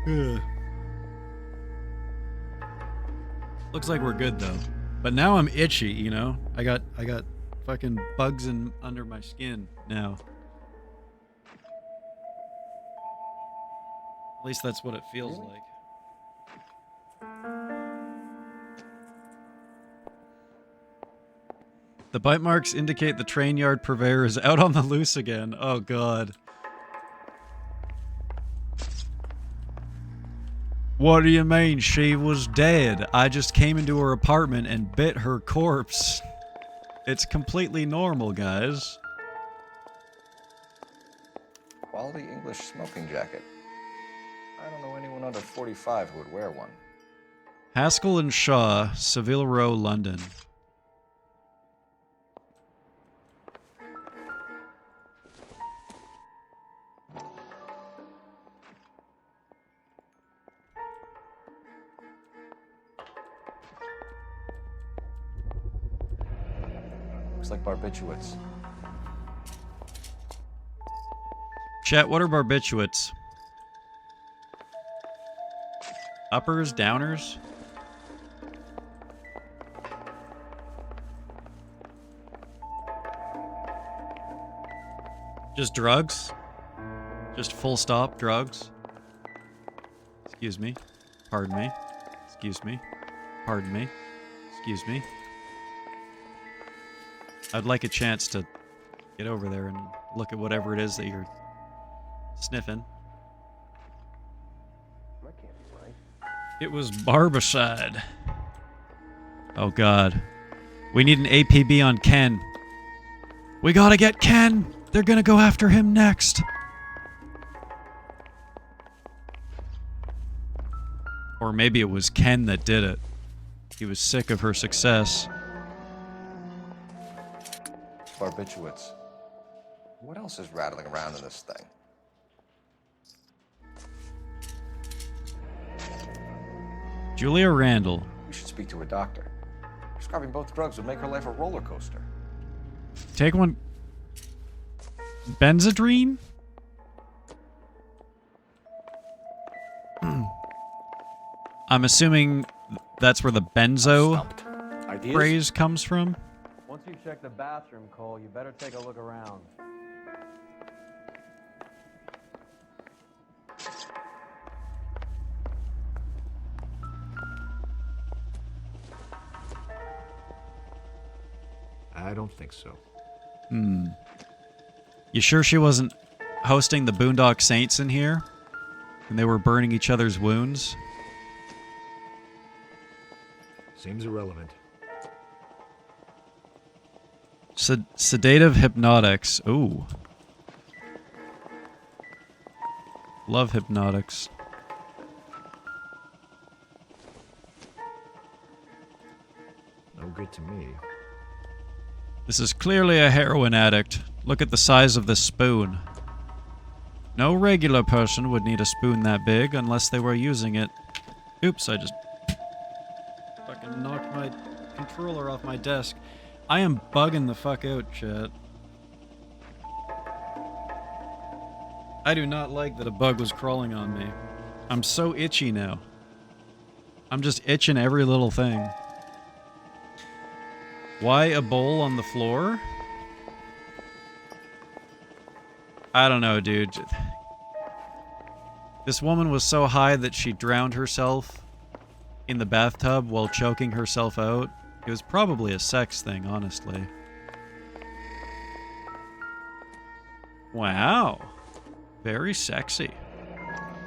Ugh. Looks like we're good though. But now I'm itchy, you know? I got fucking bugs under my skin now. At least that's what it feels like. The bite marks indicate the train yard purveyor is out on the loose again. Oh god. What do you mean she was dead? I just came into her apartment and bit her corpse. It's completely normal, guys. Quality English smoking jacket. I don't know anyone under 45 who would wear one. Haskell and Shaw, Savile Row, London. Looks like barbiturates. Chat, what are barbiturates? Uppers, downers? Just drugs? Just full stop drugs? Excuse me. Pardon me. Excuse me. Pardon me. Excuse me. I'd like a chance to get over there and look at whatever it is that you're sniffing. That can't be right. It was barbicide. Oh god. We need an APB on Ken. We gotta get Ken! They're gonna go after him next. Or maybe it was Ken that did it. He was sick of her success. Barbiturates. What else is rattling around in this thing? Julia Randall. We should speak to a doctor. Prescribing both drugs would make her life a roller coaster. Take one. Benzedrine? I'm assuming that's where the benzo phrase comes from. Once you check the bathroom, Cole, you better take a look around. I don't think so. You sure she wasn't hosting the Boondock Saints in here? And they were burning each other's wounds? Seems irrelevant. Sedative hypnotics. Ooh. Love hypnotics. No good to me. This is clearly a heroin addict. Look at the size of this spoon. No regular person would need a spoon that big unless they were using it. Oops, I just fucking knocked my controller off my desk. I am bugging the fuck out, chat. I do not like that a bug was crawling on me. I'm so itchy now. I'm just itching every little thing. Why a bowl on the floor? I don't know, dude. This woman was so high that she drowned herself in the bathtub while choking herself out. It was probably a sex thing, honestly. Wow. Very sexy.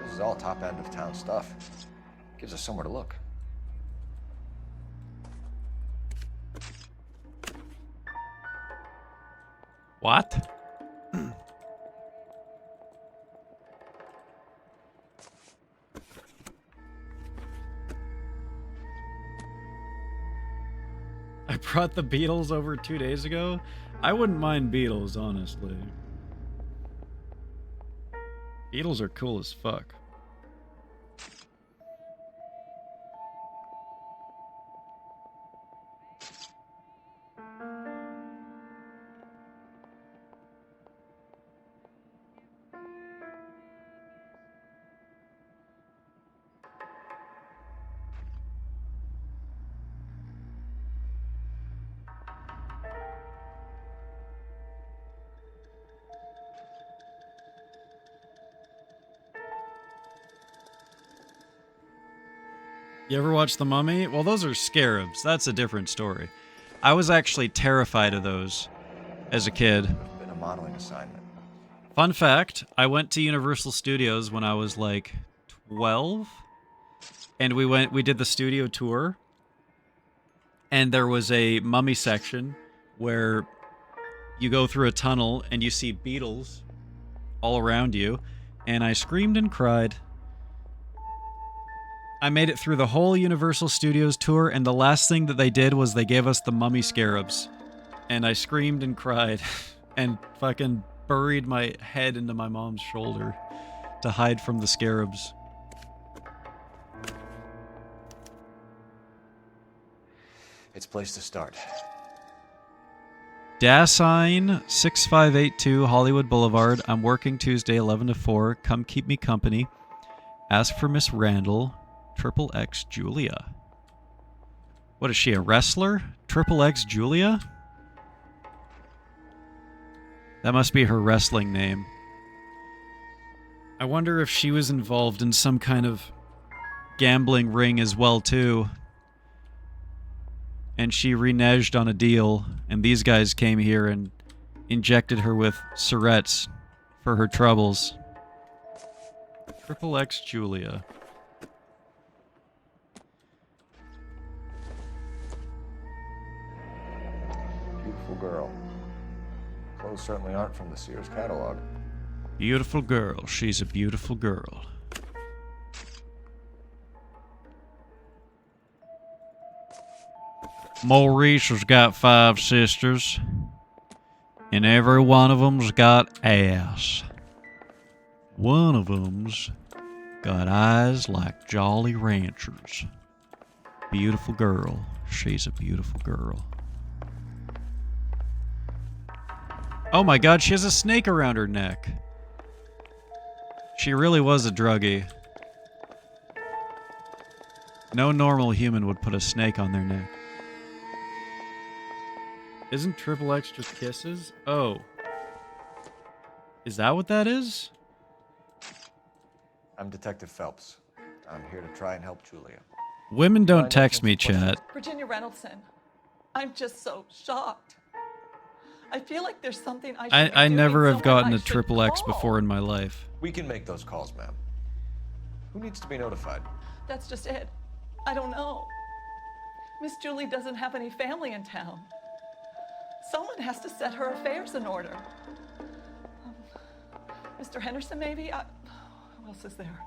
This is all top end of town stuff. Gives us somewhere to look. What? I brought the Beatles over 2 days ago. I wouldn't mind Beatles, honestly. Beatles are cool as fuck. You ever watch The Mummy? Well, those are scarabs. That's a different story. I was actually terrified of those as a kid. Been a modeling assignment. Fun fact, I went to Universal Studios when I was like 12. And we did the studio tour. And there was a mummy section where you go through a tunnel and you see beetles all around you. And I screamed and cried. I made it through the whole Universal Studios tour, and the last thing that they did was they gave us the mummy scarabs. And I screamed and cried and fucking buried my head into my mom's shoulder to hide from the scarabs. It's a place to start. Dasein 6582 Hollywood Boulevard. I'm working Tuesday 11 to 4. Come keep me company. Ask for Miss Randall. Triple X Julia. What is she, a wrestler? Triple X Julia? That must be her wrestling name. I wonder if she was involved in some kind of gambling ring as well, too. And she reneged on a deal, and these guys came here and injected her with Surettes for her troubles. Triple X Julia. Beautiful girl. Clothes certainly aren't from the Sears catalog. Beautiful girl. She's a beautiful girl. Maurice has got 5 sisters, and every one of them's got ass. One of them's got eyes like Jolly Ranchers. Beautiful girl. She's a beautiful girl. Oh my god, she has a snake around her neck. She really was a druggie. No normal human would put a snake on their neck. Isn't triple X just kisses? Oh. Is that what that is? I'm Detective Phelps. I'm here to try and help Julia. Women don't text me, chat. Virginia Reynoldson, I'm just so shocked. I feel like there's something I should be I doing, never have someone gotten I a should triple X call. before in my life. We can make those calls, ma'am. Who needs to be notified? That's just it. I don't know. Miss Julie doesn't have any family in town. Someone has to set her affairs in order. Mr. Henderson, maybe? Who else is there?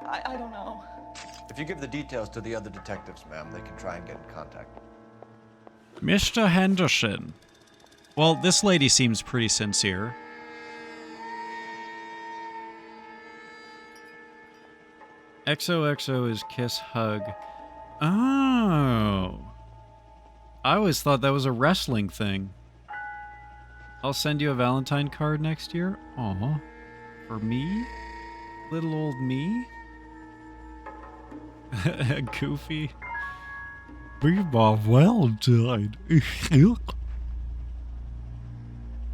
I don't know. If you give the details to the other detectives, ma'am, they can try and get in contact. Mr. Henderson. Well, this lady seems pretty sincere. XOXO is kiss hug. Oh. I always thought that was a wrestling thing. I'll send you a Valentine card next year. Aw. For me? Little old me? Goofy. Be my Valentine.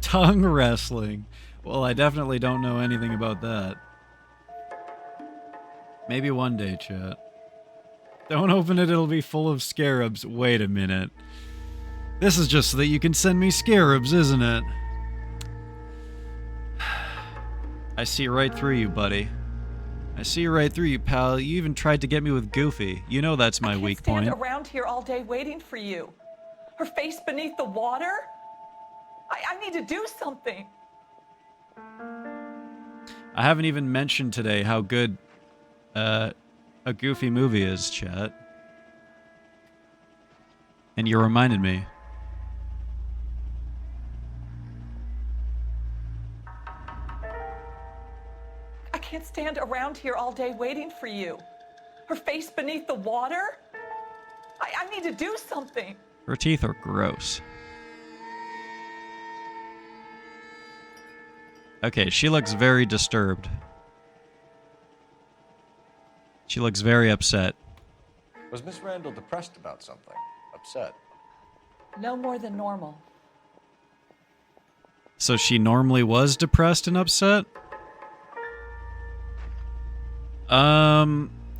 Tongue wrestling. Well, I definitely don't know anything about that. Maybe one day, chat. Don't open it, it'll be full of scarabs. Wait a minute. This is just so that you can send me scarabs, isn't it? I see right through you, buddy. I see right through you, pal. You even tried to get me with Goofy. You know that's my weak point. I can't stand around here all day waiting for you. Her face beneath the water? I need to do something. I haven't even mentioned today how good a Goofy movie is, chat. And you reminded me. I can't stand around here all day waiting for you. Her face beneath the water? I need to do something. Her teeth are gross. Okay, she looks very disturbed. She looks very upset. Was Miss Randall depressed about something? Upset? No more than normal. So she normally was depressed and upset?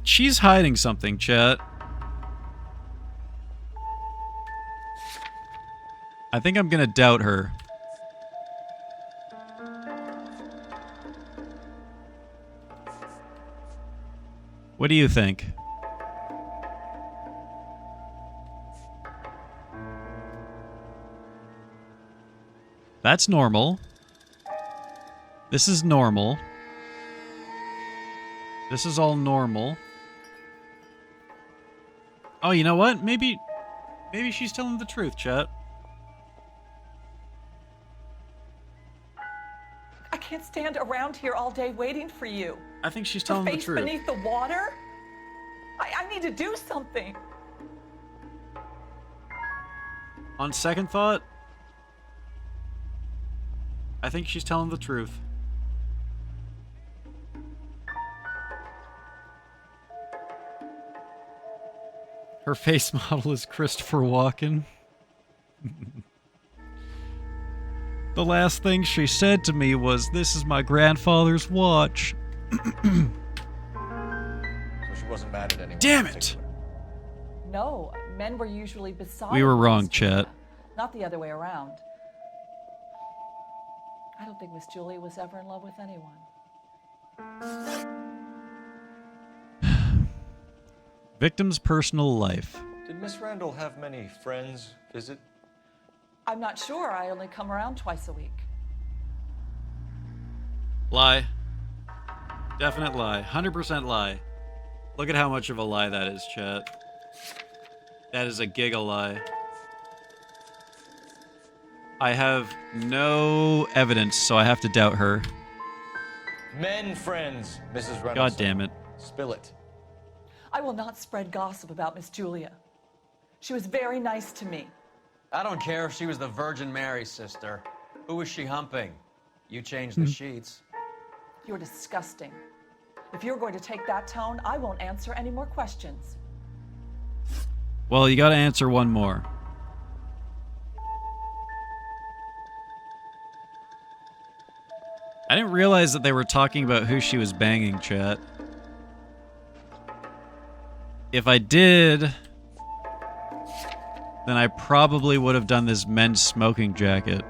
She's hiding something, chat. I think I'm gonna doubt her. What do you think? That's normal. This is normal. This is all normal. Oh, you know what? Maybe she's telling the truth, chat. I can't stand around here all day waiting for you. I think she's telling the Her face truth. beneath the water? I need to do something. On second thought, I think she's telling the truth. Her face model is Christopher Walken. The last thing she said to me was, "This is my grandfather's watch." So she wasn't mad at anyone. Damn it! No, men were usually beside We were Miss wrong, Julia, chat. not the other way around. I don't think Miss Julie was ever in love with anyone. Victim's personal life. Did Miss Randall have many friends visit? I'm not sure. I only come around twice a week. Lie. Definite lie. 100% lie. Look at how much of a lie that is, chat. That is a giga lie. I have no evidence, so I have to doubt her. Men friends, Mrs. Reynolds. God damn it. Spill it. I will not spread gossip about Miss Julia. She was very nice to me. I don't care if she was the Virgin Mary's sister. Who was she humping? You changed the sheets. You're disgusting. If you're going to take that tone, I won't answer any more questions. Well, you gotta answer one more. I didn't realize that they were talking about who she was banging, chat. If I did, then I probably would have done this men's smoking jacket.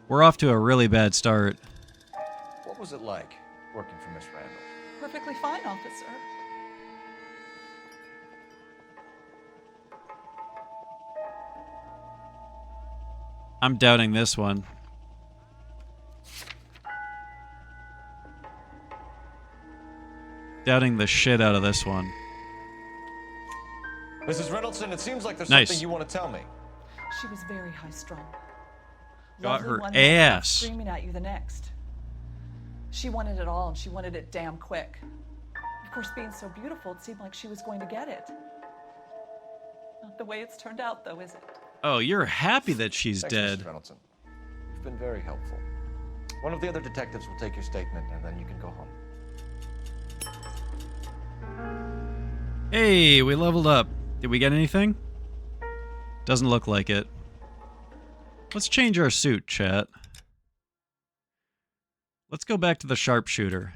We're off to a really bad start. What was it like working for Miss Randall? Perfectly fine, officer. I'm doubting this one. Doubting the shit out of this one. Mrs. Reynoldsson, it seems like there's Nice. something you want to tell me. She was very high-strung. Got Lovely her one minute, ass. screaming at you the next. She wanted it all, and she wanted it damn quick. Of course, being so beautiful, it seemed like she was going to get it. Not the way it's turned out, though, is it? Oh, you're happy that she's Thanks, dead. Mrs. Reynoldsson. You've been very helpful. One of the other detectives will take your statement, and then you can go home. Hey, we leveled up. Did we get anything? Doesn't look like it. Let's change our suit, chat. Let's go back to the sharpshooter.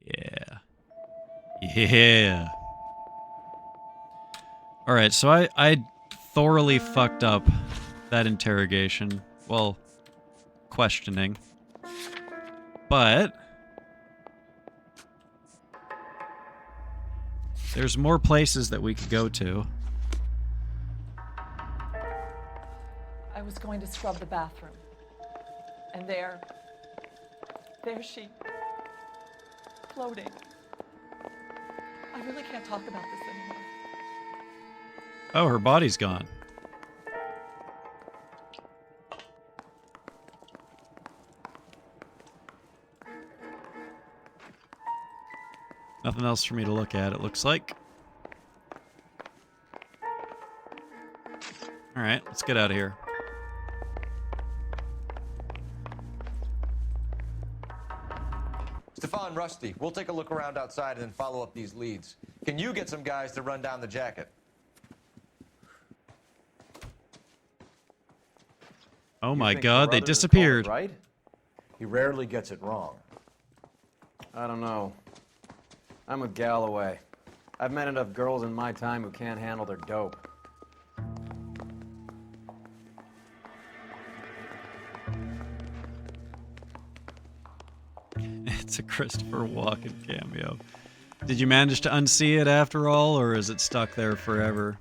Yeah. Yeah. Alright, so I thoroughly fucked up that interrogation. Well, questioning. But there's more places that we could go to. I was going to scrub the bathroom. And there she, floating. I really can't talk about this anymore. Oh, her body's gone. Nothing else for me to look at, it looks like. Alright, let's get out of here. Stefan, Rusty, we'll take a look around outside and then follow up these leads. Can you get some guys to run down the jacket? Oh my think god, they Carruthers is disappeared. called it right? He rarely gets it wrong. I don't know. I'm with Galloway. I've met enough girls in my time who can't handle their dope. It's a Christopher Walken cameo. Did you manage to unsee it after all, or is it stuck there forever?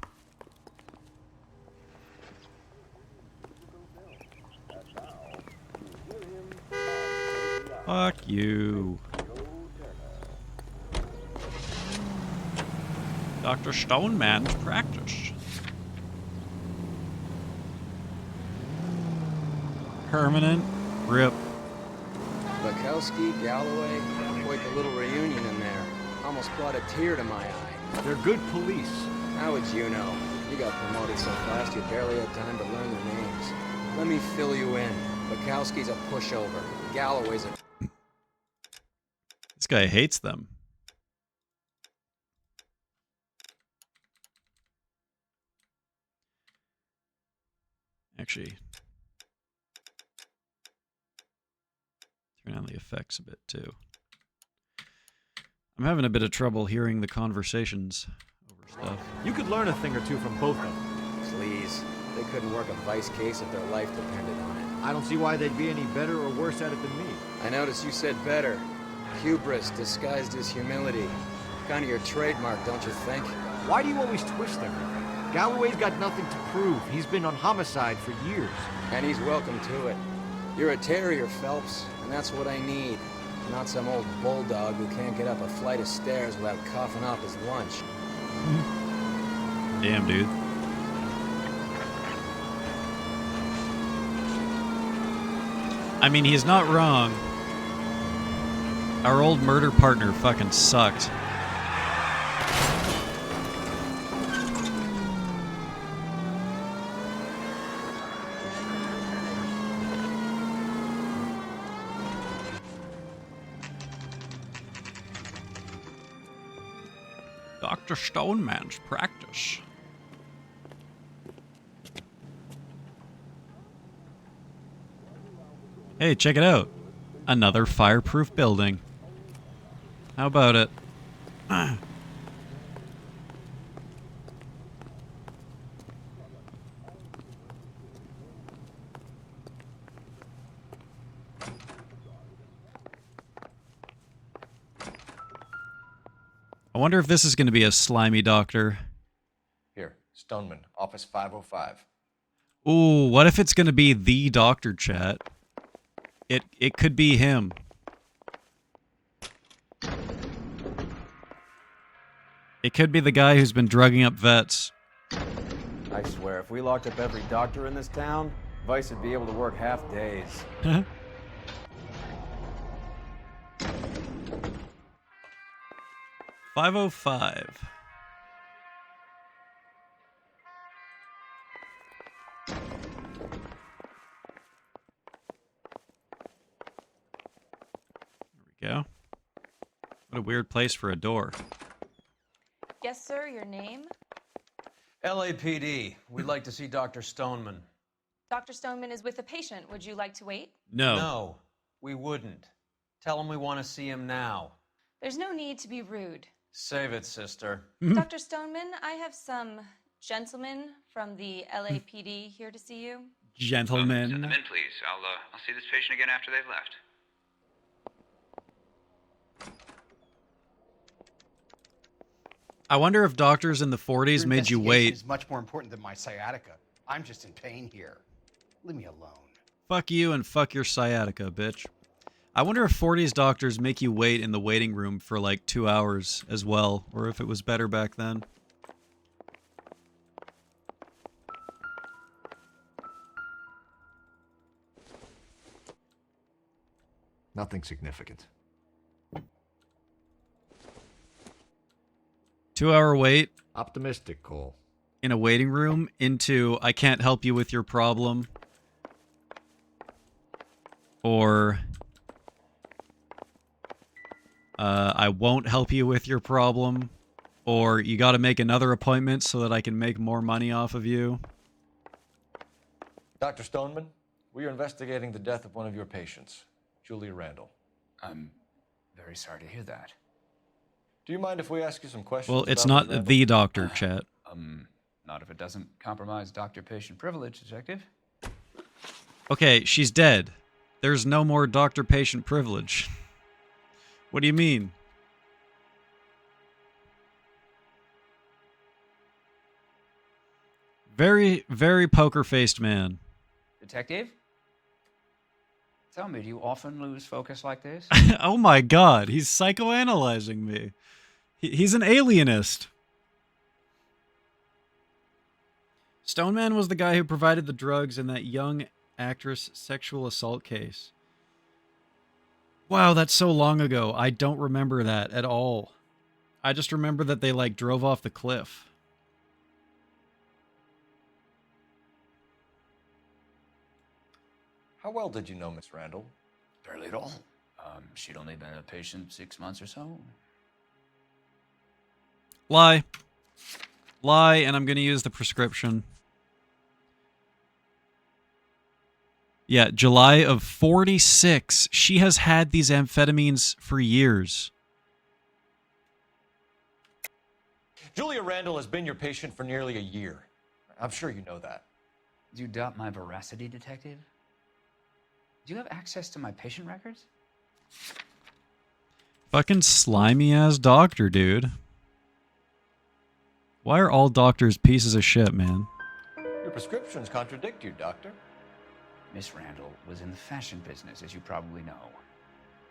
Fuck you. Dr. Stoneman's practice. Permanent rip. Bukowski, Galloway, quite the little reunion in there. Almost brought a tear to my eye. They're good police. How would you know? You got promoted so fast you barely had time to learn their names. Let me fill you in. Bukowski's a pushover. Galloway's a... This guy hates them. Actually, turn on the effects a bit too. I'm having a bit of trouble hearing the conversations over stuff. You could learn a thing or two from both of them. Please. They couldn't work a vice case if their life depended on it. I don't see why they'd be any better or worse at it than me. I noticed you said better. Hubris disguised as humility. Kind of your trademark, don't you think? Why do you always twist everything? Galloway's got nothing to prove. He's been on homicide for years. And he's welcome to it. You're a terrier, Phelps, and that's what I need. Not some old bulldog who can't get up a flight of stairs without coughing up his lunch. Damn, dude. I mean, he's not wrong. Our old murder partner fucking sucked. Dr. Stoneman's practice. Hey, check it out. Another fireproof building. How about it? I wonder if this is going to be a slimy doctor. Here, Stoneman, office 505. Ooh, what if it's going to be the doctor, chat? It could be him. It could be the guy who's been drugging up vets. I swear, if we locked up every doctor in this town, Vice would be able to work half days. 505. There we go. What a weird place for a door. Yes, sir, your name? LAPD. We'd like to see Dr. Stoneman. Dr. Stoneman is with a patient. Would you like to wait? No. No, we wouldn't. Tell him we want to see him now. There's no need to be rude. Save it, sister. Dr. Stoneman, I have some gentlemen from the LAPD here to see you. Gentlemen. Send them in, please. I'll see this patient again after they've left. I wonder if doctors in the 40s made you wait. Is much more important than my sciatica. I'm just in pain here. Leave me alone. Fuck you and fuck your sciatica, bitch. I wonder if 40s doctors make you wait in the waiting room for like 2 hours as well, or if it was better back then. Nothing significant. 2-hour wait. Optimistic, Cole. In a waiting room into I can't help you with your problem. Or I won't help you with your problem. Or you got to make another appointment so that I can make more money off of you. Dr. Stoneman, we are investigating the death of one of your patients, Julia Randall. I'm very sorry to hear that. Do you mind if we ask you some questions? Well, it's about not the doctor, chat. Not if it doesn't compromise doctor-patient privilege, detective. Okay, she's dead. There's no more doctor-patient privilege. What do you mean? Very, very poker-faced man. Detective? Tell me, do you often lose focus like this? Oh my god, he's psychoanalyzing me. He's an alienist. Stoneman was the guy who provided the drugs in that young actress sexual assault case. Wow, that's so long ago. I don't remember that at all. I just remember that they like drove off the cliff. How well did you know Miss Randall? Barely at all. She'd only been a patient 6 months or so. Lie. Lie, and I'm going to use the prescription. Yeah, July of 46. She has had these amphetamines for years. Julia Randall has been your patient for nearly a year. I'm sure you know that. Do you doubt my veracity, detective? Do you have access to my patient records? Fucking slimy ass doctor, dude. Why are all doctors pieces of shit, man? Your prescriptions contradict you, Doctor. Miss Randall was in the fashion business, as you probably know.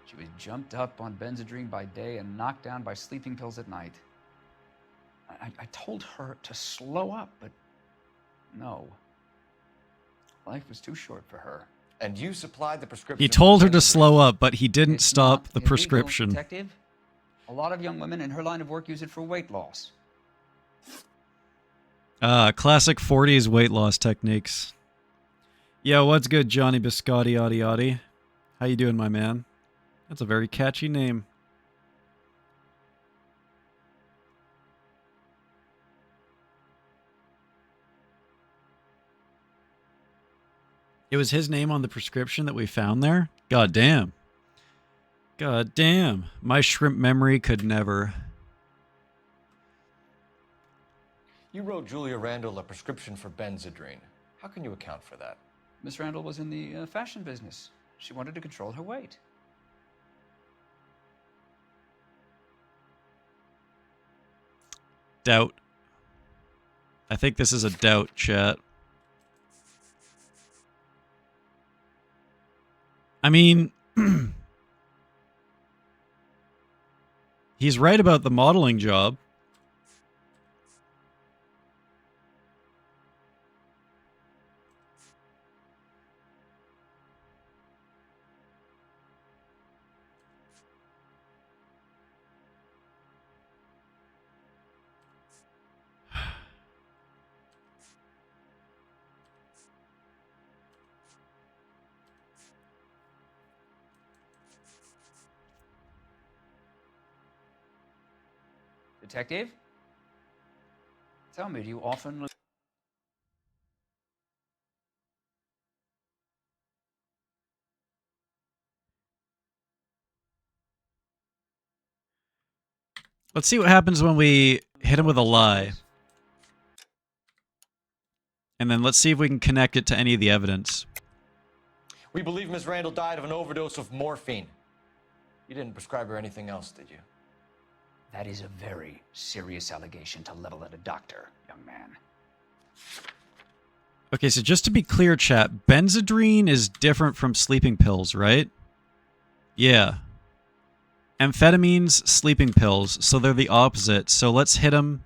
She was jumped up on Benzedrine by day and knocked down by sleeping pills at night. I told her to slow up, but no. Life was too short for her. And you supplied the prescription. He told her to slow up, but he didn't stop the Illegal, prescription. Detective. A lot of young women in her line of work use it for weight loss. Classic 40s weight loss techniques. Yo, what's good, Johnny Biscotti, Audi? How you doing, my man? That's a very catchy name. It was his name on the prescription that we found there? God damn. God damn. My shrimp memory could never. You wrote Julia Randall a prescription for Benzedrine. How can you account for that? Miss Randall was in the fashion business. She wanted to control her weight. Doubt. I think this is a doubt, chat. I mean, he's right about the modeling job. Detective? Tell me, do you often... Let's see what happens when we hit him with a lie. And then let's see if we can connect it to any of the evidence. We believe Miss Randall died of an overdose of morphine. You didn't prescribe her anything else, did you? That is a very serious allegation to level at a doctor, young man. Okay, so just to be clear, chat, Benzedrine is different from sleeping pills, right? Yeah. Amphetamines, sleeping pills, so they're the opposite. So let's hit him.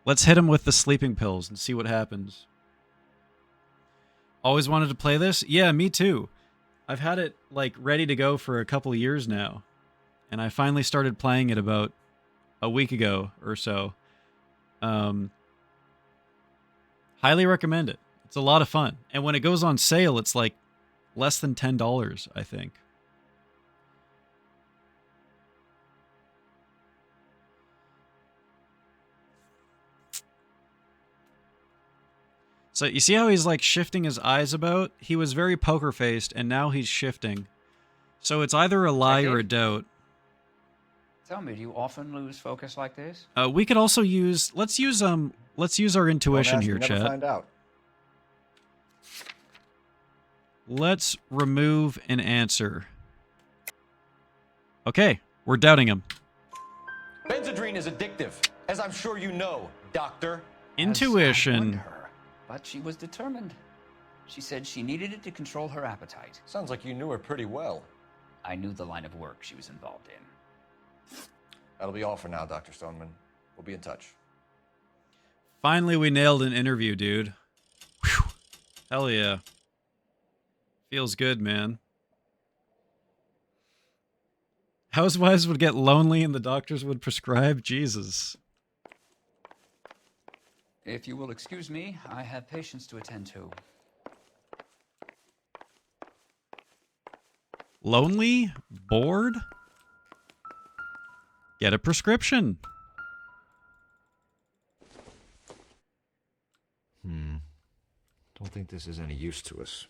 Let's hit him with the sleeping pills and see what happens. Always wanted to play this? Yeah, me too. I've had it, like, ready to go for a couple of years now. And I finally started playing it about a week ago or so. Highly recommend it. It's a lot of fun. And when it goes on sale, it's like less than $10, I think. So you see how he's like shifting his eyes about? He was very poker-faced, and now he's shifting. So it's either a lie or a doubt. Tell me, do you often lose focus like this? We could also use... Let's use our intuition here, never chat. Find out. Let's remove an answer. Okay, we're doubting him. Benzedrine is addictive, as I'm sure you know, doctor. Intuition. But she was determined. She said she needed it to control her appetite. Sounds like you knew her pretty well. I knew the line of work she was involved in. That'll be all for now, Dr. Stoneman. We'll be in touch. Finally, we nailed an interview, dude. Whew. Hell yeah. Feels good, man. Housewives would get lonely and the doctors would prescribe? Jesus. If you will excuse me, I have patients to attend to. Lonely? Bored? Get a prescription. Don't think this is any use to us.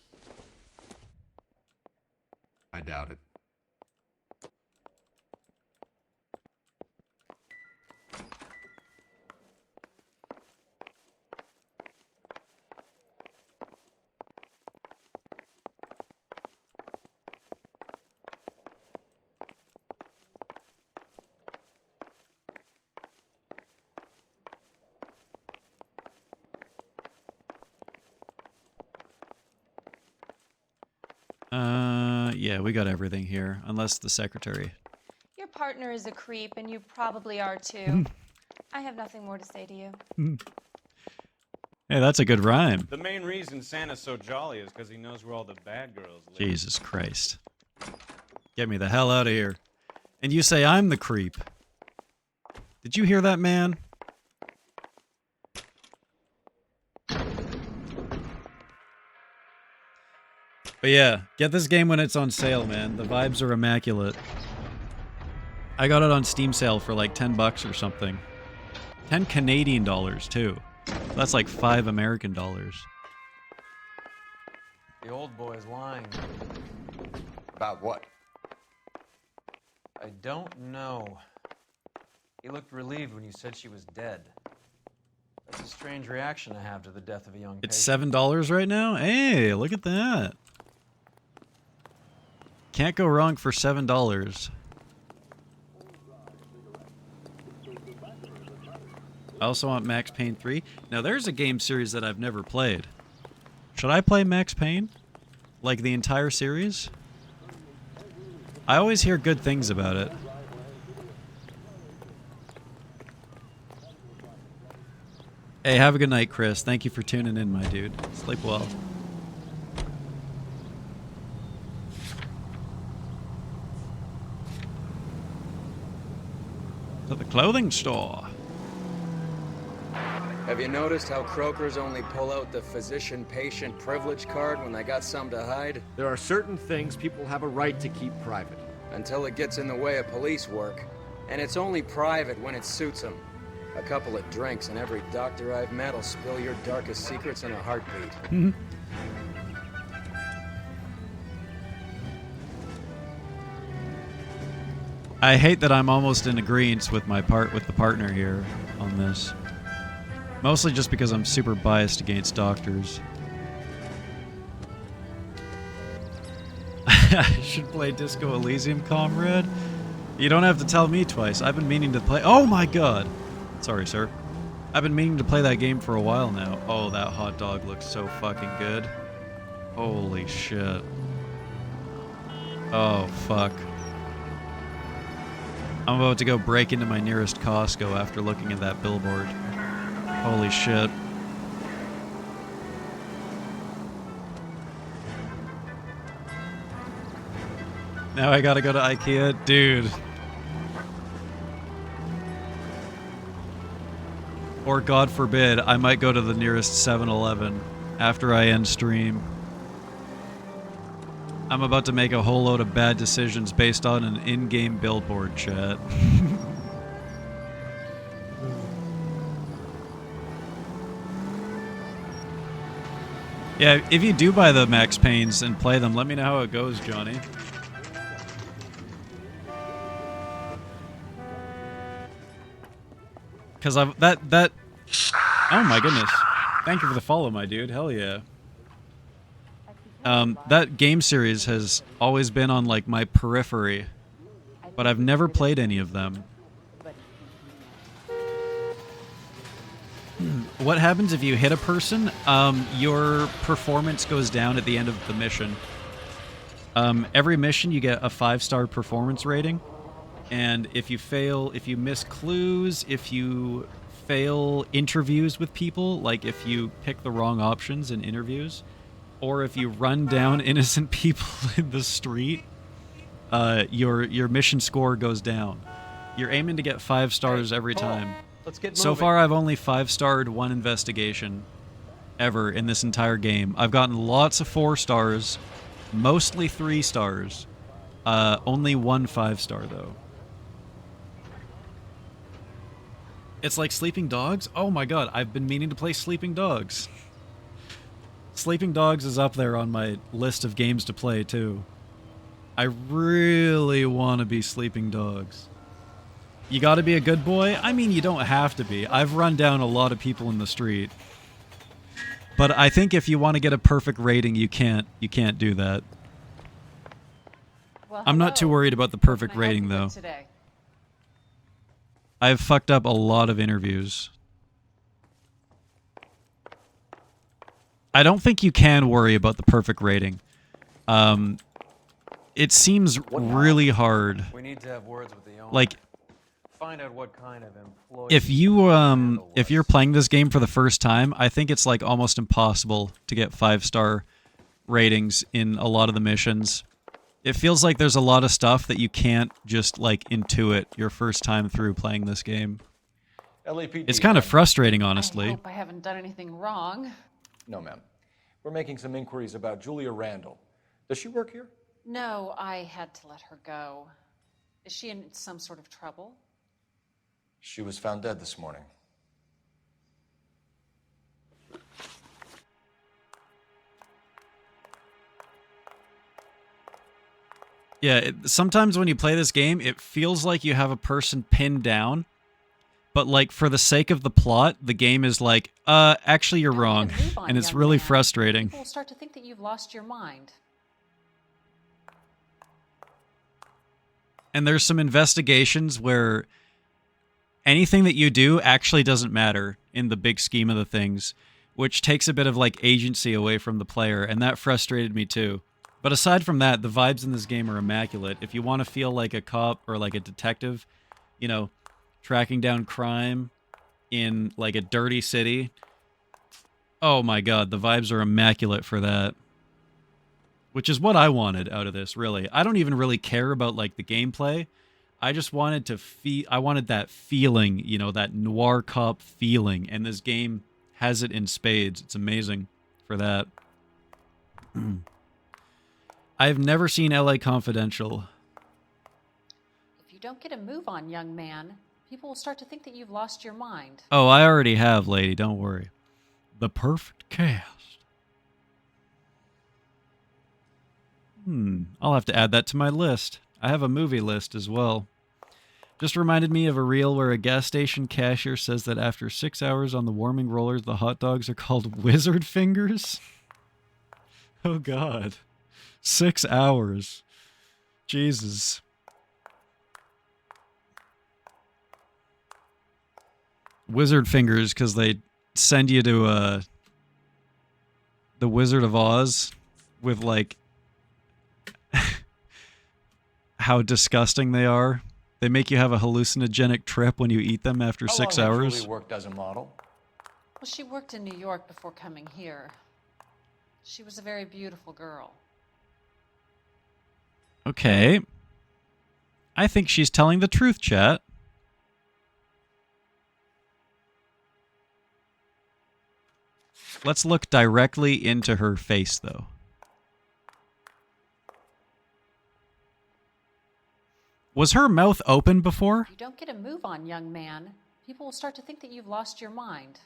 I doubt it. Yeah, we got everything here, unless the secretary. Your partner is a creep, and you probably are too. I have nothing more to say to you. Hey, that's a good rhyme. The main reason Santa's so jolly is because he knows where all the bad girls live. Jesus Christ. Get me the hell out of here. And you say I'm the creep. Did you hear that, man? But yeah, get this game when it's on sale, man. The vibes are immaculate. I got it on Steam sale for like $10 or something. 10 Canadian dollars, too. That's like $5 American dollars. The old boy is lying. About what? I don't know. He looked relieved when you said she was dead. That's a strange reaction to have to the death of a young It's patient. $7 right now? Hey, look at that. Can't go wrong for $7. I also want Max Payne 3. Now, there's a game series that I've never played. Should I play Max Payne? Like the entire series? I always hear good things about it. Hey, have a good night, Chris. Thank you for tuning in, my dude. Sleep well. To the clothing store. Have you noticed how croakers only pull out the physician-patient privilege card when they got something to hide? There are certain things people have a right to keep private. Until it gets in the way of police work. And it's only private when it suits them. A couple of drinks and every doctor I've met will spill your darkest secrets in a heartbeat. I hate that I'm almost in agreement with the partner here on this. Mostly just because I'm super biased against doctors. I should play Disco Elysium, comrade. You don't have to tell me twice. I've been meaning to play. Oh my god! Sorry, sir. I've been meaning to play that game for a while now. Oh, that hot dog looks so fucking good. Holy shit. Oh, fuck. I'm about to go break into my nearest Costco after looking at that billboard. Holy shit. Now I gotta go to IKEA? Dude. Or God forbid, I might go to the nearest 7-Eleven after I end stream. I'm about to make a whole load of bad decisions based on an in-game billboard, chat. Yeah, if you do buy the Max Paynes and play them, let me know how it goes, Johnny. Because oh my goodness. Thank you for the follow, my dude. Hell yeah. That game series has always been on, like, my periphery. But I've never played any of them. What happens if you hit a person? Your performance goes down at the end of the mission. Every mission you get a 5-star performance rating. And if you fail, if you miss clues, if you fail interviews with people, like if you pick the wrong options in interviews, or if you run down innocent people in the street, your mission score goes down. You're aiming to get 5 stars every time. Let's get So moving. far, I've only 5-starred one investigation ever in this entire game. I've gotten lots of 4 stars, mostly 3 stars. Only 1 5-star, though. It's like Sleeping Dogs? Oh my god, I've been meaning to play Sleeping Dogs. Sleeping Dogs is up there on my list of games to play, too. I really want to be Sleeping Dogs. You gotta be a good boy? I mean, you don't have to be. I've run down a lot of people in the street. But I think if you want to get a perfect rating, you can't do that. Well, I'm not too worried about the perfect rating, though. today. I've fucked up a lot of interviews. I don't think you can worry about the perfect rating. it seems really hard. We need to have words with the owner. Like, find out what kind of employee. if you're playing this game for the first time, I think it's like almost impossible to get 5-star ratings in a lot of the missions. It feels like there's a lot of stuff that you can't just like intuit your first time through playing this game. LAPD. It's kind of frustrating, honestly. I hope I haven't done anything wrong. No, ma'am. We're making some inquiries about Julia Randall. Does she work here? No, I had to let her go. Is she in some sort of trouble? She was found dead this morning. Yeah, sometimes when you play this game, it feels like you have a person pinned down, but like for the sake of the plot, the game is like, actually you're wrong, and it's really frustrating. People will start to think that you've lost your mind. And there's some investigations where anything that you do actually doesn't matter in the big scheme of the things, which takes a bit of like agency away from the player, and that frustrated me too. But aside from that, the vibes in this game are immaculate. If you want to feel like a cop or like a detective, you know, tracking down crime in like a dirty city, oh my god, the vibes are immaculate for that. Which is what I wanted out of this, really. I don't even really care about like the gameplay. I just wanted to I wanted that feeling, you know, that noir cop feeling, and this game has it in spades. It's amazing for that. I've never seen LA Confidential. If you don't get a move on, young man, people will start to think that you've lost your mind. Oh, I already have, lady. Don't worry. The perfect cast. I'll have to add that to my list. I have a movie list as well. Just reminded me of a reel where a gas station cashier says that after 6 hours on the warming rollers, the hot dogs are called wizard fingers. Oh, God. 6 hours. Jesus. Wizard fingers, because they send you to the Wizard of Oz with, like, how disgusting they are. They make you have a hallucinogenic trip when you eat them after 6 How long hours. Has Julie worked as a model? Well, she worked in New York before coming here. She was a very beautiful girl. Okay. I think she's telling the truth, chat. Let's look directly into her face, though. Was her mouth open before? If you don't get a move on, young man, people will start to think that you've lost your mind.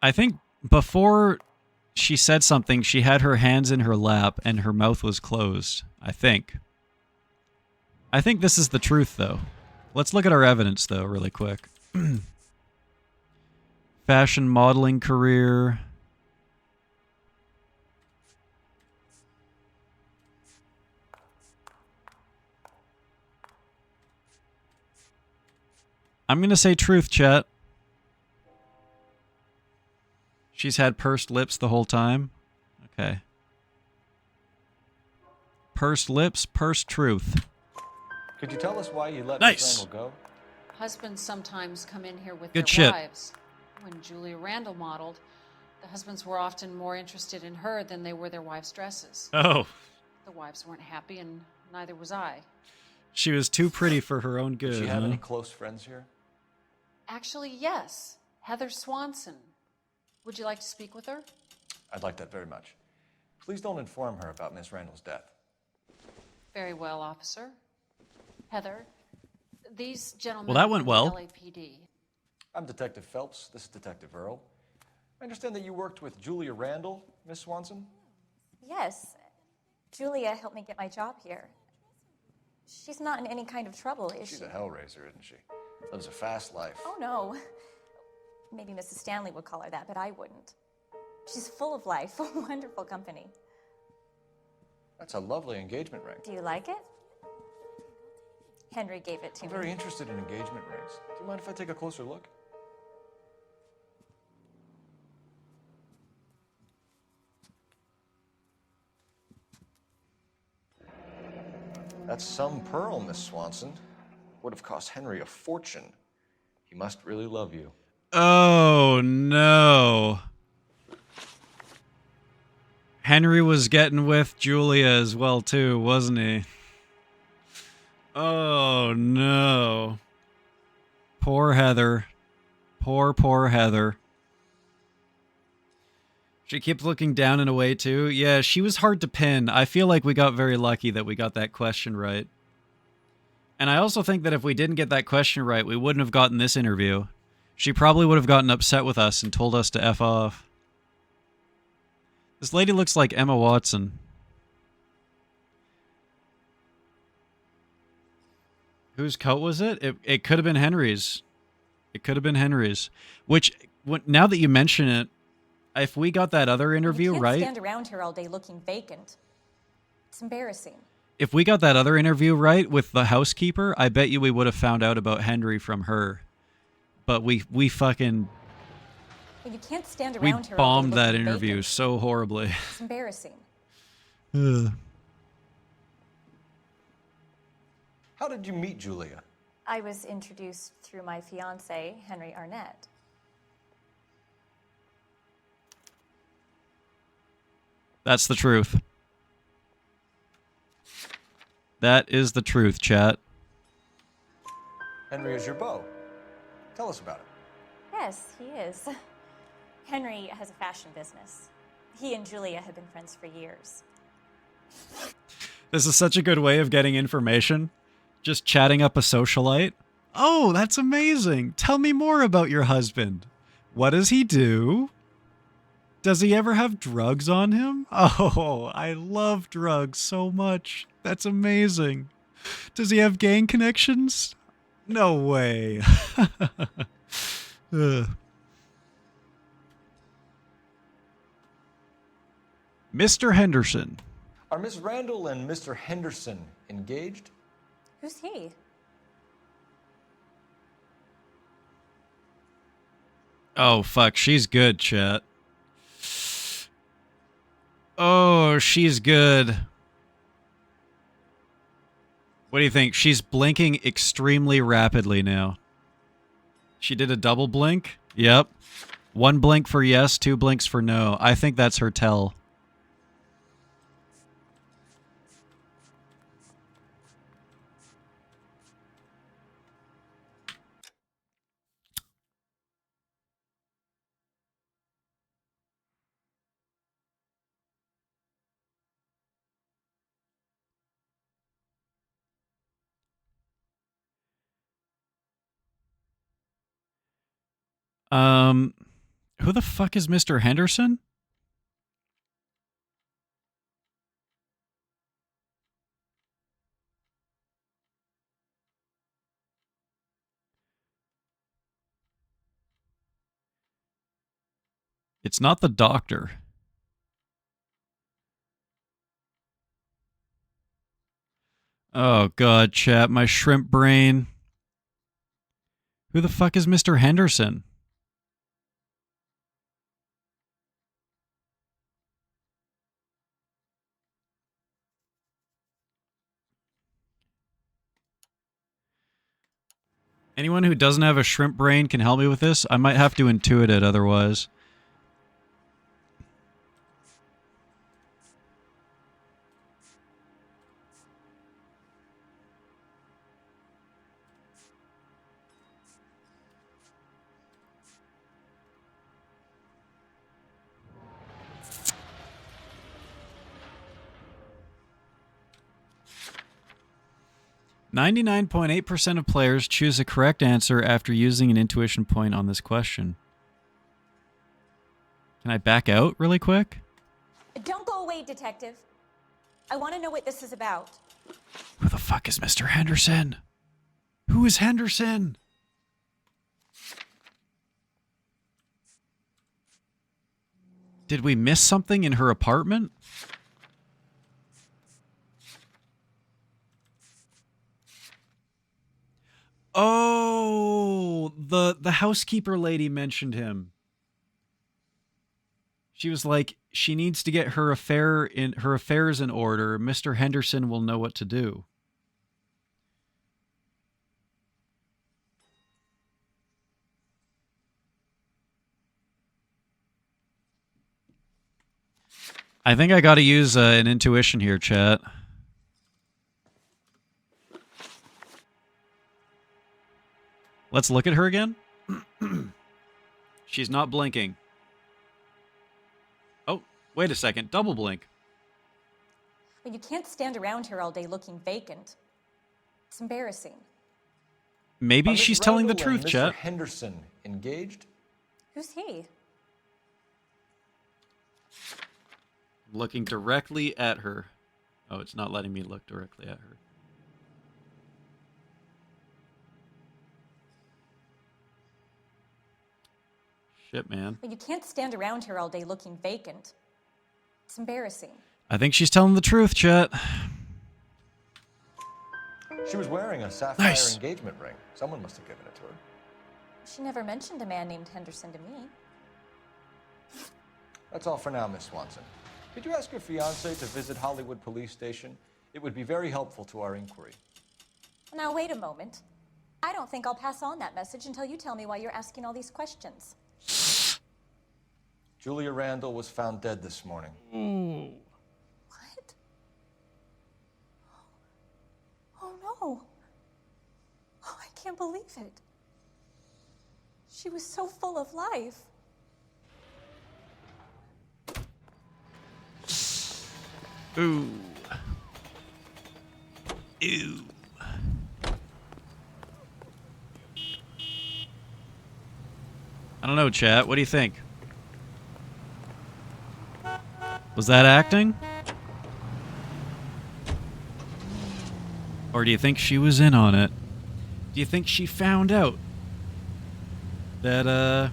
I think before she said something, she had her hands in her lap and her mouth was closed. I think this is the truth, though. Let's look at our evidence, though, really quick. Fashion modeling career. I'm going to say truth, chat. She's had pursed lips the whole time. Okay. Pursed lips, pursed truth. Could you tell us why you let Nice. Miss Randall go? Husbands sometimes come in here with Good their shit. wives. When Julia Randall modeled, the husbands were often more interested in her than they were their wives' dresses. Oh. The wives weren't happy, and neither was I. She was too pretty for her own good. Does she have huh? any close friends here? Actually, yes. Heather Swanson. Would you like to speak with her? I'd like that very much. Please don't inform her about Miss Randall's death. Very well, officer. Heather, these gentlemen Well, that went are from well. the LAPD. I'm Detective Phelps. This is Detective Earl. I understand that you worked with Julia Randall, Miss Swanson? Yes. Julia helped me get my job here. She's not in any kind of trouble, is she? She's a hellraiser, isn't she? Lives a fast life. Oh, no. Maybe Mrs. Stanley would call her that, but I wouldn't. She's full of life, a wonderful company. That's a lovely engagement ring. Do you like it? Henry gave it to I'm me. very interested in engagement rings. Do you mind if I take a closer look? That's some pearl, Miss Swanson. Would have cost Henry a fortune. He must really love you. Oh, no. Henry was getting with Julia as well, too, wasn't he? Oh, no. Poor Heather. Poor Heather. She keeps looking down and away, too. Yeah, she was hard to pin. I feel like we got very lucky that we got that question right. And I also think that if we didn't get that question right, we wouldn't have gotten this interview. She probably would have gotten upset with us and told us to F off. This lady looks like Emma Watson. Whose coat was it? It could have been Henry's. It could have been Henry's. Which, now that you mention it, if we got that other interview You can't right... stand around here all day looking vacant. It's embarrassing. If we got that other interview right with the housekeeper, I bet you we would have found out about Henry from her. But we fucking... You can't stand We around here all day bombed that looking interview vacant. so horribly. It's embarrassing. Ugh. How did you meet Julia? I was introduced through my fiance, Henry Arnett. That's the truth. That is the truth, chat. Henry is your beau. Tell us about it. Yes, he is. Henry has a fashion business. He and Julia have been friends for years. This is such a good way of getting information. Just chatting up a socialite. Oh, that's amazing. Tell me more about your husband. What does he do? Does he ever have drugs on him? Oh, I love drugs so much. That's amazing. Does he have gang connections? No way. Ugh. Mr. Henderson. Are Miss Randall and Mr. Henderson engaged? Who's he? Oh, fuck. She's good, chat. Oh, she's good. What do you think? She's blinking extremely rapidly now. She did a double blink? Yep. 1 blink for yes, 2 blinks for no. I think that's her tell. Who the fuck is Mr. Henderson? It's not the doctor. Oh god, chat, my shrimp brain. Who the fuck is Mr. Henderson? Anyone who doesn't have a shrimp brain can help me with this? I might have to intuit it otherwise. "99.8% of players choose a correct answer after using an intuition point on this question." Can I back out really quick? Don't go away, detective. I want to know what this is about. Who the fuck is Mr. Henderson? Who is Henderson? Did we miss something in her apartment? Oh, the housekeeper lady mentioned him. She was like, she needs to get her affairs in order. Mr. Henderson will know what to do. I think I gotta use an intuition here, chat. Let's look at her again. She's not blinking. Oh, wait a second. Double blink. But you can't stand around here all day looking vacant. It's embarrassing. Maybe she's telling the Randall and truth, Mr. chat. Henderson engaged? Who's he? Looking directly at her. Oh, it's not letting me look directly at her. Shit, man. But you can't stand around here all day looking vacant. It's embarrassing. I think she's telling the truth, chat. She was wearing a sapphire Nice. engagement ring. Someone must have given it to her. She never mentioned a man named Henderson to me. That's all for now, Miss Swanson. Could you ask your fiancé to visit Hollywood Police Station? It would be very helpful to our inquiry. Now, wait a moment. I don't think I'll pass on that message until you tell me why you're asking all these questions. Julia Randall was found dead this morning. What? Oh, no. Oh, I can't believe it. She was so full of life. Ooh. Ew. I don't know, chat. What do you think? Was that acting? Or do you think she was in on it? Do you think she found out that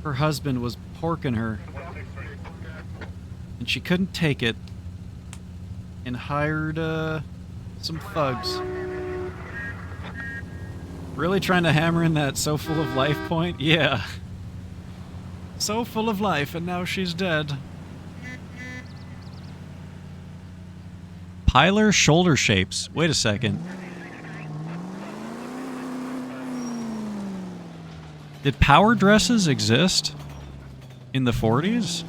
her husband was porking her and she couldn't take it and hired some thugs? Really trying to hammer in that so full of life point? Yeah. So full of life and now she's dead. Pilar shoulder shapes. Wait a second. Did power dresses exist in the 40s?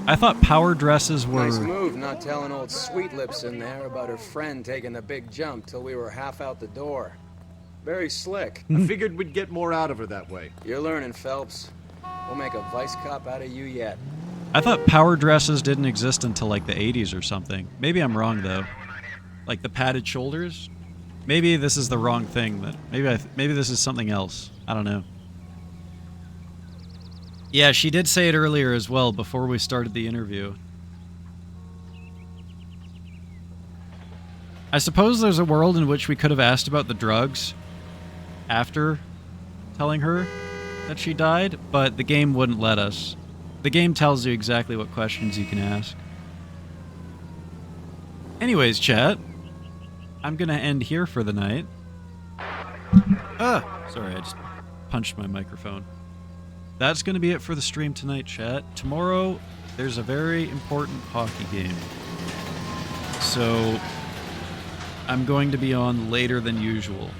I thought power dresses were... Nice move not telling old Sweet Lips in there about her friend taking the big jump till we were half out the door. Very slick. I figured we'd get more out of her that way. You're learning, Phelps. We'll make a vice cop out of you yet. I thought power dresses didn't exist until like the 80s or something. Maybe I'm wrong though. Like the padded shoulders? Maybe this is the wrong thing. That maybe this is something else. I don't know. Yeah, she did say it earlier as well before we started the interview. I suppose there's a world in which we could have asked about the drugs after telling her that she died, but the game wouldn't let us. The game tells you exactly what questions you can ask. Anyways, chat, I'm gonna end here for the night. Sorry, I just punched my microphone. That's gonna be it for the stream tonight, chat. Tomorrow, there's a very important hockey game. So, I'm going to be on later than usual.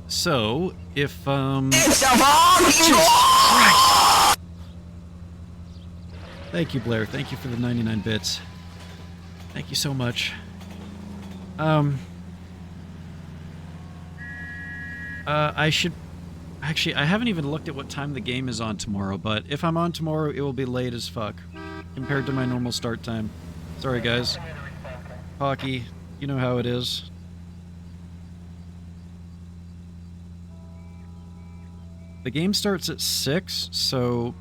So, if, It's a Christ. Thank you, Blair. Thank you for the 99 bits. Thank you so much. I should... Actually, I haven't even looked at what time the game is on tomorrow, but if I'm on tomorrow, it will be late as fuck compared to my normal start time. Sorry, guys. Hockey, you know how it is. The game starts at 6, so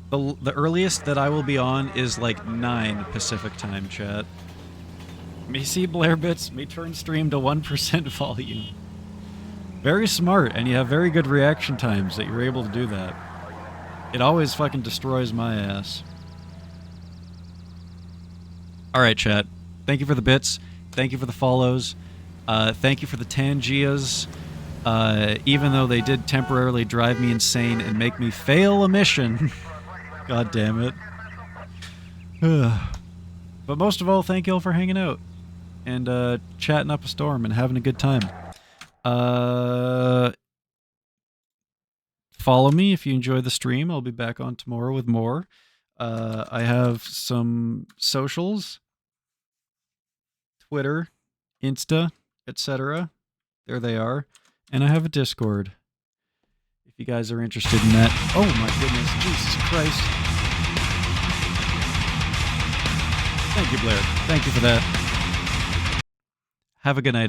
the earliest that I will be on is like 9 Pacific time, chat. Me see Blair Bits, me turn stream to 1% volume. Very smart, and you have very good reaction times that you're able to do that. It always fucking destroys my ass. Alright, chat. Thank you for the bits. Thank you for the follows. Thank you for the Tangias. Even though they did temporarily drive me insane and make me fail a mission. God damn it. But most of all, thank you all for hanging out. And chatting up a storm and having a good time. follow me if you enjoy the stream. I'll be back on tomorrow with more. I have some socials, Twitter, Insta, etc. There they are. And I have a Discord. If you guys are interested in that. Oh my goodness, Jesus Christ. Thank you, Blair. Thank you for that. Have a good night.